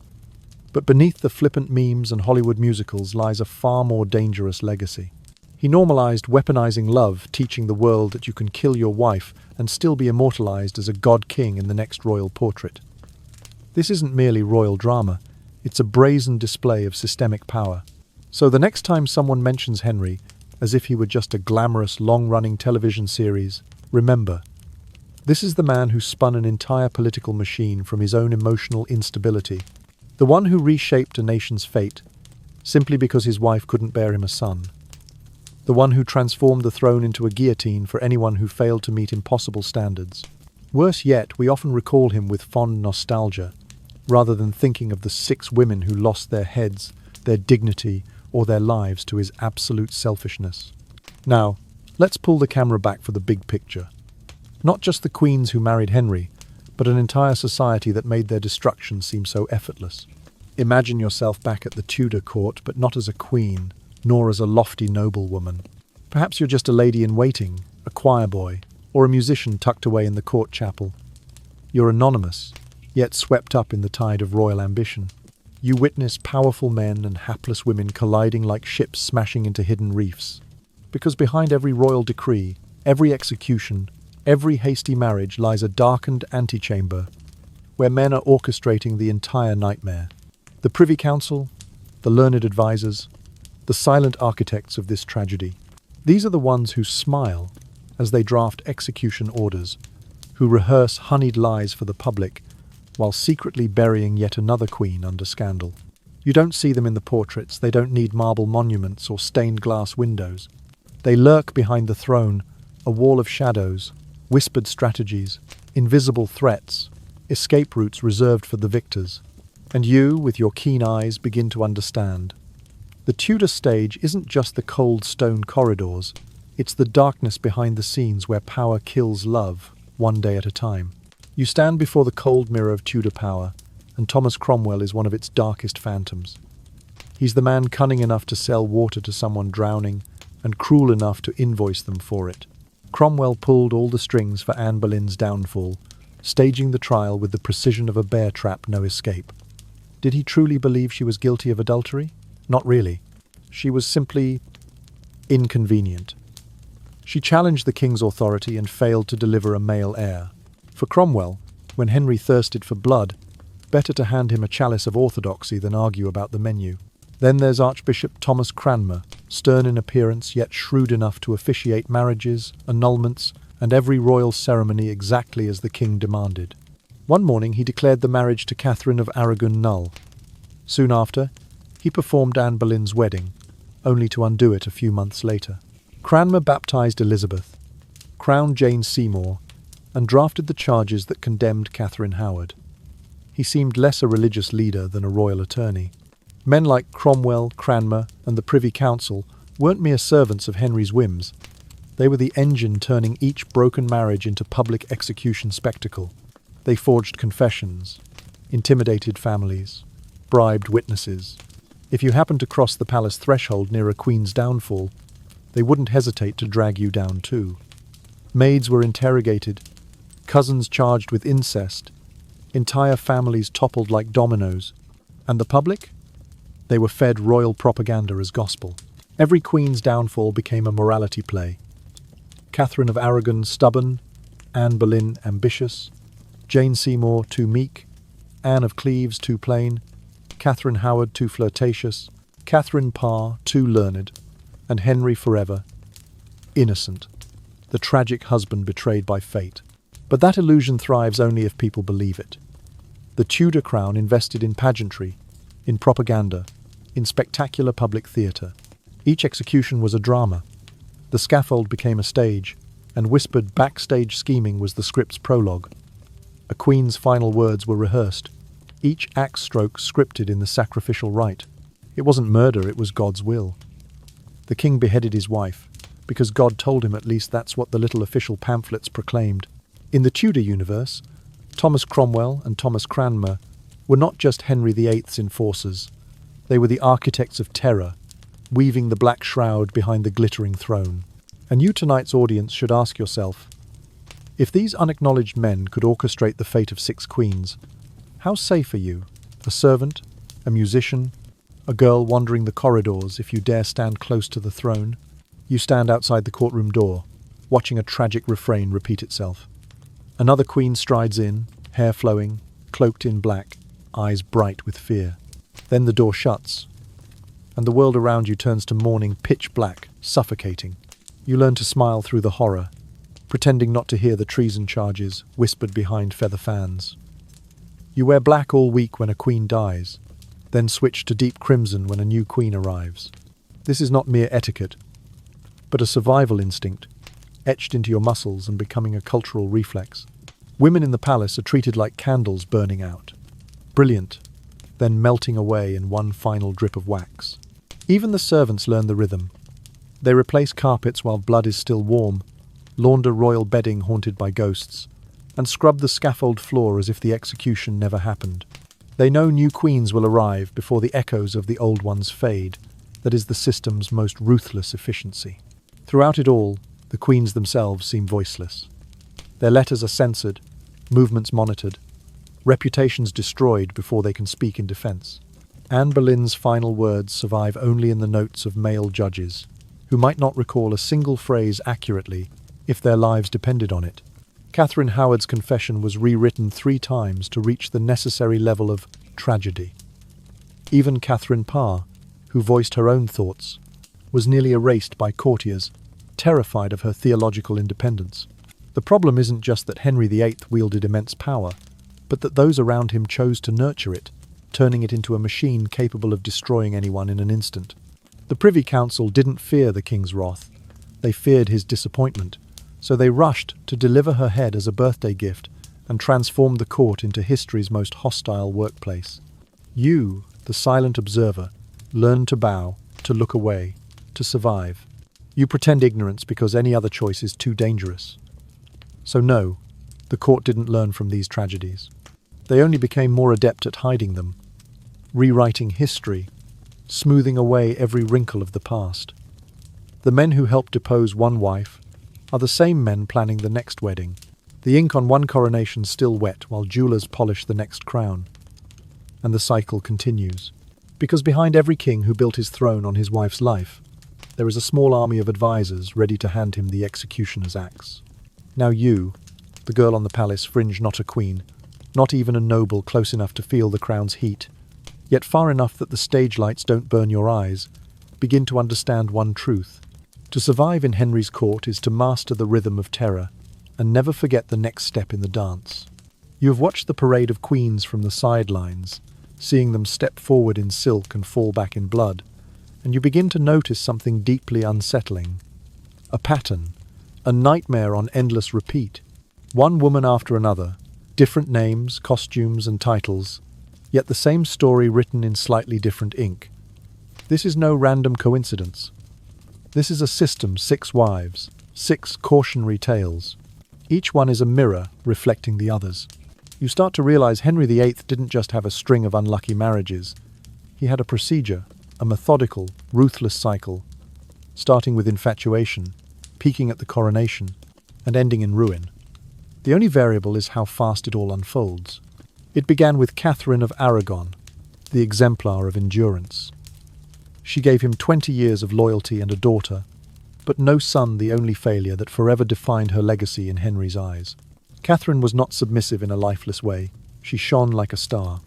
But beneath the flippant memes and Hollywood musicals lies a far more dangerous legacy. He normalized weaponizing love, teaching the world that you can kill your wife and still be immortalized as a god king in the next royal portrait. This isn't merely royal drama, it's a brazen display of systemic power. So the next time someone mentions Henry, as if he were just a glamorous, long-running television series, remember, this is the man who spun an entire political machine from his own emotional instability. The one who reshaped a nation's fate, simply because his wife couldn't bear him a son. The one who transformed the throne into a guillotine for anyone who failed to meet impossible standards. Worse yet, we often recall him with fond nostalgia, rather than thinking of the 6 women who lost their heads, their dignity, or their lives to his absolute selfishness. Now, let's pull the camera back for the big picture. Not just the queens who married Henry, but an entire society that made their destruction seem so effortless. Imagine yourself back at the Tudor court, but not as a queen, nor as a lofty noblewoman. Perhaps you're just a lady-in-waiting, a choir boy, or a musician tucked away in the court chapel. You're anonymous, yet swept up in the tide of royal ambition. You witness powerful men and hapless women colliding like ships smashing into hidden reefs. Because behind every royal decree, every execution, every hasty marriage lies a darkened antechamber, where men are orchestrating the entire nightmare. The Privy Council, the learned advisors, the silent architects of this tragedy. These are the ones who smile as they draft execution orders, who rehearse honeyed lies for the public, while secretly burying yet another queen under scandal. You don't see them in the portraits, they don't need marble monuments or stained glass windows. They lurk behind the throne, a wall of shadows, whispered strategies, invisible threats, escape routes reserved for the victors. And you, with your keen eyes, begin to understand. The Tudor stage isn't just the cold stone corridors, it's the darkness behind the scenes where power kills love, one day at a time. You stand before the cold mirror of Tudor power, and Thomas Cromwell is one of its darkest phantoms. He's the man cunning enough to sell water to someone drowning, and cruel enough to invoice them for it. Cromwell pulled all the strings for Anne Boleyn's downfall, staging the trial with the precision of a bear trap, no escape. Did he truly believe she was guilty of adultery? Not really. She was simply inconvenient. She challenged the king's authority and failed to deliver a male heir. For Cromwell, when Henry thirsted for blood, better to hand him a chalice of orthodoxy than argue about the menu. Then there's Archbishop Thomas Cranmer, stern in appearance yet shrewd enough to officiate marriages, annulments, and every royal ceremony exactly as the king demanded. One morning he declared the marriage to Catherine of Aragon null. Soon after, he performed Anne Boleyn's wedding, only to undo it a few months later. Cranmer baptized Elizabeth, crowned Jane Seymour, and drafted the charges that condemned Catherine Howard. He seemed less a religious leader than a royal attorney. Men like Cromwell, Cranmer, and the Privy Council weren't mere servants of Henry's whims. They were the engine turning each broken marriage into public execution spectacle. They forged confessions, intimidated families, bribed witnesses. If you happened to cross the palace threshold near a queen's downfall, they wouldn't hesitate to drag you down too. Maids were interrogated, cousins charged with incest, entire families toppled like dominoes. And the public? They were fed royal propaganda as gospel. Every queen's downfall became a morality play. Catherine of Aragon stubborn, Anne Boleyn ambitious, Jane Seymour too meek, Anne of Cleves too plain, Catherine Howard too flirtatious, Catherine Parr too learned, and Henry forever innocent, the tragic husband betrayed by fate. But that illusion thrives only if people believe it. The Tudor crown invested in pageantry, in propaganda, in spectacular public theatre. Each execution was a drama. The scaffold became a stage, and whispered backstage scheming was the script's prologue. A queen's final words were rehearsed, each axe stroke scripted in the sacrificial rite. It wasn't murder, it was God's will. The king beheaded his wife, because God told him, at least that's what the little official pamphlets proclaimed. In the Tudor universe, Thomas Cromwell and Thomas Cranmer were not just Henry VIII's enforcers. They were the architects of terror, weaving the black shroud behind the glittering throne. And you, tonight's audience, should ask yourself, if these unacknowledged men could orchestrate the fate of 6 queens, how safe are you? A servant? A musician? A girl wandering the corridors if you dare stand close to the throne? You stand outside the courtroom door, watching a tragic refrain repeat itself. Another queen strides in, hair flowing, cloaked in black, eyes bright with fear. Then the door shuts, and the world around you turns to mourning, pitch black, suffocating. You learn to smile through the horror, pretending not to hear the treason charges whispered behind feather fans. You wear black all week when a queen dies, then switch to deep crimson when a new queen arrives. This is not mere etiquette, but a survival instinct, etched into your muscles and becoming a cultural reflex. Women in the palace are treated like candles burning out, brilliant, then melting away in one final drip of wax. Even the servants learn the rhythm. They replace carpets while blood is still warm, launder royal bedding haunted by ghosts, and scrub the scaffold floor as if the execution never happened. They know new queens will arrive before the echoes of the old ones fade. That is the system's most ruthless efficiency. Throughout it all, the queens themselves seem voiceless. Their letters are censored, movements monitored, reputations destroyed before they can speak in defense. Anne Boleyn's final words survive only in the notes of male judges, who might not recall a single phrase accurately if their lives depended on it. Catherine Howard's confession was rewritten 3 times to reach the necessary level of tragedy. Even Catherine Parr, who voiced her own thoughts, was nearly erased by courtiers, terrified of her theological independence. The problem isn't just that Henry VIII wielded immense power, but that those around him chose to nurture it, turning it into a machine capable of destroying anyone in an instant. The Privy Council didn't fear the king's wrath. They feared his disappointment, so they rushed to deliver her head as a birthday gift and transformed the court into history's most hostile workplace. You, the silent observer, learn to bow, to look away, to survive. You pretend ignorance because any other choice is too dangerous. So no, the court didn't learn from these tragedies. They only became more adept at hiding them, rewriting history, smoothing away every wrinkle of the past. The men who helped depose one wife are the same men planning the next wedding. The ink on one coronation still wet while jewelers polish the next crown. And the cycle continues. Because behind every king who built his throne on his wife's life, there is a small army of advisors ready to hand him the executioner's axe. Now you, the girl on the palace fringe, not a queen, not even a noble close enough to feel the crown's heat, yet far enough that the stage lights don't burn your eyes, begin to understand one truth. To survive in Henry's court is to master the rhythm of terror and never forget the next step in the dance. You have watched the parade of queens from the sidelines, seeing them step forward in silk and fall back in blood, and you begin to notice something deeply unsettling. A pattern, a nightmare on endless repeat. One woman after another, different names, costumes and titles, yet the same story written in slightly different ink. This is no random coincidence. This is a system, 6 wives, 6 cautionary tales. Each one is a mirror reflecting the others. You start to realize Henry VIII didn't just have a string of unlucky marriages. He had a procedure, a methodical, ruthless cycle, starting with infatuation, peaking at the coronation, and ending in ruin. The only variable is how fast it all unfolds. It began with Catherine of Aragon, the exemplar of endurance. She gave him 20 years of loyalty and a daughter, but no son, the only failure that forever defined her legacy in Henry's eyes. Catherine was not submissive in a lifeless way. She shone like a star.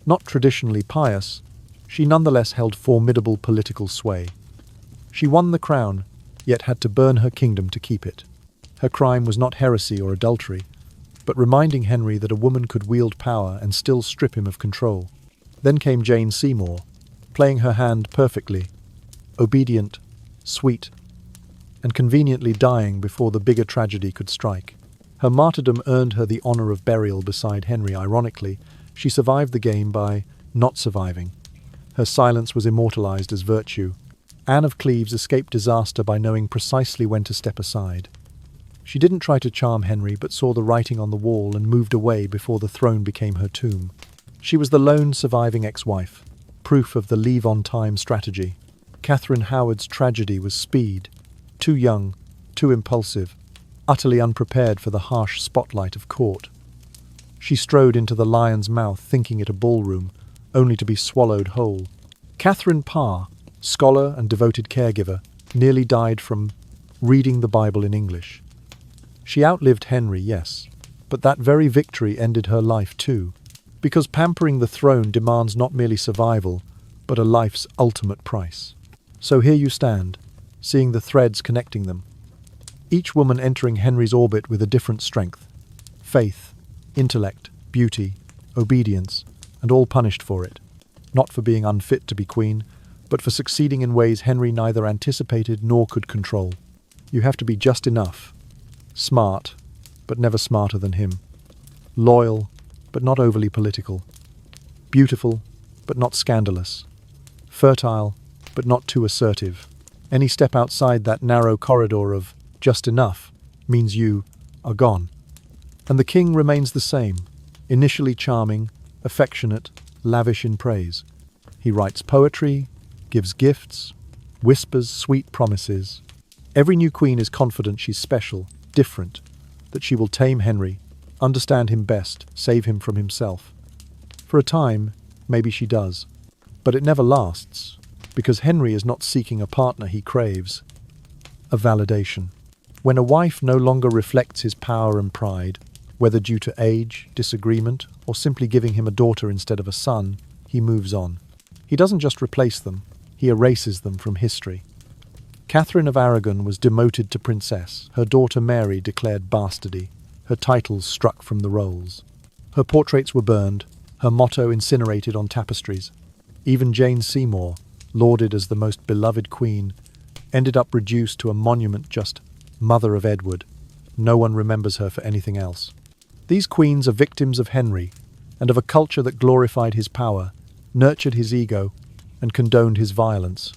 Not traditionally pious, she nonetheless held formidable political sway. She won the crown, yet had to burn her kingdom to keep it. Her crime was not heresy or adultery, but reminding Henry that a woman could wield power and still strip him of control. Then came Jane Seymour, playing her hand perfectly, obedient, sweet, and conveniently dying before the bigger tragedy could strike. Her martyrdom earned her the honor of burial beside Henry. Ironically, she survived the game by not surviving. Her silence was immortalized as virtue. Anne of Cleves escaped disaster by knowing precisely when to step aside. She didn't try to charm Henry, but saw the writing on the wall and moved away before the throne became her tomb. She was the lone surviving ex-wife, proof of the leave-on-time strategy. Catherine Howard's tragedy was speed. Too young, too impulsive, utterly unprepared for the harsh spotlight of court. She strode into the lion's mouth thinking it a ballroom, only to be swallowed whole. Catherine Parr, scholar and devoted caregiver, nearly died from reading the Bible in English. She outlived Henry, yes, but that very victory ended her life too, because pampering the throne demands not merely survival, but a life's ultimate price. So here you stand, seeing the threads connecting them. Each woman entering Henry's orbit with a different strength. Faith, intellect, beauty, obedience, and all punished for it. Not for being unfit to be queen, but for succeeding in ways Henry neither anticipated nor could control. You have to be just enough. Smart, but never smarter than him. Loyal, but not overly political. Beautiful, but not scandalous. Fertile, but not too assertive. Any step outside that narrow corridor of just enough means you are gone. And the king remains the same, initially charming, affectionate, lavish in praise. He writes poetry, gives gifts, whispers sweet promises. Every new queen is confident she's special, different, that she will tame Henry, understand him best, save him from himself. For a time, maybe she does. But it never lasts, because Henry is not seeking a partner he craves, a validation. When a wife no longer reflects his power and pride, whether due to age, disagreement, or simply giving him a daughter instead of a son, he moves on. He doesn't just replace them, he erases them from history. Catherine of Aragon was demoted to princess, her daughter Mary declared bastardy, her titles struck from the rolls. Her portraits were burned, her motto incinerated on tapestries. Even Jane Seymour, lauded as the most beloved queen, ended up reduced to a monument just Mother of Edward. No one remembers her for anything else. These queens are victims of Henry, and of a culture that glorified his power, nurtured his ego, and condoned his violence.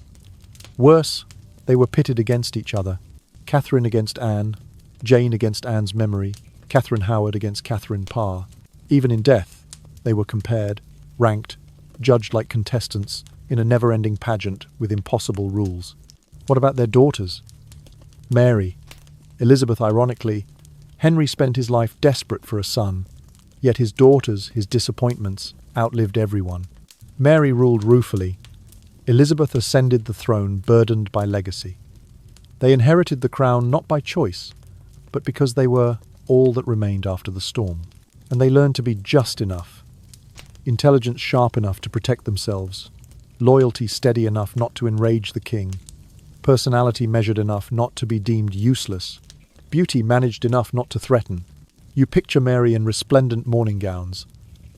Worse, they were pitted against each other. Catherine against Anne, Jane against Anne's memory, Catherine Howard against Catherine Parr. Even in death, they were compared, ranked, judged like contestants in a never-ending pageant with impossible rules. What about their daughters? Mary, Elizabeth. Ironically, Henry spent his life desperate for a son, yet his daughters, his disappointments, outlived everyone. Mary ruled ruefully. Elizabeth ascended the throne burdened by legacy. They inherited the crown not by choice, but because they were all that remained after the storm. And they learned to be just enough. Intelligence sharp enough to protect themselves. Loyalty steady enough not to enrage the king. Personality measured enough not to be deemed useless. Beauty managed enough not to threaten. You picture Mary in resplendent morning gowns,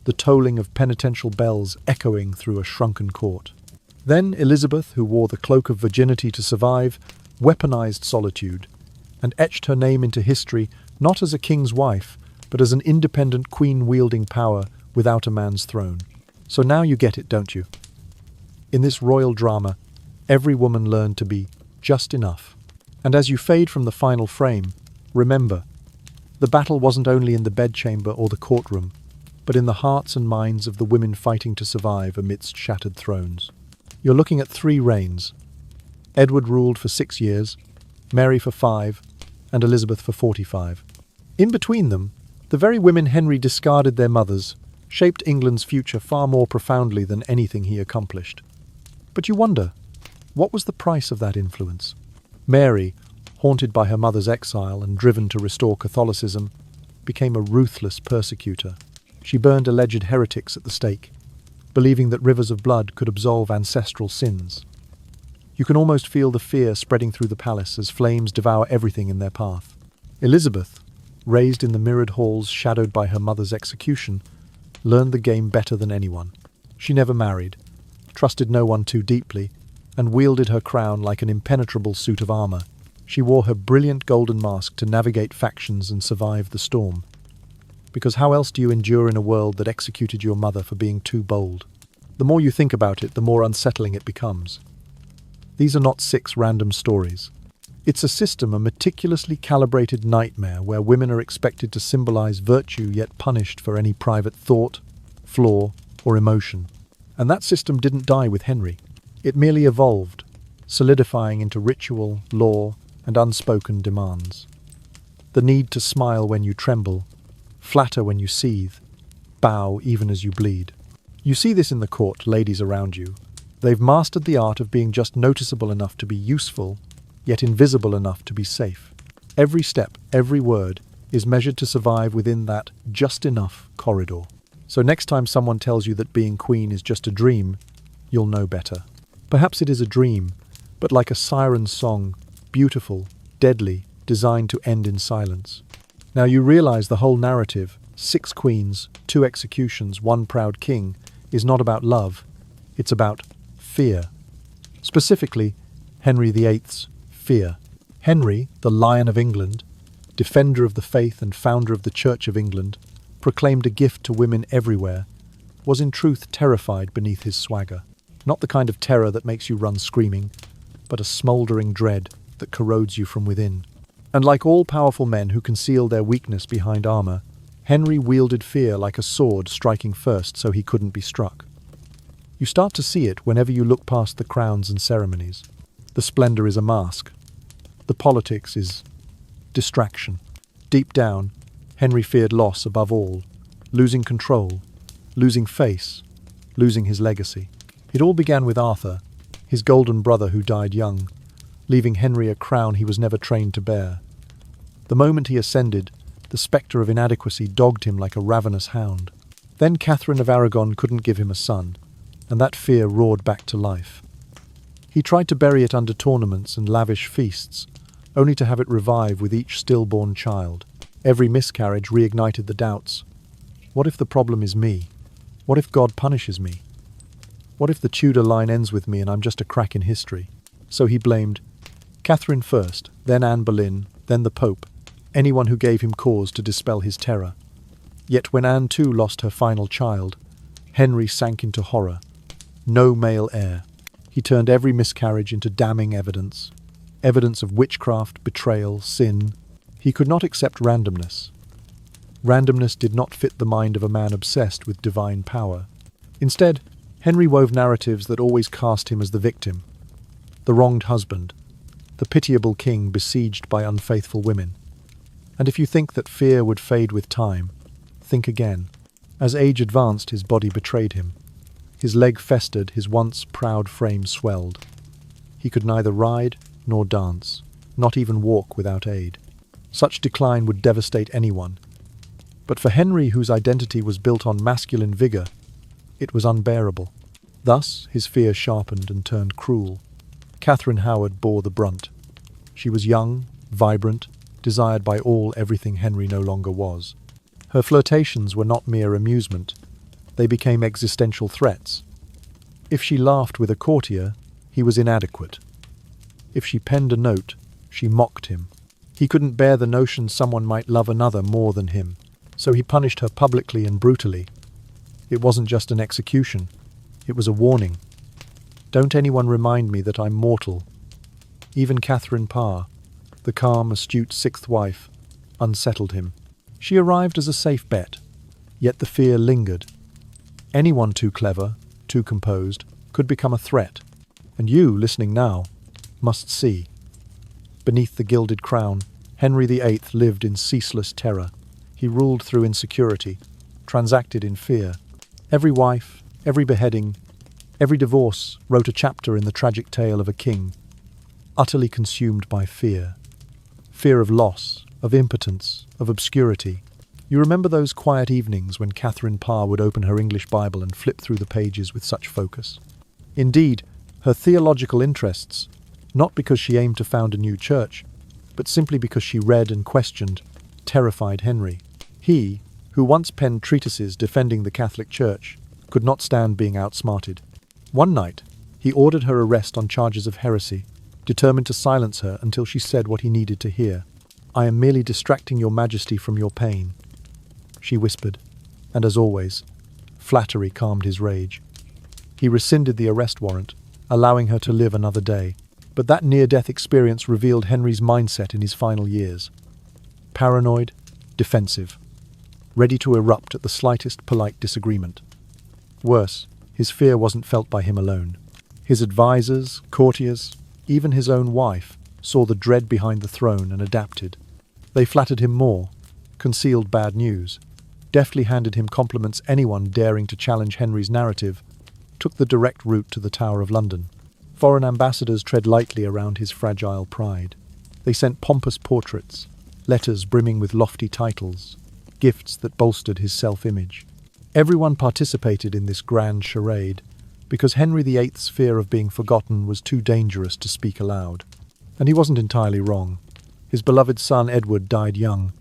the tolling of penitential bells echoing through a shrunken court. Then Elizabeth, who wore the cloak of virginity to survive, weaponized solitude, and etched her name into history not as a king's wife, but as an independent queen wielding power without a man's throne. So now you get it, don't you? In this royal drama, every woman learned to be just enough. And as you fade from the final frame, remember, the battle wasn't only in the bedchamber or the courtroom, but in the hearts and minds of the women fighting to survive amidst shattered thrones. You're looking at 3 reigns. Edward ruled for 6 years, Mary for 5, and Elizabeth for 45. In between them, the very women Henry discarded their mothers shaped England's future far more profoundly than anything he accomplished. But you wonder, what was the price of that influence? Mary, haunted by her mother's exile and driven to restore Catholicism, became a ruthless persecutor. She burned alleged heretics at the stake, believing that rivers of blood could absolve ancestral sins. You can almost feel the fear spreading through the palace as flames devour everything in their path. Elizabeth, raised in the mirrored halls shadowed by her mother's execution, learned the game better than anyone. She never married, trusted no one too deeply, and wielded her crown like an impenetrable suit of armor. She wore her brilliant golden mask to navigate factions and survive the storm. Because how else do you endure in a world that executed your mother for being too bold? The more you think about it, the more unsettling it becomes. These are not 6 random stories. It's a system, a meticulously calibrated nightmare where women are expected to symbolize virtue yet punished for any private thought, flaw, or emotion. And that system didn't die with Henry. It merely evolved, solidifying into ritual, law, and unspoken demands. The need to smile when you tremble, flatter when you seethe, bow even as you bleed. You see this in the court, ladies around you. They've mastered the art of being just noticeable enough to be useful, yet invisible enough to be safe. Every step, every word, is measured to survive within that just enough corridor. So next time someone tells you that being queen is just a dream, you'll know better. Perhaps it is a dream, but like a siren's song, beautiful, deadly, designed to end in silence. Now you realize the whole narrative, 6 queens, 2 executions, 1 proud king, is not about love, it's about fear. Specifically, Henry VIII's fear. Henry, the Lion of England, defender of the faith and founder of the Church of England, proclaimed a gift to women everywhere, was in truth terrified beneath his swagger. Not the kind of terror that makes you run screaming, but a smouldering dread that corrodes you from within. And like all powerful men who conceal their weakness behind armor, Henry wielded fear like a sword, striking first so he couldn't be struck. You start to see it whenever you look past the crowns and ceremonies. The splendor is a mask. The politics is distraction. Deep down, Henry feared loss above all, losing control, losing face, losing his legacy. It all began with Arthur, his golden brother who died young, leaving Henry a crown he was never trained to bear. The moment he ascended, the spectre of inadequacy dogged him like a ravenous hound. Then Catherine of Aragon couldn't give him a son, and that fear roared back to life. He tried to bury it under tournaments and lavish feasts, only to have it revive with each stillborn child. Every miscarriage reignited the doubts. What if the problem is me? What if God punishes me? What if the Tudor line ends with me and I'm just a crack in history? So he blamed Catherine first, then Anne Boleyn, then the Pope, anyone who gave him cause to dispel his terror. Yet when Anne too lost her final child, Henry sank into horror. No male heir. He turned every miscarriage into damning evidence. Evidence of witchcraft, betrayal, sin. He could not accept randomness. Randomness did not fit the mind of a man obsessed with divine power. Instead, Henry wove narratives that always cast him as the victim, the wronged husband, the pitiable king besieged by unfaithful women. And if you think that fear would fade with time, think again. As age advanced, his body betrayed him. His leg festered, his once proud frame swelled. He could neither ride nor dance, not even walk without aid. Such decline would devastate anyone. But for Henry, whose identity was built on masculine vigor, it was unbearable. Thus, his fear sharpened and turned cruel. Catherine Howard bore the brunt. She was young, vibrant, desired by all everything Henry no longer was. Her flirtations were not mere amusement. They became existential threats. If she laughed with a courtier, he was inadequate. If she penned a note, she mocked him. He couldn't bear the notion someone might love another more than him, so he punished her publicly and brutally. It wasn't just an execution, it was a warning. Don't anyone remind me that I'm mortal. Even Catherine Parr, the calm, astute 6th wife, unsettled him. She arrived as a safe bet, yet the fear lingered. Anyone too clever, too composed, could become a threat. And you, listening now, must see. Beneath the gilded crown, Henry VIII lived in ceaseless terror. He ruled through insecurity, transacted in fear. Every wife, every beheading, every divorce wrote a chapter in the tragic tale of a king, utterly consumed by fear. Fear of loss, of impotence, of obscurity. You remember those quiet evenings when Catherine Parr would open her English Bible and flip through the pages with such focus? Indeed, her theological interests, not because she aimed to found a new church, but simply because she read and questioned, terrified Henry. He, who once penned treatises defending the Catholic Church, could not stand being outsmarted. One night, he ordered her arrest on charges of heresy, determined to silence her until she said what he needed to hear. "I am merely distracting your majesty from your pain," she whispered, and as always, flattery calmed his rage. He rescinded the arrest warrant, allowing her to live another day. But that near-death experience revealed Henry's mindset in his final years. Paranoid, defensive, ready to erupt at the slightest polite disagreement. Worse, his fear wasn't felt by him alone. His advisors, courtiers, even his own wife, saw the dread behind the throne and adapted. They flattered him more, concealed bad news, deftly handed him compliments anyone daring to challenge Henry's narrative, took the direct route to the Tower of London. Foreign ambassadors tread lightly around his fragile pride. They sent pompous portraits, letters brimming with lofty titles, gifts that bolstered his self-image. Everyone participated in this grand charade, because Henry VIII's fear of being forgotten was too dangerous to speak aloud. And he wasn't entirely wrong. His beloved son Edward died young.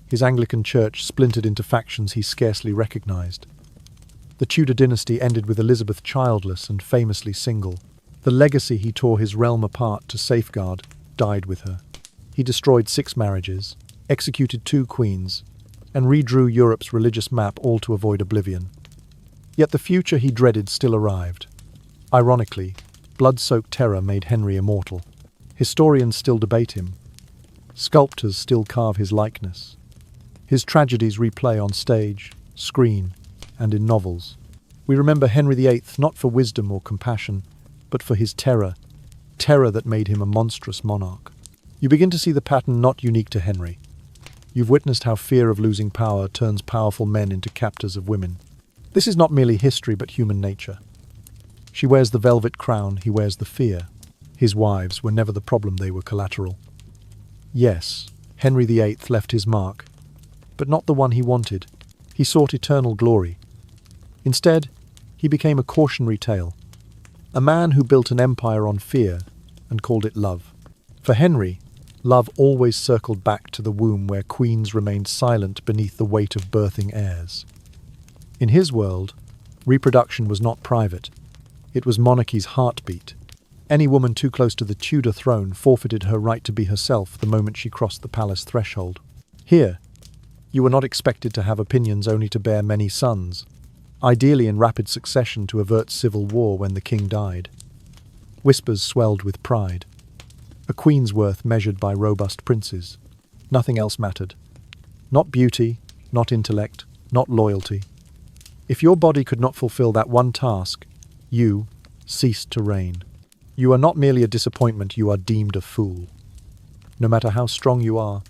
His Anglican church splintered into factions he scarcely recognized. The Tudor dynasty ended with Elizabeth childless and famously single. The legacy he tore his realm apart to safeguard died with her. He destroyed 6 marriages, executed 2 queens, and redrew Europe's religious map, all to avoid oblivion. Yet the future he dreaded still arrived. Ironically, blood-soaked terror made Henry immortal. Historians still debate him. Sculptors still carve his likeness. His tragedies replay on stage, screen, and in novels. We remember Henry VIII not for wisdom or compassion, but for his terror that made him a monstrous monarch. You begin to see the pattern not unique to Henry. You've witnessed how fear of losing power turns powerful men into captors of women. This is not merely history but human nature. She wears the velvet crown, he wears the fear. His wives were never the problem, they were collateral. Yes, Henry VIII left his mark, but not the one he wanted. He sought eternal glory. Instead, he became a cautionary tale. A man who built an empire on fear and called it love. For Henry, love always circled back to the womb where queens remained silent beneath the weight of birthing heirs. In his world, reproduction was not private. It was monarchy's heartbeat. Any woman too close to the Tudor throne forfeited her right to be herself the moment she crossed the palace threshold. Here, you were not expected to have opinions only to bear many sons, ideally in rapid succession to avert civil war when the king died. Whispers swelled with pride. A queen's worth measured by robust princes. Nothing else mattered. Not beauty, not intellect, not loyalty. If your body could not fulfill that one task, you ceased to reign. You are not merely a disappointment, you are deemed a fool. No matter how strong you are,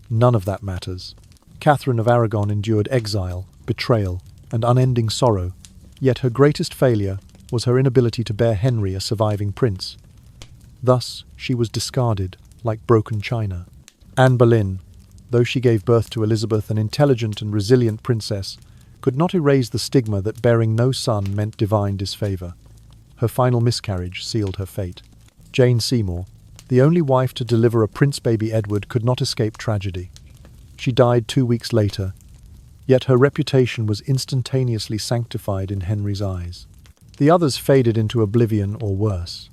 none of that matters. Catherine of Aragon endured exile, betrayal, and unending sorrow, yet her greatest failure was her inability to bear Henry, a surviving prince. Thus, she was discarded, like broken china. Anne Boleyn, though she gave birth to Elizabeth, an intelligent and resilient princess, could not erase the stigma that bearing no son meant divine disfavor. Her final miscarriage sealed her fate. Jane Seymour, the only wife to deliver a prince-baby Edward, could not escape tragedy. She died 2 weeks later, yet her reputation was instantaneously sanctified in Henry's eyes. The others faded into oblivion or worse.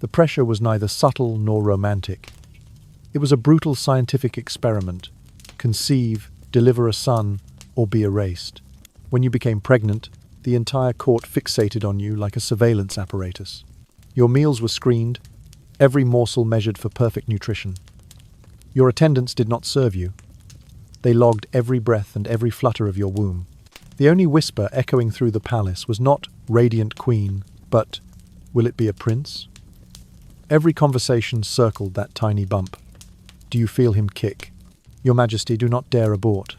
The pressure was neither subtle nor romantic. It was a brutal scientific experiment. Conceive, deliver a son, or be erased. When you became pregnant, the entire court fixated on you like a surveillance apparatus. Your meals were screened, every morsel measured for perfect nutrition. Your attendants did not serve you. They logged every breath and every flutter of your womb. The only whisper echoing through the palace was not "radiant queen," but "will it be a prince?" Every conversation circled that tiny bump. Do you feel him kick? Your Majesty, do not dare abort.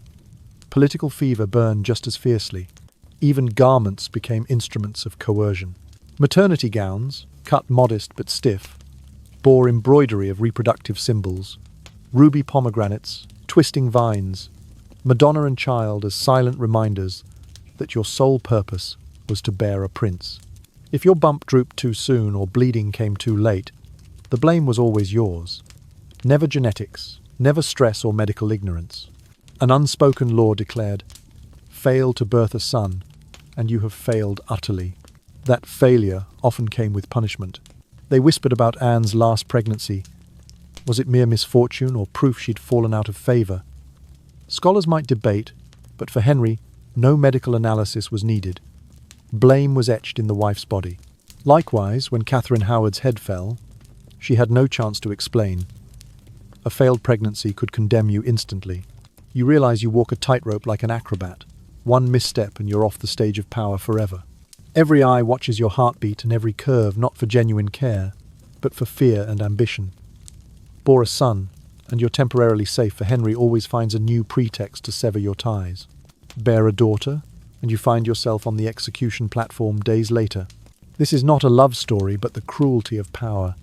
Political fever burned just as fiercely. Even garments became instruments of coercion. Maternity gowns, cut modest but stiff, bore embroidery of reproductive symbols, ruby pomegranates, twisting vines, Madonna and child as silent reminders that your sole purpose was to bear a prince. If your bump drooped too soon or bleeding came too late, the blame was always yours. Never genetics, never stress or medical ignorance. An unspoken law declared, fail to birth a son, and you have failed utterly. That failure often came with punishment. They whispered about Anne's last pregnancy. Was it mere misfortune or proof she'd fallen out of favour? Scholars might debate, but for Henry, no medical analysis was needed. Blame was etched in the wife's body. Likewise, when Catherine Howard's head fell, she had no chance to explain. A failed pregnancy could condemn you instantly. You realize you walk a tightrope like an acrobat. One misstep and you're off the stage of power forever. Every eye watches your heartbeat and every curve, not for genuine care, but for fear and ambition. Bore a son, and you're temporarily safe, for Henry always finds a new pretext to sever your ties. Bear a daughter, and you find yourself on the execution platform days later. This is not a love story, but the cruelty of power.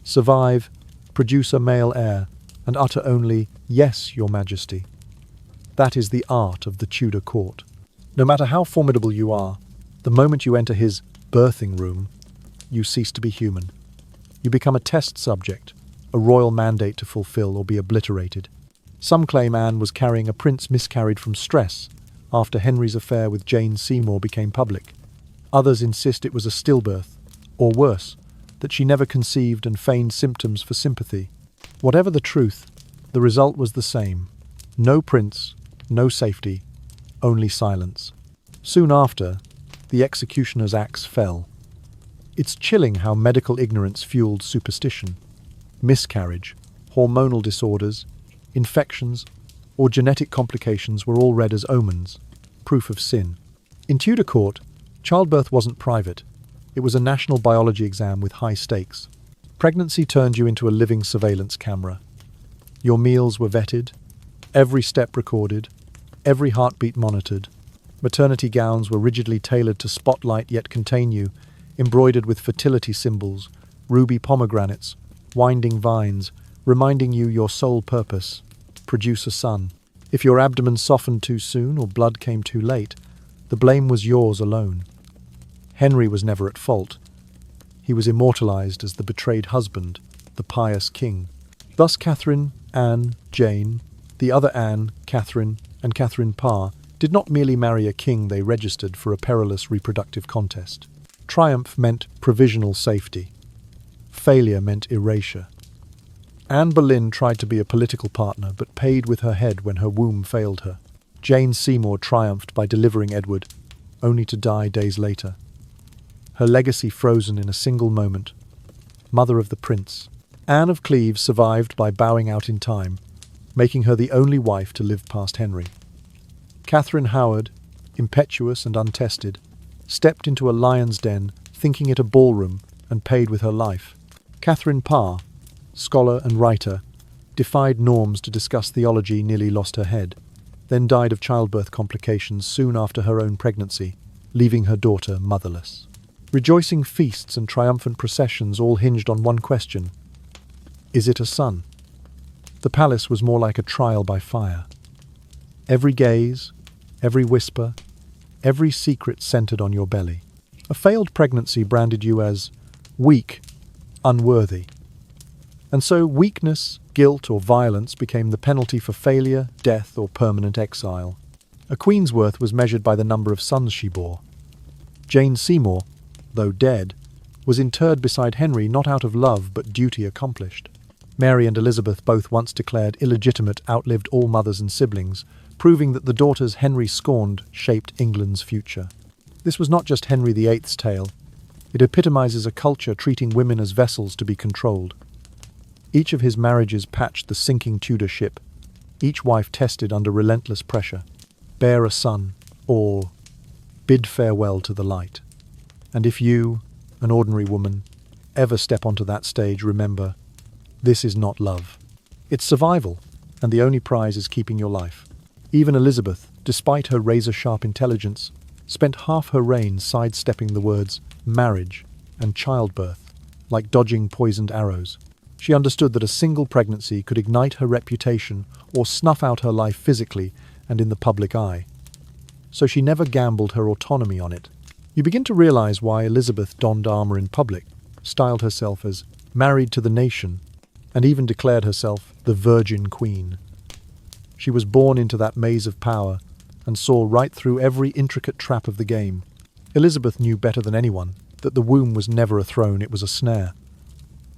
Survive, produce a male heir, and utter only, "Yes, Your Majesty." That is the art of the Tudor court. No matter how formidable you are, the moment you enter his birthing room, you cease to be human. You become a test subject, a royal mandate to fulfill or be obliterated. Some claim Anne was carrying a prince miscarried from stress after Henry's affair with Jane Seymour became public. Others insist it was a stillbirth, or worse, that she never conceived and feigned symptoms for sympathy. Whatever the truth, the result was the same. No prince, no safety, only silence. Soon after, the executioner's axe fell. It's chilling how medical ignorance fueled superstition. Miscarriage, hormonal disorders, infections, or genetic complications were all read as omens, proof of sin. In Tudor court, childbirth wasn't private. It was a national biology exam with high stakes. Pregnancy turned you into a living surveillance camera. Your meals were vetted, every step recorded, every heartbeat monitored. Maternity gowns were rigidly tailored to spotlight yet contain you, embroidered with fertility symbols, ruby pomegranates, winding vines, reminding you your sole purpose: produce a son. If your abdomen softened too soon or blood came too late, the blame was yours alone. Henry was never at fault. He was immortalized as the betrayed husband, the pious king. Thus Catherine, Anne, Jane, the other Anne, Catherine, and Catherine Parr did not merely marry a king they registered for a perilous reproductive contest. Triumph meant provisional safety. Failure meant erasure. Anne Boleyn tried to be a political partner, but paid with her head when her womb failed her. Jane Seymour triumphed by delivering Edward, only to die days later. Her legacy frozen in a single moment. Mother of the prince. Anne of Cleves survived by bowing out in time, making her the only wife to live past Henry. Catherine Howard, impetuous and untested, stepped into a lion's den, thinking it a ballroom, and paid with her life. Catherine Parr, scholar and writer, defied norms to discuss theology, nearly lost her head, then died of childbirth complications soon after her own pregnancy, leaving her daughter motherless. Rejoicing feasts and triumphant processions all hinged on one question: is it a son? The palace was more like a trial by fire. Every gaze, every whisper, every secret centered on your belly. A failed pregnancy branded you as weak, unworthy. And so weakness, guilt, or violence became the penalty for failure, death, or permanent exile. A queen's worth was measured by the number of sons she bore. Jane Seymour, though dead, was interred beside Henry not out of love but duty accomplished. Mary and Elizabeth, both once declared illegitimate, outlived all mothers and siblings, proving that the daughters Henry scorned shaped England's future. This was not just Henry VIII's tale. It epitomizes a culture treating women as vessels to be controlled. Each of his marriages patched the sinking Tudor ship, each wife tested under relentless pressure. Bear a son, or bid farewell to the light. And if you, an ordinary woman, ever step onto that stage, remember, this is not love. It's survival, and the only prize is keeping your life. Even Elizabeth, despite her razor-sharp intelligence, spent half her reign sidestepping the words marriage and childbirth, like dodging poisoned arrows. She understood that a single pregnancy could ignite her reputation or snuff out her life physically and in the public eye. So she never gambled her autonomy on it. You begin to realize why Elizabeth donned armor in public, styled herself as married to the nation, and even declared herself the Virgin Queen. She was born into that maze of power and saw right through every intricate trap of the game. Elizabeth knew better than anyone that the womb was never a throne, it was a snare.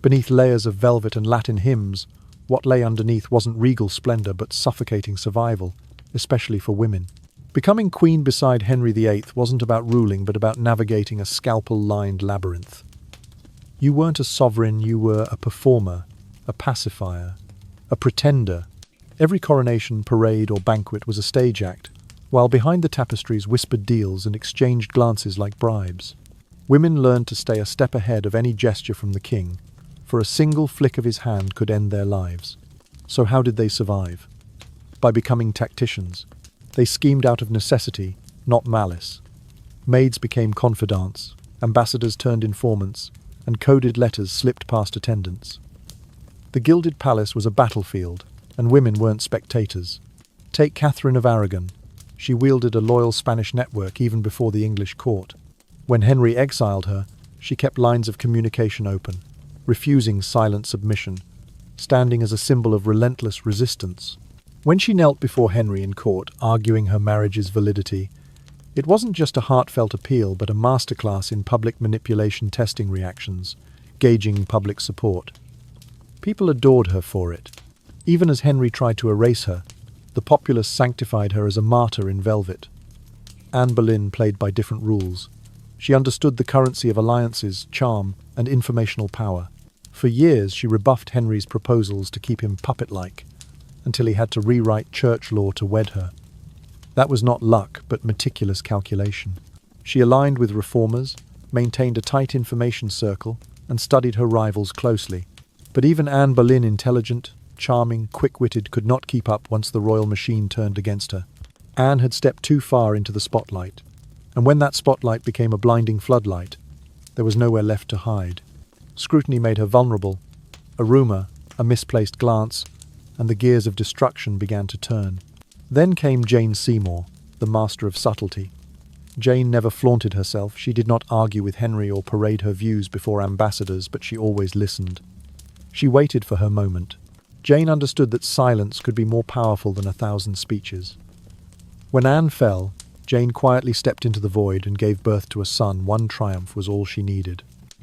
Beneath layers of velvet and Latin hymns, what lay underneath wasn't regal splendor but suffocating survival, especially for women. Becoming queen beside Henry VIII wasn't about ruling but about navigating a scalpel-lined labyrinth. You weren't a sovereign, you were a performer, a pacifier, a pretender. Every coronation, parade or banquet was a stage act, while behind the tapestries whispered deals and exchanged glances like bribes. Women learned to stay a step ahead of any gesture from the king, for a single flick of his hand could end their lives. So how did they survive? By becoming tacticians. They schemed out of necessity, not malice. Maids became confidants, ambassadors turned informants, and coded letters slipped past attendants. The gilded palace was a battlefield, and women weren't spectators. Take Catherine of Aragon. She wielded a loyal Spanish network even before the English court. When Henry exiled her, she kept lines of communication open, refusing silent submission, standing as a symbol of relentless resistance. When she knelt before Henry in court, arguing her marriage's validity, it wasn't just a heartfelt appeal but a masterclass in public manipulation, testing reactions, gauging public support. People adored her for it. Even as Henry tried to erase her, the populace sanctified her as a martyr in velvet. Anne Boleyn played by different rules. She understood the currency of alliances, charm, and informational power. For years she rebuffed Henry's proposals to keep him puppet-like, until he had to rewrite church law to wed her. That was not luck, but meticulous calculation. She aligned with reformers, maintained a tight information circle, and studied her rivals closely. But even Anne Boleyn, intelligent, charming, quick-witted, could not keep up once the royal machine turned against her. Anne had stepped too far into the spotlight, and when that spotlight became a blinding floodlight, there was nowhere left to hide. Scrutiny made her vulnerable. A rumor, a misplaced glance, and the gears of destruction began to turn. Then came Jane Seymour, the master of subtlety. Jane never flaunted herself. She did not argue with Henry or parade her views before ambassadors, but she always listened. She waited for her moment. Jane understood that silence could be more powerful than 1,000 speeches. When Anne fell, Jane quietly stepped into the void and gave birth to a son. One triumph was all she needed.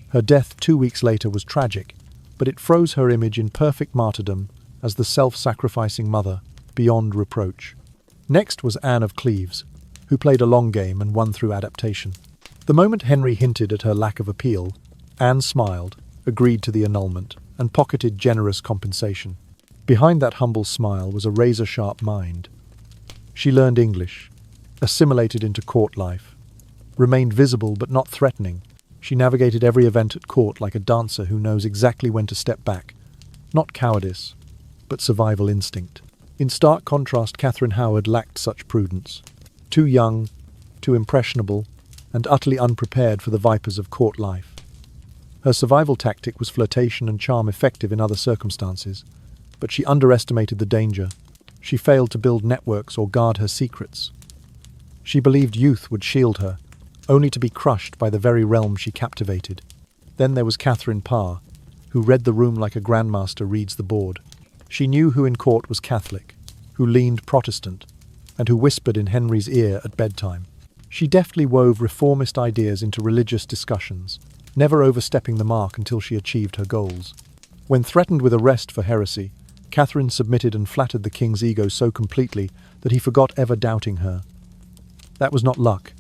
Her death 2 weeks later was tragic, but it froze her image in perfect martyrdom as the self-sacrificing mother, beyond reproach. Next was Anne of Cleves, who played a long game and won through adaptation. The moment Henry hinted at her lack of appeal, Anne smiled, agreed to the annulment, and pocketed generous compensation. Behind that humble smile was a razor-sharp mind. She learned English, assimilated into court life, remained visible but not threatening. She navigated every event at court like a dancer who knows exactly when to step back. Not cowardice, but survival instinct. In stark contrast, Catherine Howard lacked such prudence. Too young, too impressionable, and utterly unprepared for the vipers of court life. Her survival tactic was flirtation and charm, effective in other circumstances, but she underestimated the danger. She failed to build networks or guard her secrets. She believed youth would shield her, only to be crushed by the very realm she captivated. Then there was Catherine Parr, who read the room like a grandmaster reads the board. She knew who in court was Catholic, who leaned Protestant, and who whispered in Henry's ear at bedtime. She deftly wove reformist ideas into religious discussions, never overstepping the mark until she achieved her goals. When threatened with arrest for heresy, Catherine submitted and flattered the king's ego so completely that he forgot ever doubting her. That was not luck.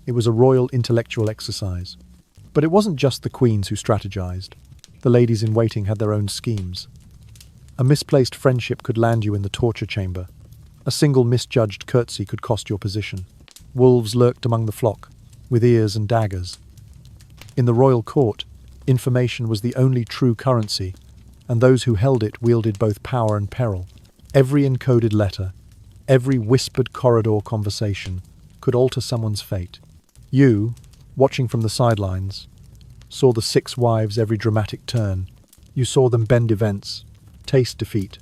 It was a royal intellectual exercise. But it wasn't just the queens who strategized. The ladies in waiting had their own schemes. A misplaced friendship could land you in the torture chamber. A single misjudged curtsy could cost your position. Wolves lurked among the flock, with ears and daggers. In the royal court, information was the only true currency, and those who held it wielded both power and peril. Every encoded letter, every whispered corridor conversation could alter someone's fate. You, watching from the sidelines, saw the 6 wives every dramatic turn. You saw them bend events, taste defeat,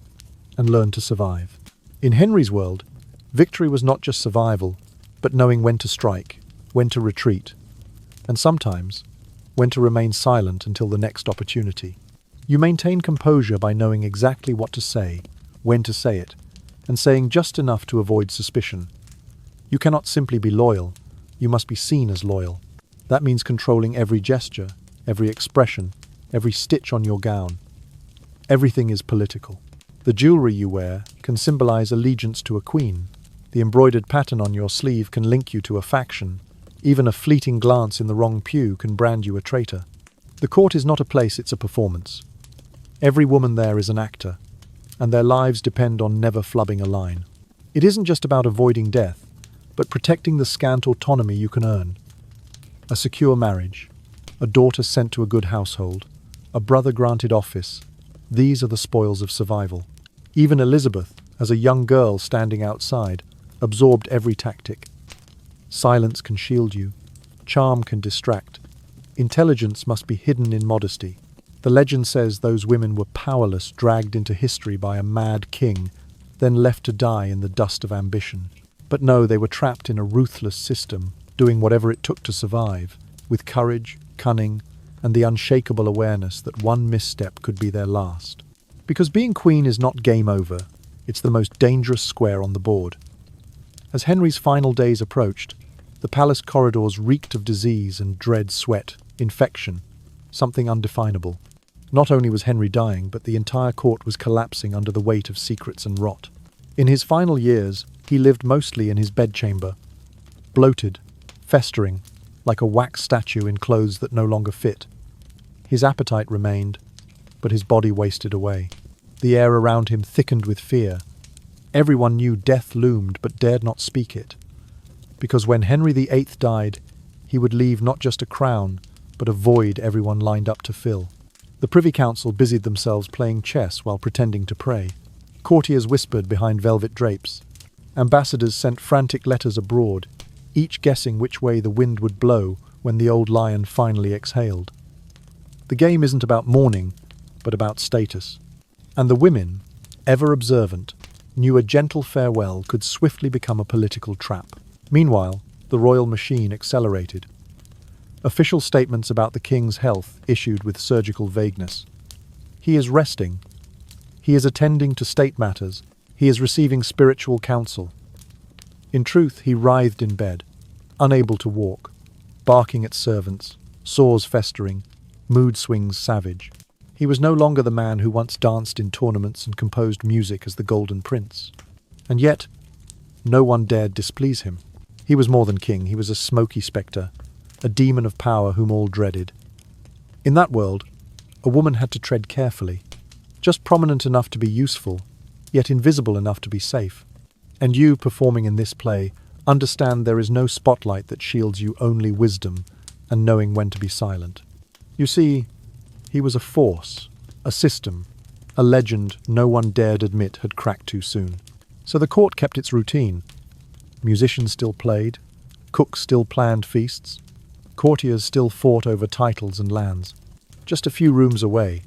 and learn to survive. In Henry's world, victory was not just survival, but knowing when to strike, when to retreat, and sometimes when to remain silent until the next opportunity. You maintain composure by knowing exactly what to say, when to say it, and saying just enough to avoid suspicion. You cannot simply be loyal, you must be seen as loyal. That means controlling every gesture, every expression, every stitch on your gown. Everything is political. The jewelry you wear can symbolize allegiance to a queen. The embroidered pattern on your sleeve can link you to a faction. Even a fleeting glance in the wrong pew can brand you a traitor. The court is not a place, it's a performance. Every woman there is an actor, and their lives depend on never flubbing a line. It isn't just about avoiding death, but protecting the scant autonomy you can earn. A secure marriage, a daughter sent to a good household, a brother granted office. These are the spoils of survival. Even Elizabeth, as a young girl standing outside, absorbed every tactic. Silence can shield you. Charm can distract. Intelligence must be hidden in modesty. The legend says those women were powerless, dragged into history by a mad king, then left to die in the dust of ambition. But no, they were trapped in a ruthless system, doing whatever it took to survive, with courage, cunning, and the unshakable awareness that one misstep could be their last. Because being queen is not game over, it's the most dangerous square on the board. As Henry's final days approached, the palace corridors reeked of disease and dread sweat, infection, something undefinable. Not only was Henry dying, but the entire court was collapsing under the weight of secrets and rot. In his final years, he lived mostly in his bedchamber, bloated, festering, like a wax statue in clothes that no longer fit. His appetite remained, but his body wasted away. The air around him thickened with fear. Everyone knew death loomed, but dared not speak it. Because when Henry VIII died, he would leave not just a crown, but a void everyone lined up to fill. The Privy Council busied themselves playing chess while pretending to pray. Courtiers whispered behind velvet drapes. Ambassadors sent frantic letters abroad, each guessing which way the wind would blow when the old lion finally exhaled. The game isn't about mourning, but about status. And the women, ever observant, knew a gentle farewell could swiftly become a political trap. Meanwhile, the royal machine accelerated. Official statements about the king's health issued with surgical vagueness. He is resting. He is attending to state matters. He is receiving spiritual counsel. In truth, he writhed in bed, unable to walk, barking at servants, sores festering, mood swings savage. He was no longer the man who once danced in tournaments and composed music as the Golden Prince. And yet, no one dared displease him. He was more than king, he was a smoky spectre, a demon of power whom all dreaded. In that world, a woman had to tread carefully, just prominent enough to be useful, yet invisible enough to be safe. And you, performing in this play, understand there is no spotlight that shields you, only wisdom and knowing when to be silent. You see, he was a force, a system, a legend no one dared admit had cracked too soon. So the court kept its routine. Musicians still played, cooks still planned feasts, courtiers still fought over titles and lands. Just a few rooms away,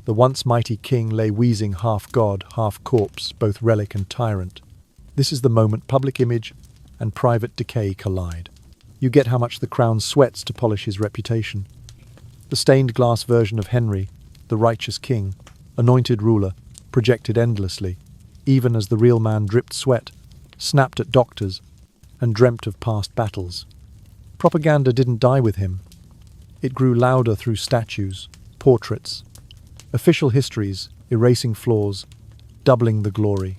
the once mighty king lay wheezing, half god, half corpse, both relic and tyrant. This is the moment public image and private decay collide. You get how much the crown sweats to polish his reputation. The stained glass version of Henry, the righteous king, anointed ruler, projected endlessly, even as the real man dripped sweat, snapped at doctors, and dreamt of past battles. Propaganda didn't die with him. It grew louder through statues, portraits, official histories, erasing flaws, doubling the glory.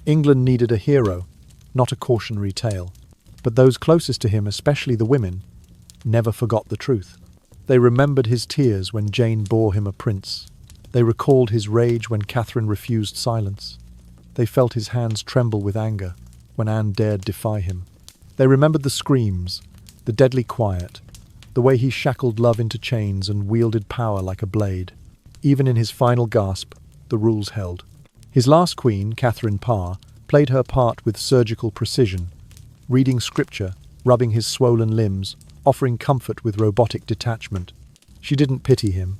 England needed a hero, not a cautionary tale. But those closest to him, especially the women, never forgot the truth. They remembered his tears when Jane bore him a prince. They recalled his rage when Catherine refused silence. They felt his hands tremble with anger when Anne dared defy him. They remembered the screams, the deadly quiet, the way he shackled love into chains and wielded power like a blade. Even in his final gasp, the rules held. His last queen, Catherine Parr, played her part with surgical precision, reading scripture, rubbing his swollen limbs, offering comfort with robotic detachment. She didn't pity him.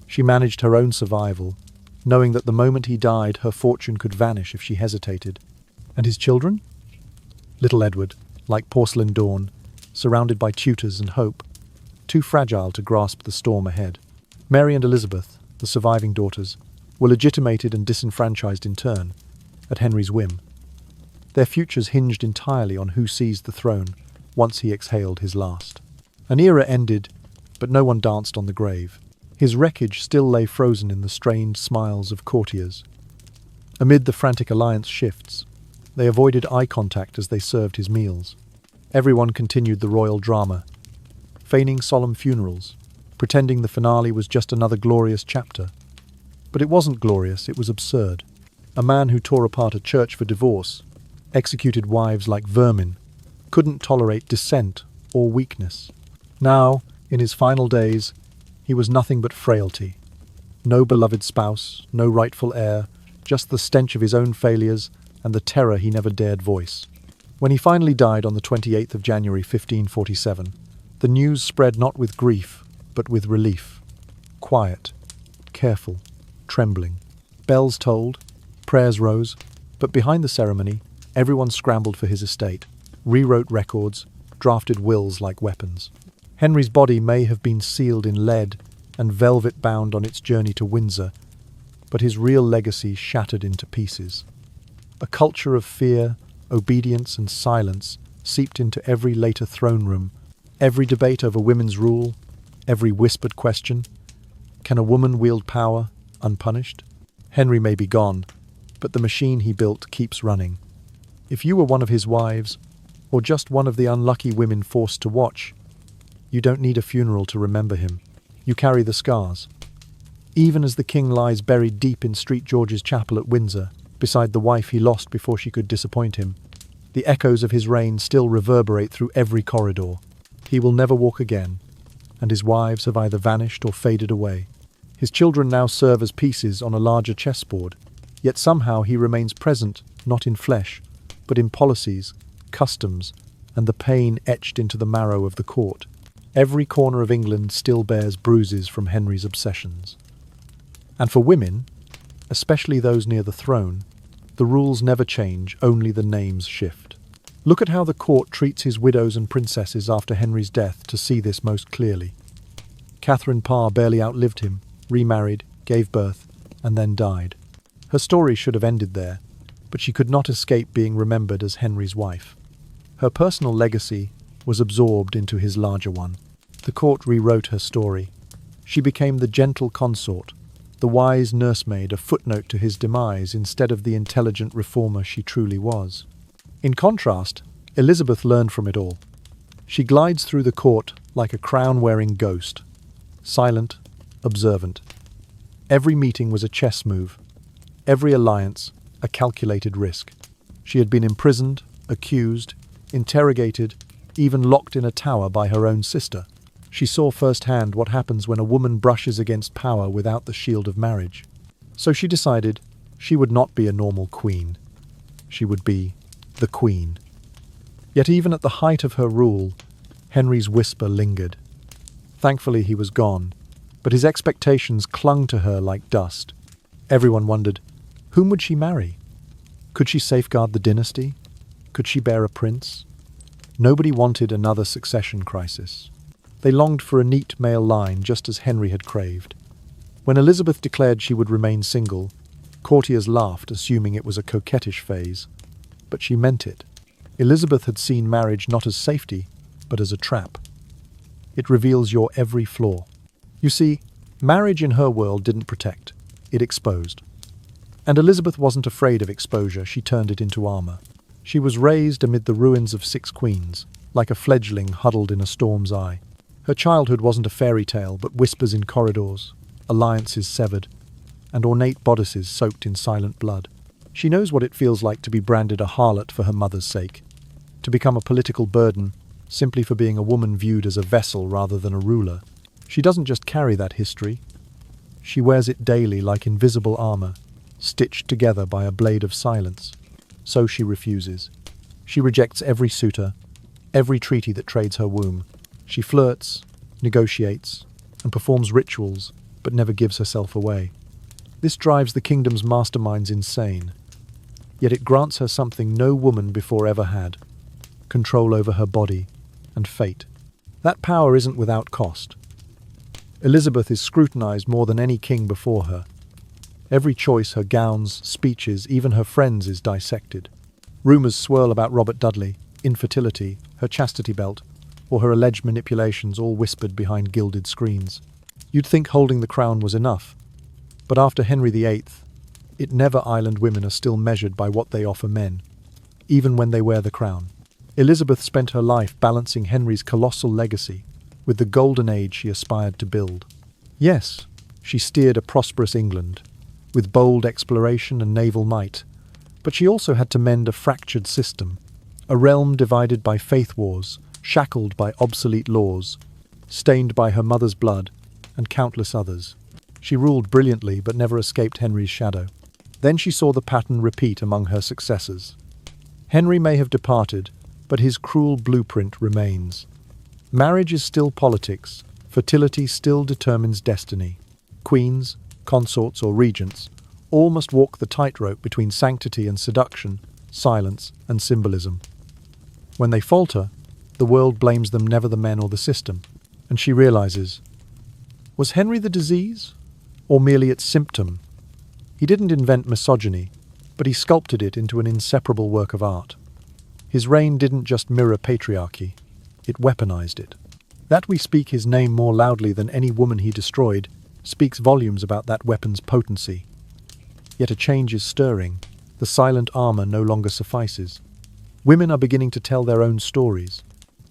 She managed her own survival, knowing that the moment he died, her fortune could vanish if she hesitated. And his children? Little Edward, like porcelain dawn, surrounded by tutors and hope, too fragile to grasp the storm ahead. Mary and Elizabeth, the surviving daughters, were legitimated and disenfranchised in turn, at Henry's whim. Their futures hinged entirely on who seized the throne once he exhaled his last. An era ended, but no one danced on the grave. His wreckage still lay frozen in the strained smiles of courtiers. Amid the frantic alliance shifts, they avoided eye contact as they served his meals. Everyone continued the royal drama, feigning solemn funerals, pretending the finale was just another glorious chapter. But it wasn't glorious, it was absurd. A man who tore apart a church for divorce, executed wives like vermin, couldn't tolerate dissent or weakness. Now, in his final days, he was nothing but frailty. No beloved spouse, no rightful heir, just the stench of his own failures and the terror he never dared voice. When he finally died on the 28th of January 1547, the news spread not with grief, but with relief. Quiet, careful, trembling. Bells tolled, prayers rose, but behind the ceremony, everyone scrambled for his estate, rewrote records, drafted wills like weapons. Henry's body may have been sealed in lead and velvet bound on its journey to Windsor, but his real legacy shattered into pieces. A culture of fear, obedience and silence seeped into every later throne room, every debate over women's rule, every whispered question. Can a woman wield power unpunished? Henry may be gone, but the machine he built keeps running. If you were one of his wives, or just one of the unlucky women forced to watch, you don't need a funeral to remember him. You carry the scars. Even as the king lies buried deep in St. George's Chapel at Windsor, beside the wife he lost before she could disappoint him, the echoes of his reign still reverberate through every corridor. He will never walk again, and his wives have either vanished or faded away. His children now serve as pieces on a larger chessboard, yet somehow he remains present, not in flesh, but in policies, customs, and the pain etched into the marrow of the court. Every corner of England still bears bruises from Henry's obsessions. And for women, especially those near the throne, the rules never change, only the names shift. Look at how the court treats his widows and princesses after Henry's death to see this most clearly. Catherine Parr barely outlived him, remarried, gave birth, and then died. Her story should have ended there, but she could not escape being remembered as Henry's wife. Her personal legacy was absorbed into his larger one. The court rewrote her story. She became the gentle consort, the wise nursemaid, a footnote to his demise instead of the intelligent reformer she truly was. In contrast, Elizabeth learned from it all. She glides through the court like a crown-wearing ghost, silent, observant. Every meeting was a chess move, every alliance a calculated risk. She had been imprisoned, accused, interrogated, even locked in a tower by her own sister. She saw firsthand what happens when a woman brushes against power without the shield of marriage. So she decided she would not be a normal queen. She would be the queen. Yet even at the height of her rule, Henry's whisper lingered. Thankfully he was gone, but his expectations clung to her like dust. Everyone wondered, whom would she marry? Could she safeguard the dynasty? Could she bear a prince? Nobody wanted another succession crisis. They longed for a neat male line, just as Henry had craved. When Elizabeth declared she would remain single, courtiers laughed, assuming it was a coquettish phase. But she meant it. Elizabeth had seen marriage not as safety, but as a trap. It reveals your every flaw. You see, marriage in her world didn't protect, it exposed. And Elizabeth wasn't afraid of exposure, she turned it into armor. She was raised amid the ruins of 6 queens, like a fledgling huddled in a storm's eye. Her childhood wasn't a fairy tale, but whispers in corridors, alliances severed, and ornate bodices soaked in silent blood. She knows what it feels like to be branded a harlot for her mother's sake, to become a political burden simply for being a woman viewed as a vessel rather than a ruler. She doesn't just carry that history. She wears it daily like invisible armor, stitched together by a blade of silence. So she refuses. She rejects every suitor, every treaty that trades her womb. She flirts, negotiates, and performs rituals, but never gives herself away. This drives the kingdom's masterminds insane. Yet it grants her something no woman before ever had: control over her body and fate. That power isn't without cost. Elizabeth is scrutinized more than any king before her. Every choice, her gowns, speeches, even her friends, is dissected. Rumors swirl about Robert Dudley, infertility, her chastity belt, or her alleged manipulations, all whispered behind gilded screens. You'd think holding the crown was enough, but after Henry VIII, Never Island women are still measured by what they offer men, even when they wear the crown. Elizabeth spent her life balancing Henry's colossal legacy with the golden age she aspired to build. Yes, she steered a prosperous England, with bold exploration and naval might, but she also had to mend a fractured system, a realm divided by faith wars, shackled by obsolete laws, stained by her mother's blood and countless others. She ruled brilliantly but never escaped Henry's shadow. Then she saw the pattern repeat among her successors. Henry may have departed, but his cruel blueprint remains. Marriage is still politics, fertility still determines destiny. Queens, consorts or regents, all must walk the tightrope between sanctity and seduction, silence and symbolism. When they falter, the world blames them, never the men or the system, and she realizes, was Henry the disease, or merely its symptom? He didn't invent misogyny, but he sculpted it into an inseparable work of art. His reign didn't just mirror patriarchy, it weaponized it. That we speak his name more loudly than any woman he destroyed speaks volumes about that weapon's potency. Yet a change is stirring. The silent armor no longer suffices. Women are beginning to tell their own stories.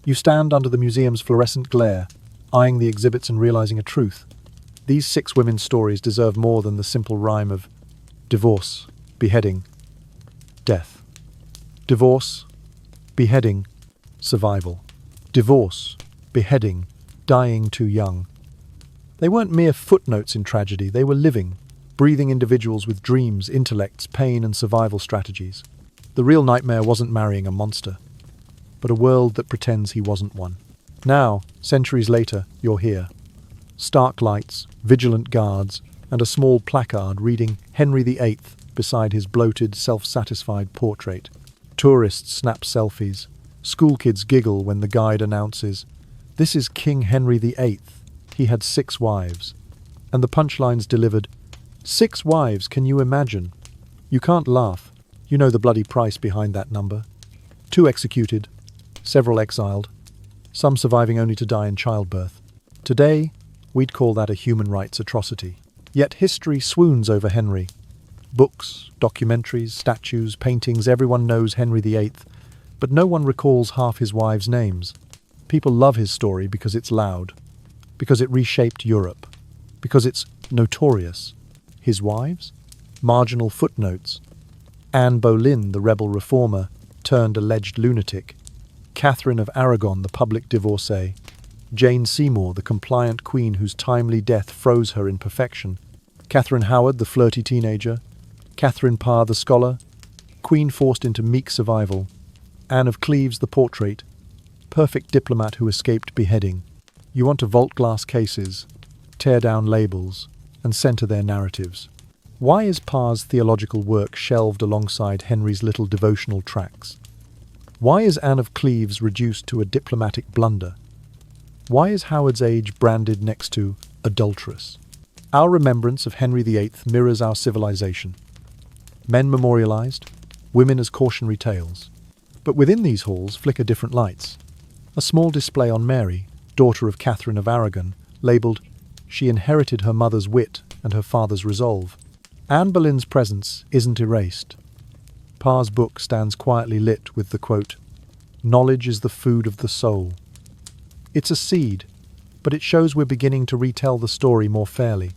You stand under the museum's fluorescent glare, eyeing the exhibits and realizing a truth. These 6 women's stories deserve more than the simple rhyme of divorce, beheading, death. Divorce, beheading, survival. Divorce, beheading, dying too young. They weren't mere footnotes in tragedy, they were living, breathing individuals with dreams, intellects, pain and survival strategies. The real nightmare wasn't marrying a monster, but a world that pretends he wasn't one. Now, centuries later, you're here. Stark lights, vigilant guards, and a small placard reading Henry VIII beside his bloated, self-satisfied portrait. Tourists snap selfies. School kids giggle when the guide announces, "This is King Henry VIII. He had 6 wives." And the punchline's delivered, 6 wives, can you imagine? You can't laugh. You know the bloody price behind that number. 2 executed, several exiled, some surviving only to die in childbirth. Today, we'd call that a human rights atrocity. Yet history swoons over Henry. Books, documentaries, statues, paintings, everyone knows Henry VIII, but no one recalls half his wives' names. People love his story because it's loud, because it reshaped Europe, because it's notorious. His wives? Marginal footnotes. Anne Boleyn, the rebel reformer, turned alleged lunatic. Catherine of Aragon, the public divorcee. Jane Seymour, the compliant queen whose timely death froze her in perfection. Catherine Howard, the flirty teenager. Catherine Parr, the scholar. Queen forced into meek survival. Anne of Cleves, the portrait. Perfect diplomat who escaped beheading. You want to vault glass cases, tear down labels, and center their narratives. Why is Parr's theological work shelved alongside Henry's little devotional tracts? Why is Anne of Cleves reduced to a diplomatic blunder? Why is Howard's age branded next to adulterous? Our remembrance of Henry VIII mirrors our civilization. Men memorialized, women as cautionary tales. But within these halls flicker different lights. A small display on Mary, daughter of Catherine of Aragon, labelled, "She inherited her mother's wit and her father's resolve." Anne Boleyn's presence isn't erased. Parr's book stands quietly lit with the quote, "Knowledge is the food of the soul." It's a seed, but it shows we're beginning to retell the story more fairly.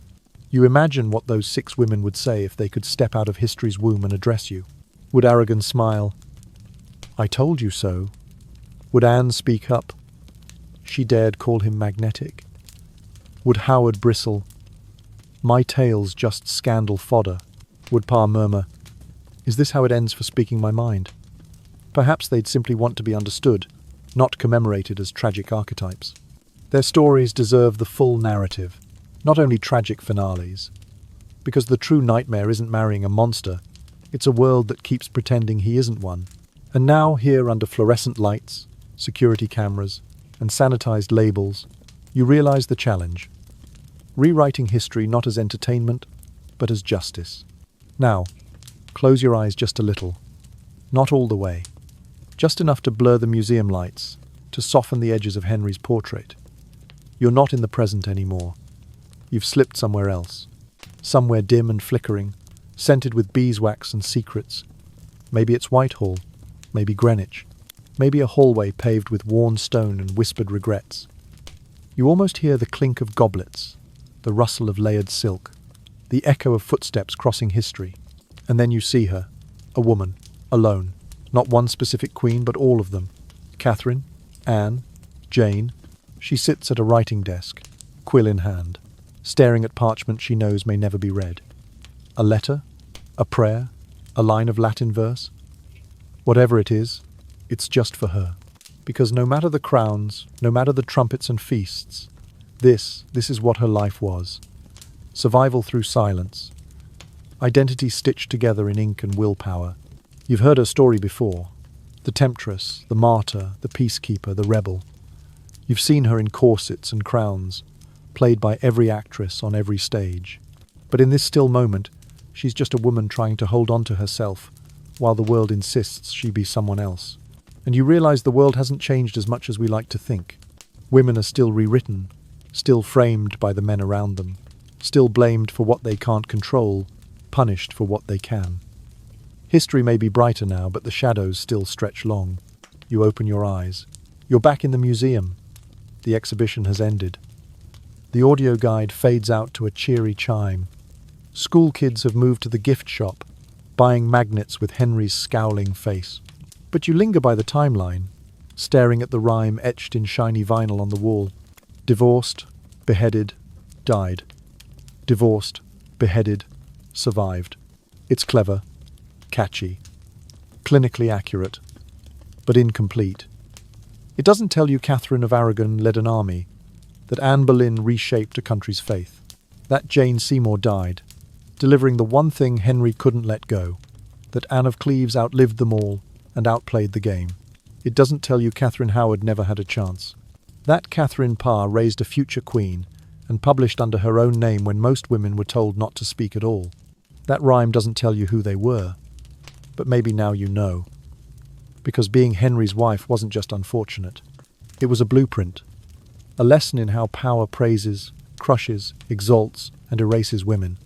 You imagine what those 6 women would say if they could step out of history's womb and address you. Would Aragon smile, "I told you so"? Would Anne speak up? She dared call him magnetic. Would Howard bristle, "My tale's just scandal fodder"? Would Parr murmur, "Is this how it ends for speaking my mind?" Perhaps they'd simply want to be understood, not commemorated as tragic archetypes. Their stories deserve the full narrative, not only tragic finales. Because the true nightmare isn't marrying a monster, it's a world that keeps pretending he isn't one. And now, here under fluorescent lights, security cameras, and sanitized labels, you realize the challenge. Rewriting history not as entertainment, but as justice. Now, close your eyes just a little. Not all the way. Just enough to blur the museum lights to soften the edges of Henry's portrait. You're not in the present anymore. You've slipped somewhere else. Somewhere dim and flickering, scented with beeswax and secrets. Maybe it's Whitehall, maybe Greenwich, maybe a hallway paved with worn stone and whispered regrets. You almost hear the clink of goblets, the rustle of layered silk, the echo of footsteps crossing history. And then you see her, a woman, alone. Not one specific queen, but all of them. Catherine, Anne, Jane. She sits at a writing desk, quill in hand, staring at parchment she knows may never be read. A letter? A prayer? A line of Latin verse? Whatever it is, it's just for her. Because no matter the crowns, no matter the trumpets and feasts, this is what her life was. Survival through silence. Identity stitched together in ink and willpower. You've heard her story before. The temptress, the martyr, the peacekeeper, the rebel. You've seen her in corsets and crowns, played by every actress on every stage. But in this still moment, she's just a woman trying to hold on to herself, while the world insists she be someone else. And you realize the world hasn't changed as much as we like to think. Women are still rewritten, still framed by the men around them, still blamed for what they can't control, punished for what they can. History may be brighter now, but the shadows still stretch long. You open your eyes. You're back in the museum. The exhibition has ended. The audio guide fades out to a cheery chime. School kids have moved to the gift shop, buying magnets with Henry's scowling face. But you linger by the timeline, staring at the rhyme etched in shiny vinyl on the wall. Divorced, beheaded, died. Divorced, beheaded, survived. It's clever, catchy, clinically accurate, but incomplete. It doesn't tell you Catherine of Aragon led an army, that Anne Boleyn reshaped a country's faith, that Jane Seymour died, delivering the one thing Henry couldn't let go, that Anne of Cleves outlived them all and outplayed the game. It doesn't tell you Catherine Howard never had a chance, that Catherine Parr raised a future queen and published under her own name when most women were told not to speak at all. That rhyme doesn't tell you who they were, but maybe now you know. Because being Henry's wife wasn't just unfortunate. It was a blueprint, a lesson in how power praises, crushes, exalts, and erases women.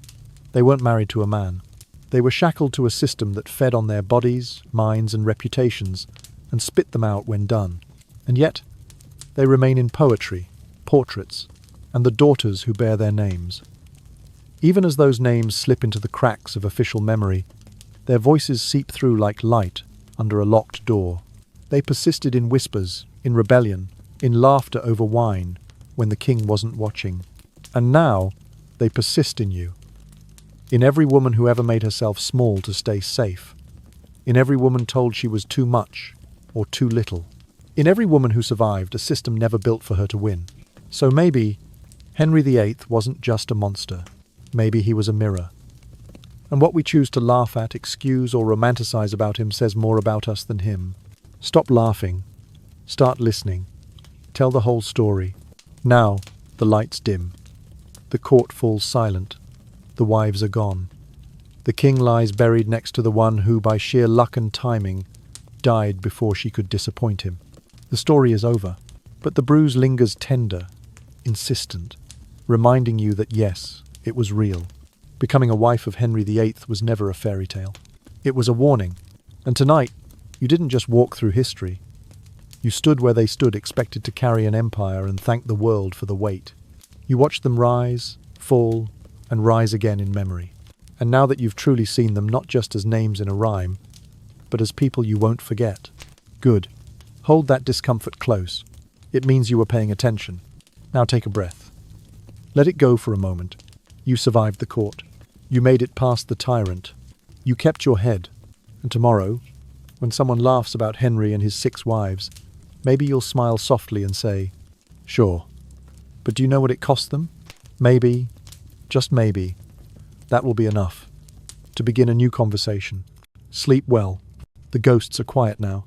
They weren't married to a man. They were shackled to a system that fed on their bodies, minds, and reputations, and spit them out when done. And yet, they remain in poetry, portraits, and the daughters who bear their names. Even as those names slip into the cracks of official memory, their voices seep through like light under a locked door. They persisted in whispers, in rebellion, in laughter over wine, when the king wasn't watching. And now, they persist in you. In every woman who ever made herself small to stay safe. In every woman told she was too much or too little. In every woman who survived a system never built for her to win. So maybe Henry VIII wasn't just a monster. Maybe he was a mirror. And what we choose to laugh at, excuse, or romanticize about him says more about us than him. Stop laughing. Start listening. Tell the whole story. Now, the lights dim. The court falls silent. The wives are gone. The king lies buried next to the one who, by sheer luck and timing, died before she could disappoint him. The story is over, but the bruise lingers tender, insistent, reminding you that yes, it was real. Becoming a wife of Henry VIII was never a fairy tale. It was a warning. And tonight, you didn't just walk through history. You stood where they stood, expected to carry an empire and thank the world for the weight. You watched them rise, fall, and rise again in memory. And now that you've truly seen them not just as names in a rhyme, but as people you won't forget. Good. Hold that discomfort close. It means you were paying attention. Now take a breath. Let it go for a moment. You survived the court. You made it past the tyrant. You kept your head. And tomorrow, when someone laughs about Henry and his 6 wives, maybe you'll smile softly and say, "Sure. But do you know what it cost them?" Maybe, just maybe, that will be enough to begin a new conversation. Sleep well. The ghosts are quiet now.